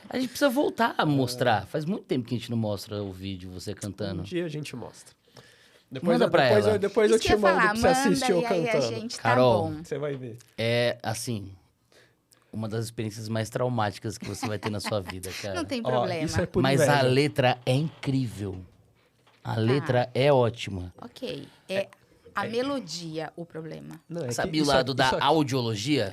A gente precisa voltar a mostrar. Faz muito tempo que a gente não mostra o vídeo, você Um cantando. dia a gente mostra. Manda pra ela. Depois eu Isso que te eu ia mando falar, pra você assistir eu e aí a cantando. gente Carol. tá bom. Você vai ver. É, assim, uma das experiências mais traumáticas que você vai ter na sua vida, cara. Não tem Ó, problema. isso é por Mas inveja. a letra é incrível. A letra é ótima. Ok. É a melodia o problema. Não, é que Sabe o isso lado da isso aqui- audiologia?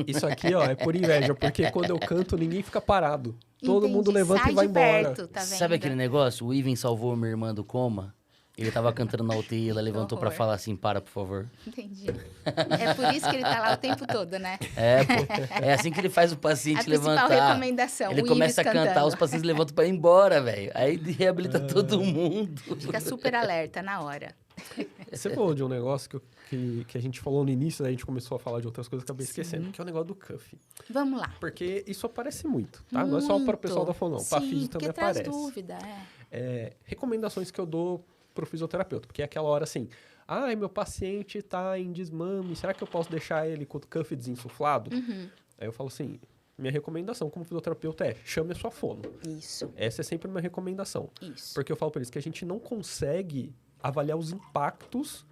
Isso aqui, ó, é por inveja, porque quando eu canto, ninguém fica parado. Todo Entendi. mundo levanta Sai e vai de embora. perto, tá vendo? Sabe aquele negócio? O Ivan salvou minha irmã do coma. Ele tava cantando na UTI, ela levantou pra horror. falar assim, para, por favor. Entendi. É por isso que ele tá lá o tempo todo, né? É, pô. É assim que ele faz o paciente A principal levantar. recomendação, Ele o começa a Ives cantar, cantando. os pacientes levantam pra ir embora, velho. Aí reabilita todo mundo. Fica super alerta na hora. Você falou de um negócio que a gente falou no início, daí a gente começou a falar de outras coisas que eu acabei esquecendo, que é o negócio do cuff. Vamos lá. Porque isso aparece muito, tá? Não é só para o pessoal da fono, não. Para Sim, físico porque também traz aparece. dúvida, Recomendações que eu dou pro fisioterapeuta, porque é aquela hora assim, ai, meu paciente tá em desmame, será que eu posso deixar ele com o cuff desinsuflado? Aí eu falo assim, minha recomendação como fisioterapeuta é, chame a sua fono. Isso, Essa é sempre a minha recomendação. isso. Porque eu falo para eles que a gente não consegue avaliar os impactos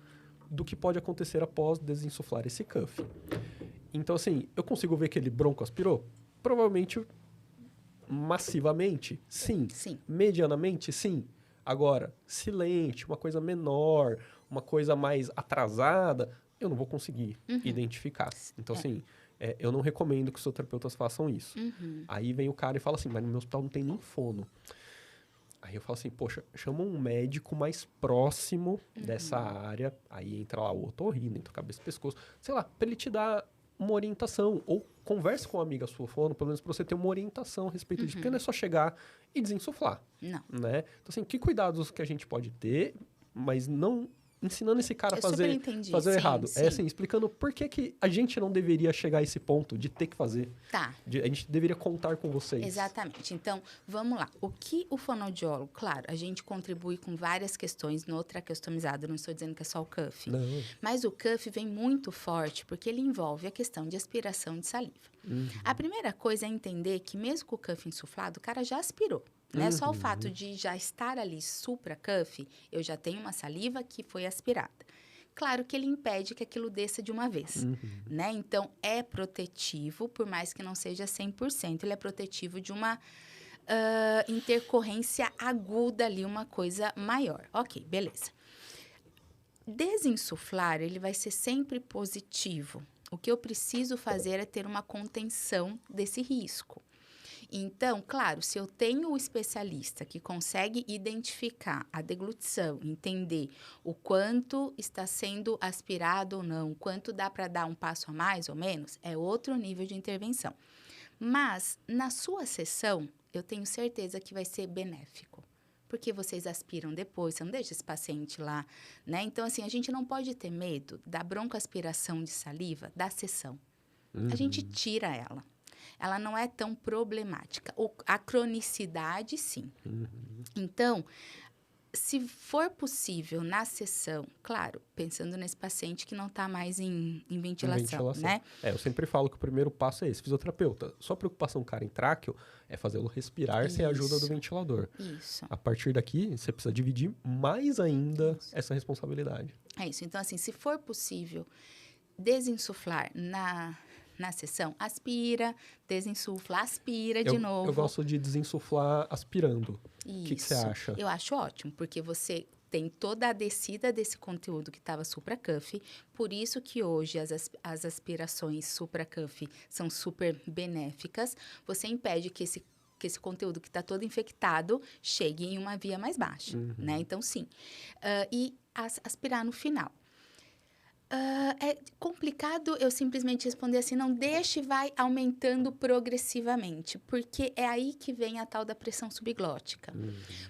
do que pode acontecer após desinsuflar esse cuff. Então, assim, eu consigo ver que ele broncoaspirou? Provavelmente, massivamente, sim. Sim. Medianamente, sim. Agora, silente, uma coisa menor, uma coisa mais atrasada, eu não vou conseguir identificar. Então, assim, eu não recomendo que os terapeutas façam isso. Aí vem o cara e fala assim, mas no meu hospital não tem nem fono. Aí eu falo assim, poxa, chama um médico mais próximo dessa área. Aí entra lá o otorrino, entra cabeça e pescoço. Sei lá, pra ele te dar uma orientação. Ou converse com uma amiga sua fono, pelo menos pra você ter uma orientação a respeito disso. Porque não é só chegar e desinsuflar, Não. né? Então, assim, que cuidados que a gente pode ter, mas não ensinando esse cara a Eu super fazer entendi, o sim, errado. sim. É assim, explicando por que a gente não deveria chegar a esse ponto de ter que fazer. Tá. A gente deveria contar com vocês. Exatamente. Então, vamos lá. O que o fonoaudiólogo, claro, a gente contribui com várias questões no traqueostomizado, não estou dizendo que é só o cuff. Não. Mas o cuff vem muito forte porque ele envolve a questão de aspiração de saliva. A primeira coisa é entender que mesmo com o cuff insuflado, o cara já aspirou. Né? Só o fato de já estar ali supra-cuff, eu já tenho uma saliva que foi aspirada. Claro que ele impede que aquilo desça de uma vez, né? Então, é protetivo, por mais que não seja 100%. Ele é protetivo de uma intercorrência aguda ali, uma coisa maior. Ok, beleza. Desinsuflar, ele vai ser sempre positivo. O que eu preciso fazer é ter uma contenção desse risco. Então, claro, se eu tenho o especialista que consegue identificar a deglutição, entender o quanto está sendo aspirado ou não, quanto dá para dar um passo a mais ou menos, é outro nível de intervenção. Mas, na sua sessão, eu tenho certeza que vai ser benéfico. Porque vocês aspiram depois, você não deixa esse paciente lá, né? Então, assim, a gente não pode ter medo da broncoaspiração de saliva da sessão. A gente tira ela. Ela não é tão problemática. A cronicidade, sim. Então, se for possível na sessão, claro, pensando nesse paciente que não está mais em ventilação, né? Eu sempre falo que o primeiro passo é esse. Fisioterapeuta, sua preocupação com o cara em tráqueo é fazê-lo respirar sem a ajuda do ventilador. Isso. A partir daqui, você precisa dividir mais ainda essa responsabilidade. É isso. Então, assim, se for possível desinsuflar na sessão, aspira, desinsufla, aspira de novo. Eu gosto de desinsuflar aspirando. Isso. O que você acha? Eu acho ótimo, porque você tem toda a descida desse conteúdo que estava supracuff, por isso que hoje as aspirações supracuff são super benéficas. Você impede que esse conteúdo que está todo infectado chegue em uma via mais baixa, né? Então, sim. E aspirar no final. É complicado eu simplesmente responder assim, não deixe, vai aumentando progressivamente, porque é aí que vem a tal da pressão subglótica.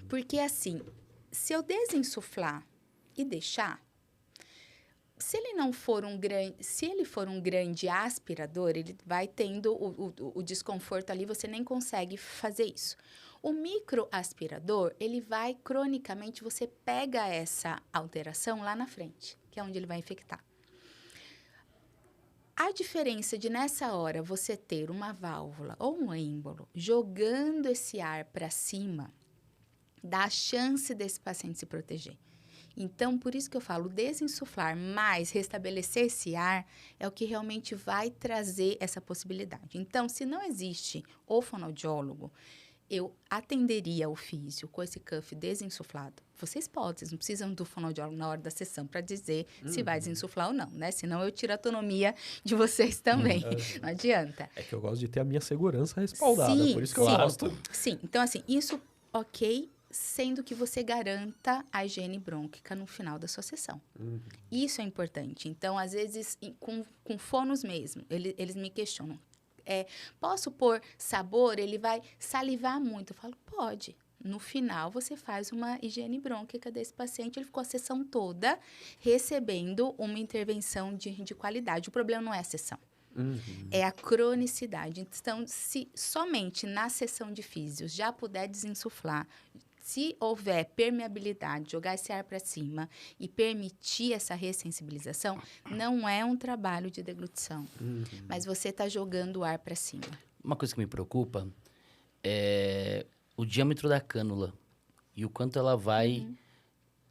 Porque assim, se eu desinsuflar e deixar, se ele for um grande aspirador, ele vai tendo o desconforto ali, você nem consegue fazer isso. O microaspirador, ele vai cronicamente, você pega essa alteração lá na frente, que é onde ele vai infectar. A diferença de, nessa hora, você ter uma válvula ou um êmbolo jogando esse ar para cima, dá a chance desse paciente se proteger. Então, por isso que eu falo, desinsuflar mais restabelecer esse ar é o que realmente vai trazer essa possibilidade. Então, se não existe o fonoaudiólogo, eu atenderia o físio com esse cuff desinsuflado. Vocês não precisam do fonoaudiólogo na hora da sessão para dizer se vai desinsuflar ou não, né? Senão eu tiro a autonomia de vocês também. Não adianta. É que eu gosto de ter a minha segurança respaldada, Sim, por isso que eu gosto. Sim, então assim, isso ok, sendo que você garanta a higiene brônquica no final da sua sessão. Isso é importante. Então, às vezes, com fonos mesmo, eles me questionam. Posso pôr sabor? Ele vai salivar muito. Eu falo, pode. No final, você faz uma higiene brônquica desse paciente. Ele ficou a sessão toda recebendo uma intervenção de qualidade. O problema não é a sessão. É a cronicidade. Então, se somente na sessão de físios já puder desinsuflar, se houver permeabilidade, jogar esse ar para cima e permitir essa ressensibilização, não é um trabalho de deglutição, mas você está jogando o ar para cima. Uma coisa que me preocupa é o diâmetro da cânula e o quanto ela vai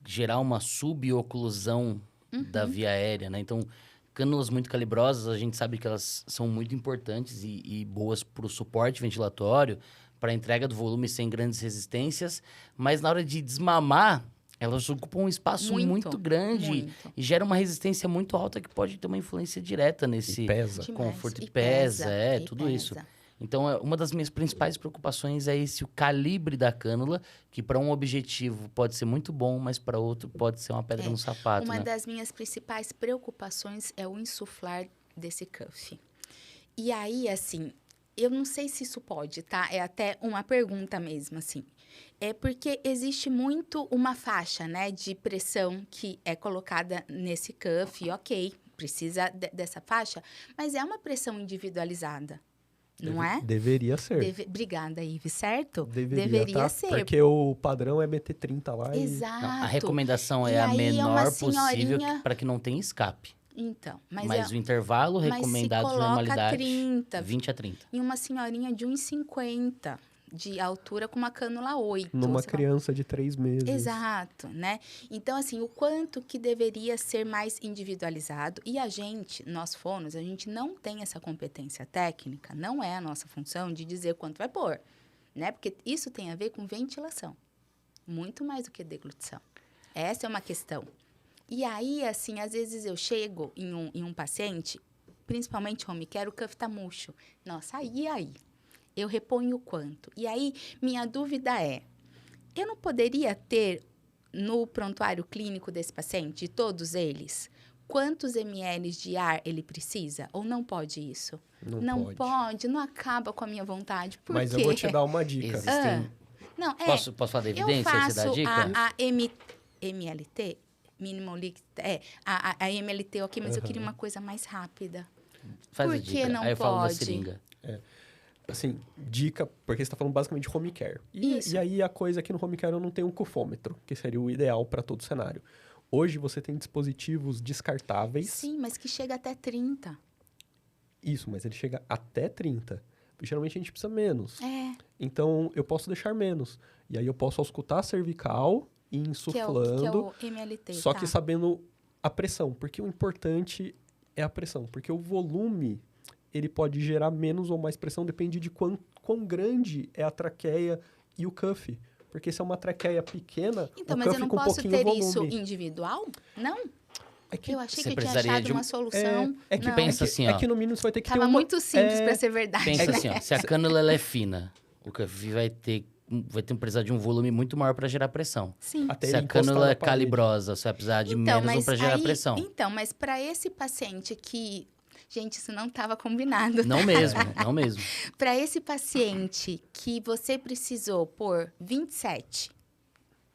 gerar uma suboclusão da via aérea, né? Então, cânulas muito calibrosas, a gente sabe que elas são muito importantes e boas para o suporte ventilatório, para a entrega do volume sem grandes resistências, mas na hora de desmamar, elas ocupam um espaço muito grande e gera uma resistência muito alta que pode ter uma influência direta nesse conforto. E pesa, tudo isso. Então, uma das minhas principais preocupações é o calibre da cânula, que para um objetivo pode ser muito bom, mas para outro pode ser uma pedra no sapato. Uma das minhas principais preocupações é o insuflar desse cuff. E aí, assim, eu não sei se isso pode, tá? É até uma pergunta mesmo, assim. É porque existe muito uma faixa, né, de pressão que é colocada nesse cuff, ok, precisa dessa faixa, mas é uma pressão individualizada. Não é? Deveria ser. Obrigada, Ive, certo? Deveria ser. Porque o padrão é meter 30 lá Exato. A recomendação é a menor possível para que não tenha escape. Então, mas o intervalo recomendado de normalidade 20 a 30. Em uma senhorinha de 1,50 de altura com uma cânula 8. Numa criança de 3 meses. Exato, né? Então, assim, o quanto que deveria ser mais individualizado. E nós fonos, a gente não tem essa competência técnica, não é a nossa função de dizer quanto vai pôr. né? Porque isso tem a ver com ventilação, muito mais do que deglutição. Essa é uma questão. E aí, assim, às vezes eu chego em um paciente, principalmente home care, o cuff tá murcho. Nossa, aí? Eu reponho o quanto? E aí, minha dúvida é, eu não poderia ter no prontuário clínico desse paciente, de todos eles, quantos ml de ar ele precisa? Ou não pode isso? Não pode, não acaba com a minha vontade. Por Mas quê? eu vou te dar uma dica. Existem... Não, é... Posso falar da evidência? Eu Você dá a faço dica? MLT, Minimal Liquid... a MLT, ok, mas eu queria uma coisa mais rápida. Faz Por a que dica. não Aí eu falo da pode? seringa. Assim, dica, porque você está falando basicamente de home care. Isso. E aí a coisa aqui no home care eu não tenho um cufômetro, que seria o ideal para todo cenário. Hoje você tem dispositivos descartáveis. Sim, mas que chega até 30. Isso, mas ele chega até 30. Geralmente a gente precisa menos. É, Então eu posso deixar menos. E aí eu posso auscultar a cervical e ir que é insuflando, o MLT, só tá? que sabendo a pressão. Porque o importante é a pressão. Porque o volume, ele pode gerar menos ou mais pressão, depende de quão grande é a traqueia e o cuff. Porque se é uma traqueia pequena, Então, o mas eu cuff não com posso pouquinho ter volume. isso individual? Não? É que, Eu achei você que eu tinha precisaria achado de um- uma solução. é que Não. pensa assim, ó. é que no mínimo você vai ter que ter Tava uma... muito simples pra ser verdade, Pensa né? assim, ó, se a cânula ela é fina, o cuff vai ter precisar de um volume muito maior para gerar pressão. Sim. Até Se ele a cânula encostar é na parede. calibrosa, você vai precisar de menos um para gerar pressão. Então, mas para esse paciente que... Gente, isso não estava combinado. Não mesmo, não mesmo. Para esse paciente que você precisou por 27...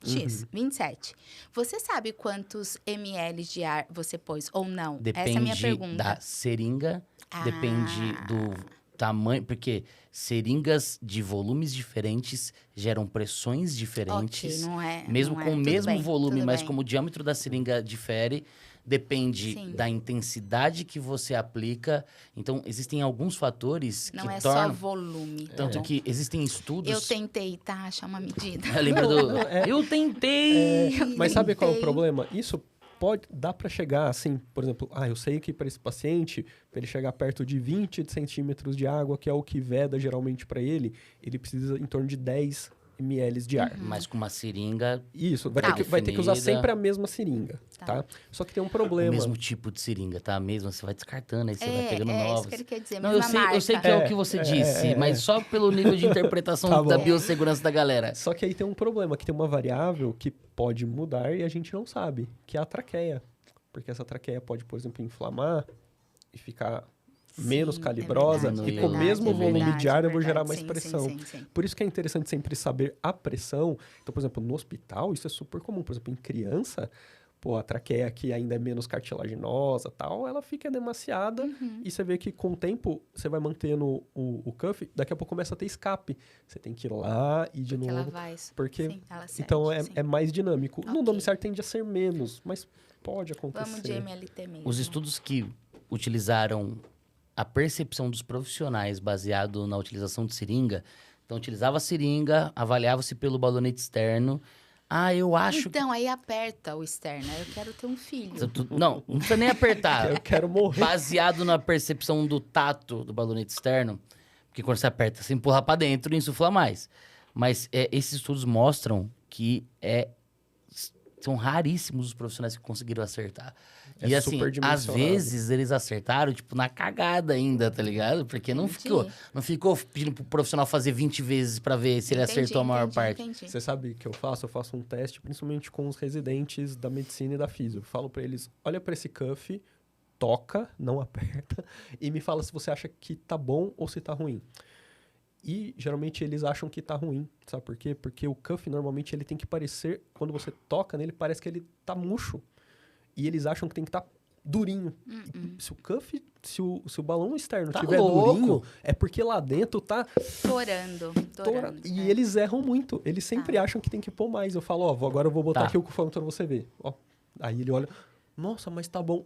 X, 27. Você sabe quantos ml de ar você pôs ou não? Depende Essa é a minha pergunta. da seringa, Ah. depende do tamanho, porque seringas de volumes diferentes geram pressões diferentes. Ok, não é... Mesmo não com é. o Tudo mesmo bem, volume, tudo mas bem. como o diâmetro da seringa difere, depende Sim. da intensidade que você aplica. Então, existem alguns fatores Não que é só tornam... volume. tá Tanto bom? que existem estudos... Eu tentei, tá? Achar uma medida. Lembra do... Eu tentei! Mas sabe qual é o Tentei. problema? Isso dá para chegar assim, por exemplo, eu sei que para esse paciente, para ele chegar perto de 20 centímetros de água, que é o que veda geralmente para ele precisa em torno de 10 ml de ar. Mas com uma seringa, Isso, Tá. vai ter que usar Definida. sempre a mesma seringa, tá? Só que tem um o problema. mesmo tipo de seringa, tá? Mesmo, você vai descartando, aí você vai pegando isso novos. que ele quer dizer, Não, mesma eu sei que é o que você disse, mas só pelo nível de interpretação Tá da bom. biossegurança da galera. Só que aí tem um problema, que tem uma variável que pode mudar e a gente não sabe, que é a traqueia. Porque essa traqueia pode, por exemplo, inflamar e ficar menos Sim, calibrosa, verdade, e é com o verdade, mesmo é volume verdade, de ar eu vou verdade. gerar mais Sim, pressão. sim, sim. Por isso que é interessante sempre saber a pressão. Então, por exemplo, no hospital, isso é super comum. Por exemplo, em criança, a traqueia que ainda é menos cartilaginosa, tal, ela fica edemaciada e você vê que com o tempo você vai mantendo o cuff, daqui a pouco começa a ter escape. Você tem que ir lá e de Porque ela novo. vai... Porque sim, ela sente, então sim. é mais dinâmico. No Ok. domiciliar tende a ser menos, mas pode acontecer. Vamos de MLT mesmo. Os estudos que utilizaram a percepção dos profissionais baseado na utilização de seringa, então utilizava a seringa, avaliava-se pelo balonete externo. Eu acho Então, aí aperta o externo. Eu quero ter um filho. Não, não precisa nem apertar. Eu quero morrer. Baseado na percepção do tato do balonete externo, porque quando você aperta, você empurra pra dentro e insufla mais. Mas esses estudos mostram que são raríssimos os profissionais que conseguiram acertar. É E assim, às superdimensionado. vezes eles acertaram, tipo, na cagada ainda, tá ligado? Porque não ficou pedindo pro profissional fazer 20 vezes pra ver se ele acertou a maior parte. Entendi. Você sabe o que eu faço? Eu faço um teste, principalmente com os residentes da medicina e da físio. Eu falo pra eles, olha pra esse cuff, toca, não aperta, e me fala se você acha que tá bom ou se tá ruim. E, geralmente, eles acham que tá ruim. Sabe por quê? Porque o cuff, normalmente, ele tem que parecer... Quando você toca nele, parece que ele tá murcho. E eles acham que tem que estar durinho. E se o cuff... Se o balão externo Tá tiver louco. durinho, é porque lá dentro tá... Torando. E é. eles erram muito. Eles sempre acham que tem que pôr mais. Eu falo, agora eu vou botar Tá. aqui o cufômetro pra você ver. Ó. Aí ele olha, nossa, mas tá bom.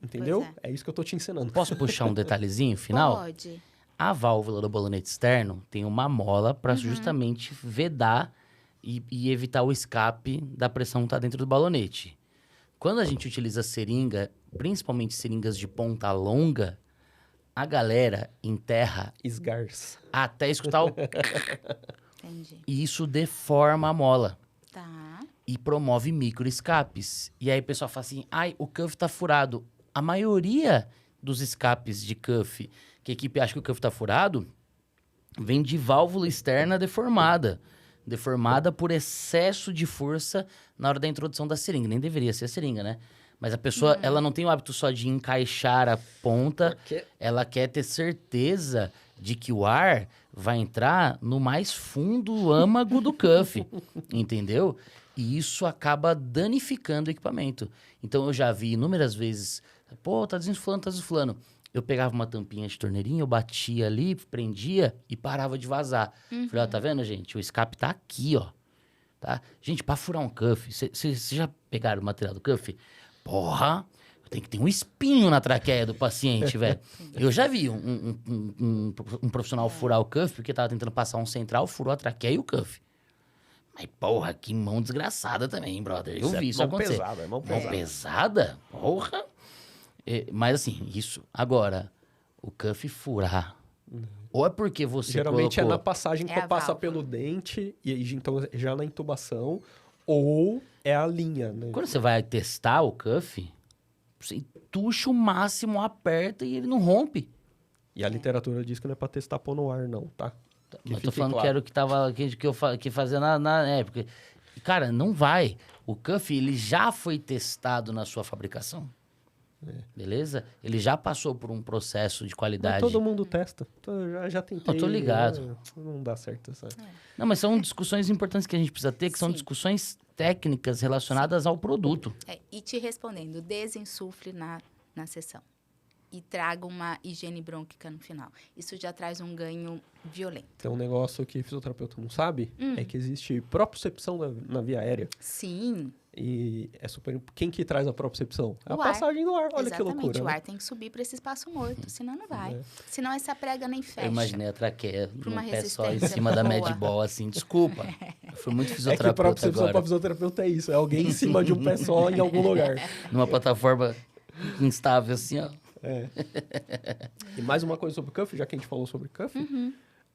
Entendeu? Pois É isso que eu tô te ensinando. Posso puxar um detalhezinho final? Pode. A válvula do balonete externo tem uma mola para justamente vedar e evitar o escape da pressão que está dentro do balonete. Quando a gente utiliza seringa, principalmente seringas de ponta longa, a galera enterra Esgarça. até escutar o... Entendi. E isso deforma a mola Tá. e promove microescapes. E aí o pessoal fala assim, ai, o cuff tá furado. A maioria dos escapes de cuff, que a equipe acha que o cuff tá furado, vem de válvula externa deformada. Deformada por excesso de força na hora da introdução da seringa. Nem deveria ser a seringa, né? Mas a pessoa, ela não tem o hábito só de encaixar a ponta, Porque ela quer ter certeza de que o ar vai entrar no mais fundo âmago do cuff, entendeu? E isso acaba danificando o equipamento. Então, eu já vi inúmeras vezes, pô, tá desinflando. Eu pegava uma tampinha de torneirinha, eu batia ali, prendia e parava de vazar. Falei, ó, tá vendo, gente? O escape tá aqui, ó. Tá? Gente, pra furar um cuff, vocês já pegaram o material do cuff? Porra, tem que ter um espinho na traqueia do paciente, velho. Eu já vi um profissional furar o cuff porque tava tentando passar um central, furou a traqueia e o cuff. Mas, porra, que mão desgraçada também, brother. Eu vi isso mão acontecer. pesada, é mão Mão pesada? Porra. Mas assim, isso. Agora, o cuff furar. Ou é porque você geralmente colocou... é na passagem É que a passa válvula. pelo dente, e aí, então já na intubação, ou é a linha, né? Quando você vai testar o cuff, você entuxa o máximo, aperta e ele não rompe. E a literatura diz que não é pra testar pôr no ar, não, tá? Eu tô fique falando claro. que era o que tava que fazia na época. Cara, não vai. O cuff, ele já foi testado na sua fabricação. Beleza? Ele já passou por um processo de Mas qualidade. todo mundo testa. Já tentei. Eu tô ligado. Não dá certo essa. Não, mas são discussões importantes que a gente precisa ter, que são Sim. discussões técnicas relacionadas ao produto. E te respondendo, desinsufle na sessão. E traga uma higiene brônquica no final. Isso já traz um ganho violento. Tem um negócio que fisioterapeuta não sabe, é que existe propriocepção na via aérea. Sim, E é super. Quem que traz a propriocepção? É a O ar. passagem do ar. Olha que exatamente. loucura. O né? ar tem que subir para esse espaço morto, senão não vai. Senão essa prega nem fecha. Eu imaginei a traqueia Pra uma no pé só em resistência cima da boa. medball, assim. Desculpa. Eu fui muito É que fisioterapeuta propriocepção para agora. fisioterapeuta é isso. É alguém em cima de um pé só em algum lugar. Numa plataforma instável, assim, ó. É. E mais uma coisa sobre cuff, já que a gente falou sobre cuff.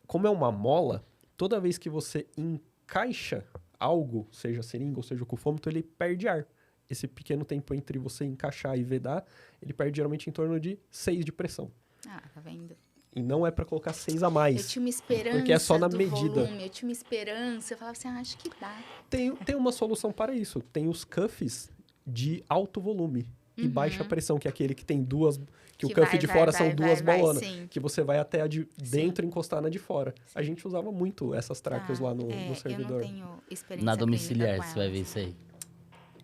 Como é uma mola, toda vez que você encaixa algo, seja a seringa ou seja o cufômetro, ele perde ar. Esse pequeno tempo entre você encaixar e vedar, ele perde geralmente em torno de 6 de pressão. Ah, tá vendo? E não é para colocar 6 a Eu mais. tinha uma esperança Porque é só na do medida. volume, eu tinha uma esperança. Eu falava assim, acho que dá. Tem uma solução para isso. Tem os cuffs de alto volume e baixa pressão, que é aquele que tem duas... Que o Que cuff vai, de vai, fora vai, são vai, duas vai, balonas. sim. Que você vai até a de dentro e encostar na de fora. A gente usava muito essas tracas lá no Eu servidor. não tenho experiência Na clínica domiciliar, com você vai elas. ver isso aí.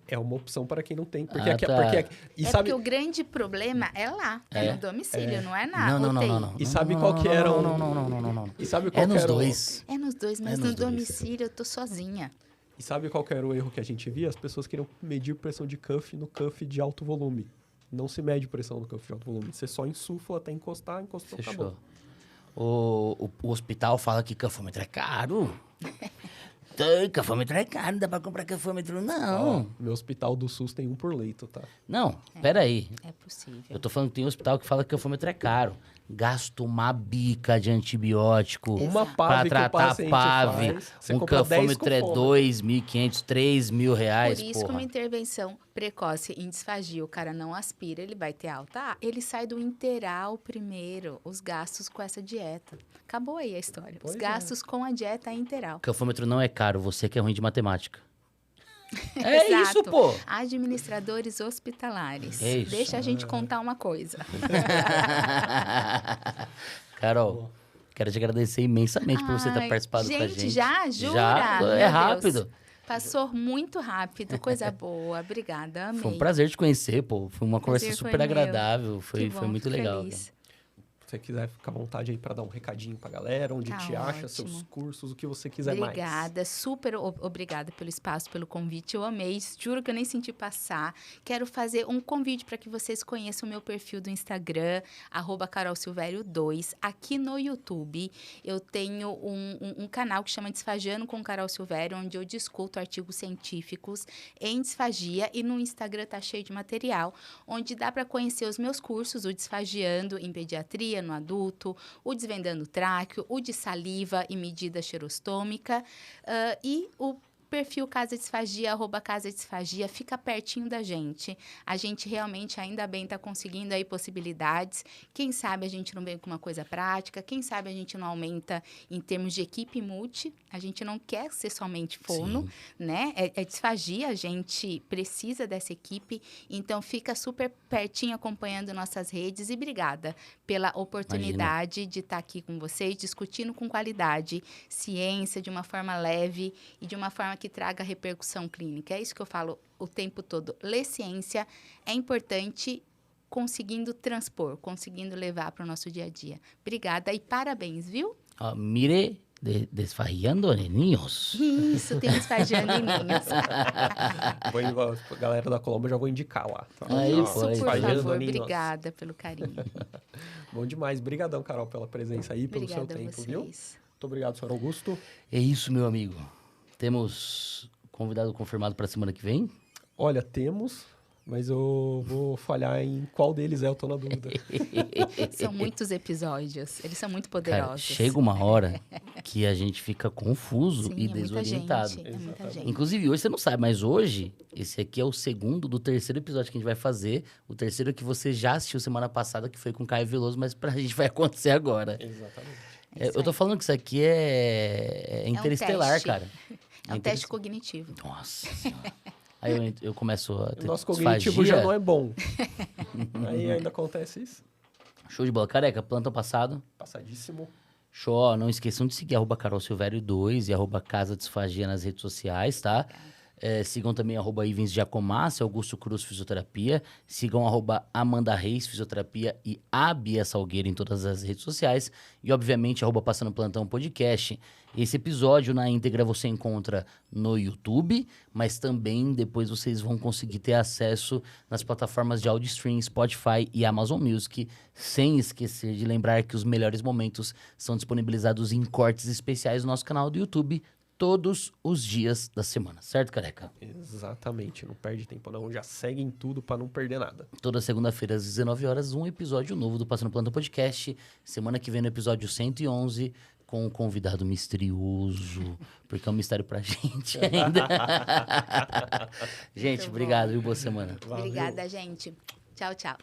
É uma opção para quem não tem. Porque Ah, tá. e É sabe, porque o grande problema é lá, é no domicílio, não é na Não, UTI. não. E sabe qual que era Não. E sabe qual É que nos era o- dois. É nos dois, mas É no nos dois. domicílio eu tô sozinha. E sabe qual que era o erro que a gente via? As pessoas queriam medir pressão de cuff no cuff de alto volume. Não se mede pressão no cuff de alto volume. Você só insufla até encostar, encostou, Fechou. acabou. O hospital fala que cafômetro é caro. Cafômetro é caro, não dá pra comprar cafômetro, não. Ó, meu hospital do SUS tem um por leito, tá? Não, peraí. É possível. Eu tô falando que tem hospital que fala que cafômetro é caro. Gasta uma bica de antibiótico Uma pra PAV que o tratar paciente PAV. faz, você Um compra 10 cafômetro é cafômetros. 2.500, 3.000 reais, Por isso que porra. uma intervenção precoce em disfagia, o cara não aspira, ele vai ter alta. Ah, ele sai do interal primeiro, os gastos com essa dieta. Acabou aí a história. Pois os é. gastos com a dieta interal. Cafômetro não é caro, você que é ruim de matemática. É Exato. isso, pô. Administradores hospitalares. É isso. Deixa a gente contar uma coisa. Carol, quero te agradecer imensamente por você ter Ai, participado com a gente. Já? Jura? Já, Meu é Deus. rápido. Passou muito rápido, coisa boa. Obrigada, amei. Foi um prazer te conhecer, pô. Foi uma conversa Prazer foi super meu. agradável. Que Foi bom, muito fico legal. feliz. Se você quiser ficar à vontade aí para dar um recadinho pra galera, onde Tá te acha, ótimo. seus cursos, o que você quiser mais. Obrigada, super obrigada pelo espaço, pelo convite. Eu amei, juro que eu nem senti passar. Quero fazer um convite para que vocês conheçam o meu perfil do Instagram, @carolsilvério2. Aqui no YouTube, eu tenho um canal que chama Disfagiando com Carol Silvério, onde eu discuto artigos científicos em disfagia. E no Instagram tá cheio de material, onde dá para conhecer os meus cursos, o Disfagiando em pediatria, no adulto, o desvendando tráqueo, o de saliva e medida xerostômica, e o perfil Casa Disfagia, @Casa Disfagia, fica pertinho da gente. A gente realmente, ainda bem, está conseguindo aí possibilidades. Quem sabe a gente não vem com uma coisa prática, quem sabe a gente não aumenta em termos de equipe multi. A gente não quer ser somente fono, né? É disfagia, a gente precisa dessa equipe. Então, fica super pertinho acompanhando nossas redes e obrigada pela oportunidade de estar aqui com vocês, discutindo com qualidade ciência de uma forma leve e de uma forma que traga repercussão clínica. É isso que eu falo o tempo todo. Ler ciência é importante, conseguindo transpor, conseguindo levar para o nosso dia a dia. Obrigada e parabéns, viu? Mire, desfagiando niños. Isso, tem desfagiando em ninhos. A galera da Colômbia já vou indicar lá. Tá? Aí, Isso, por Desfagiando favor. ninhos. Obrigada pelo carinho. Bom demais. Obrigadão, Carol, pela presença aí, pelo Obrigada seu a tempo, vocês. viu? Muito obrigado, senhor Augusto. É isso, meu amigo. Temos convidado confirmado para semana que vem? Olha, temos, mas eu vou falhar em qual deles é, eu tô na dúvida. São muitos episódios, eles são muito Cara, poderosos. chega uma hora que a gente fica confuso Sim, e é muita desorientado. gente, é muita Exatamente. gente. Inclusive, hoje você não sabe, mas hoje, esse aqui é o segundo do terceiro episódio que a gente vai fazer. O terceiro que você já assistiu semana passada, que foi com o Caio Veloso, mas pra gente vai acontecer agora. Exatamente. Isso Eu tô aí. falando que isso aqui é interestelar, teste. cara. É um teste cognitivo. Nossa Senhora. Aí eu começo a O ter nosso cognitivo já disfagia. não é bom. Aí ainda acontece isso. Show de bola. Careca, plantão passado. Passadíssimo. Show. Ó, não esqueçam de seguir @CarolSilvério2 e @Casa Disfagia nas redes sociais, tá? Sigam também @Ivens Giacomassi, Augusto Cruz Fisioterapia. Sigam @Amanda Reis Fisioterapia e a Bia Salgueiro em todas as redes sociais. E, obviamente, @Passando Plantão Podcast. Esse episódio na íntegra você encontra no YouTube, mas também depois vocês vão conseguir ter acesso nas plataformas de audio stream, Spotify e Amazon Music, sem esquecer de lembrar que os melhores momentos são disponibilizados em cortes especiais no nosso canal do YouTube todos os dias da semana, certo, Careca? Exatamente. Não perde tempo, não. Já segue em tudo pra não perder nada. Toda segunda-feira às 19 horas, um episódio novo do Passando Plantão Podcast. Semana que vem no episódio 111, com um convidado misterioso, porque é um mistério pra gente ainda. Gente, Muito bom. obrigado e boa semana. Valeu. Obrigada, gente. Tchau, tchau.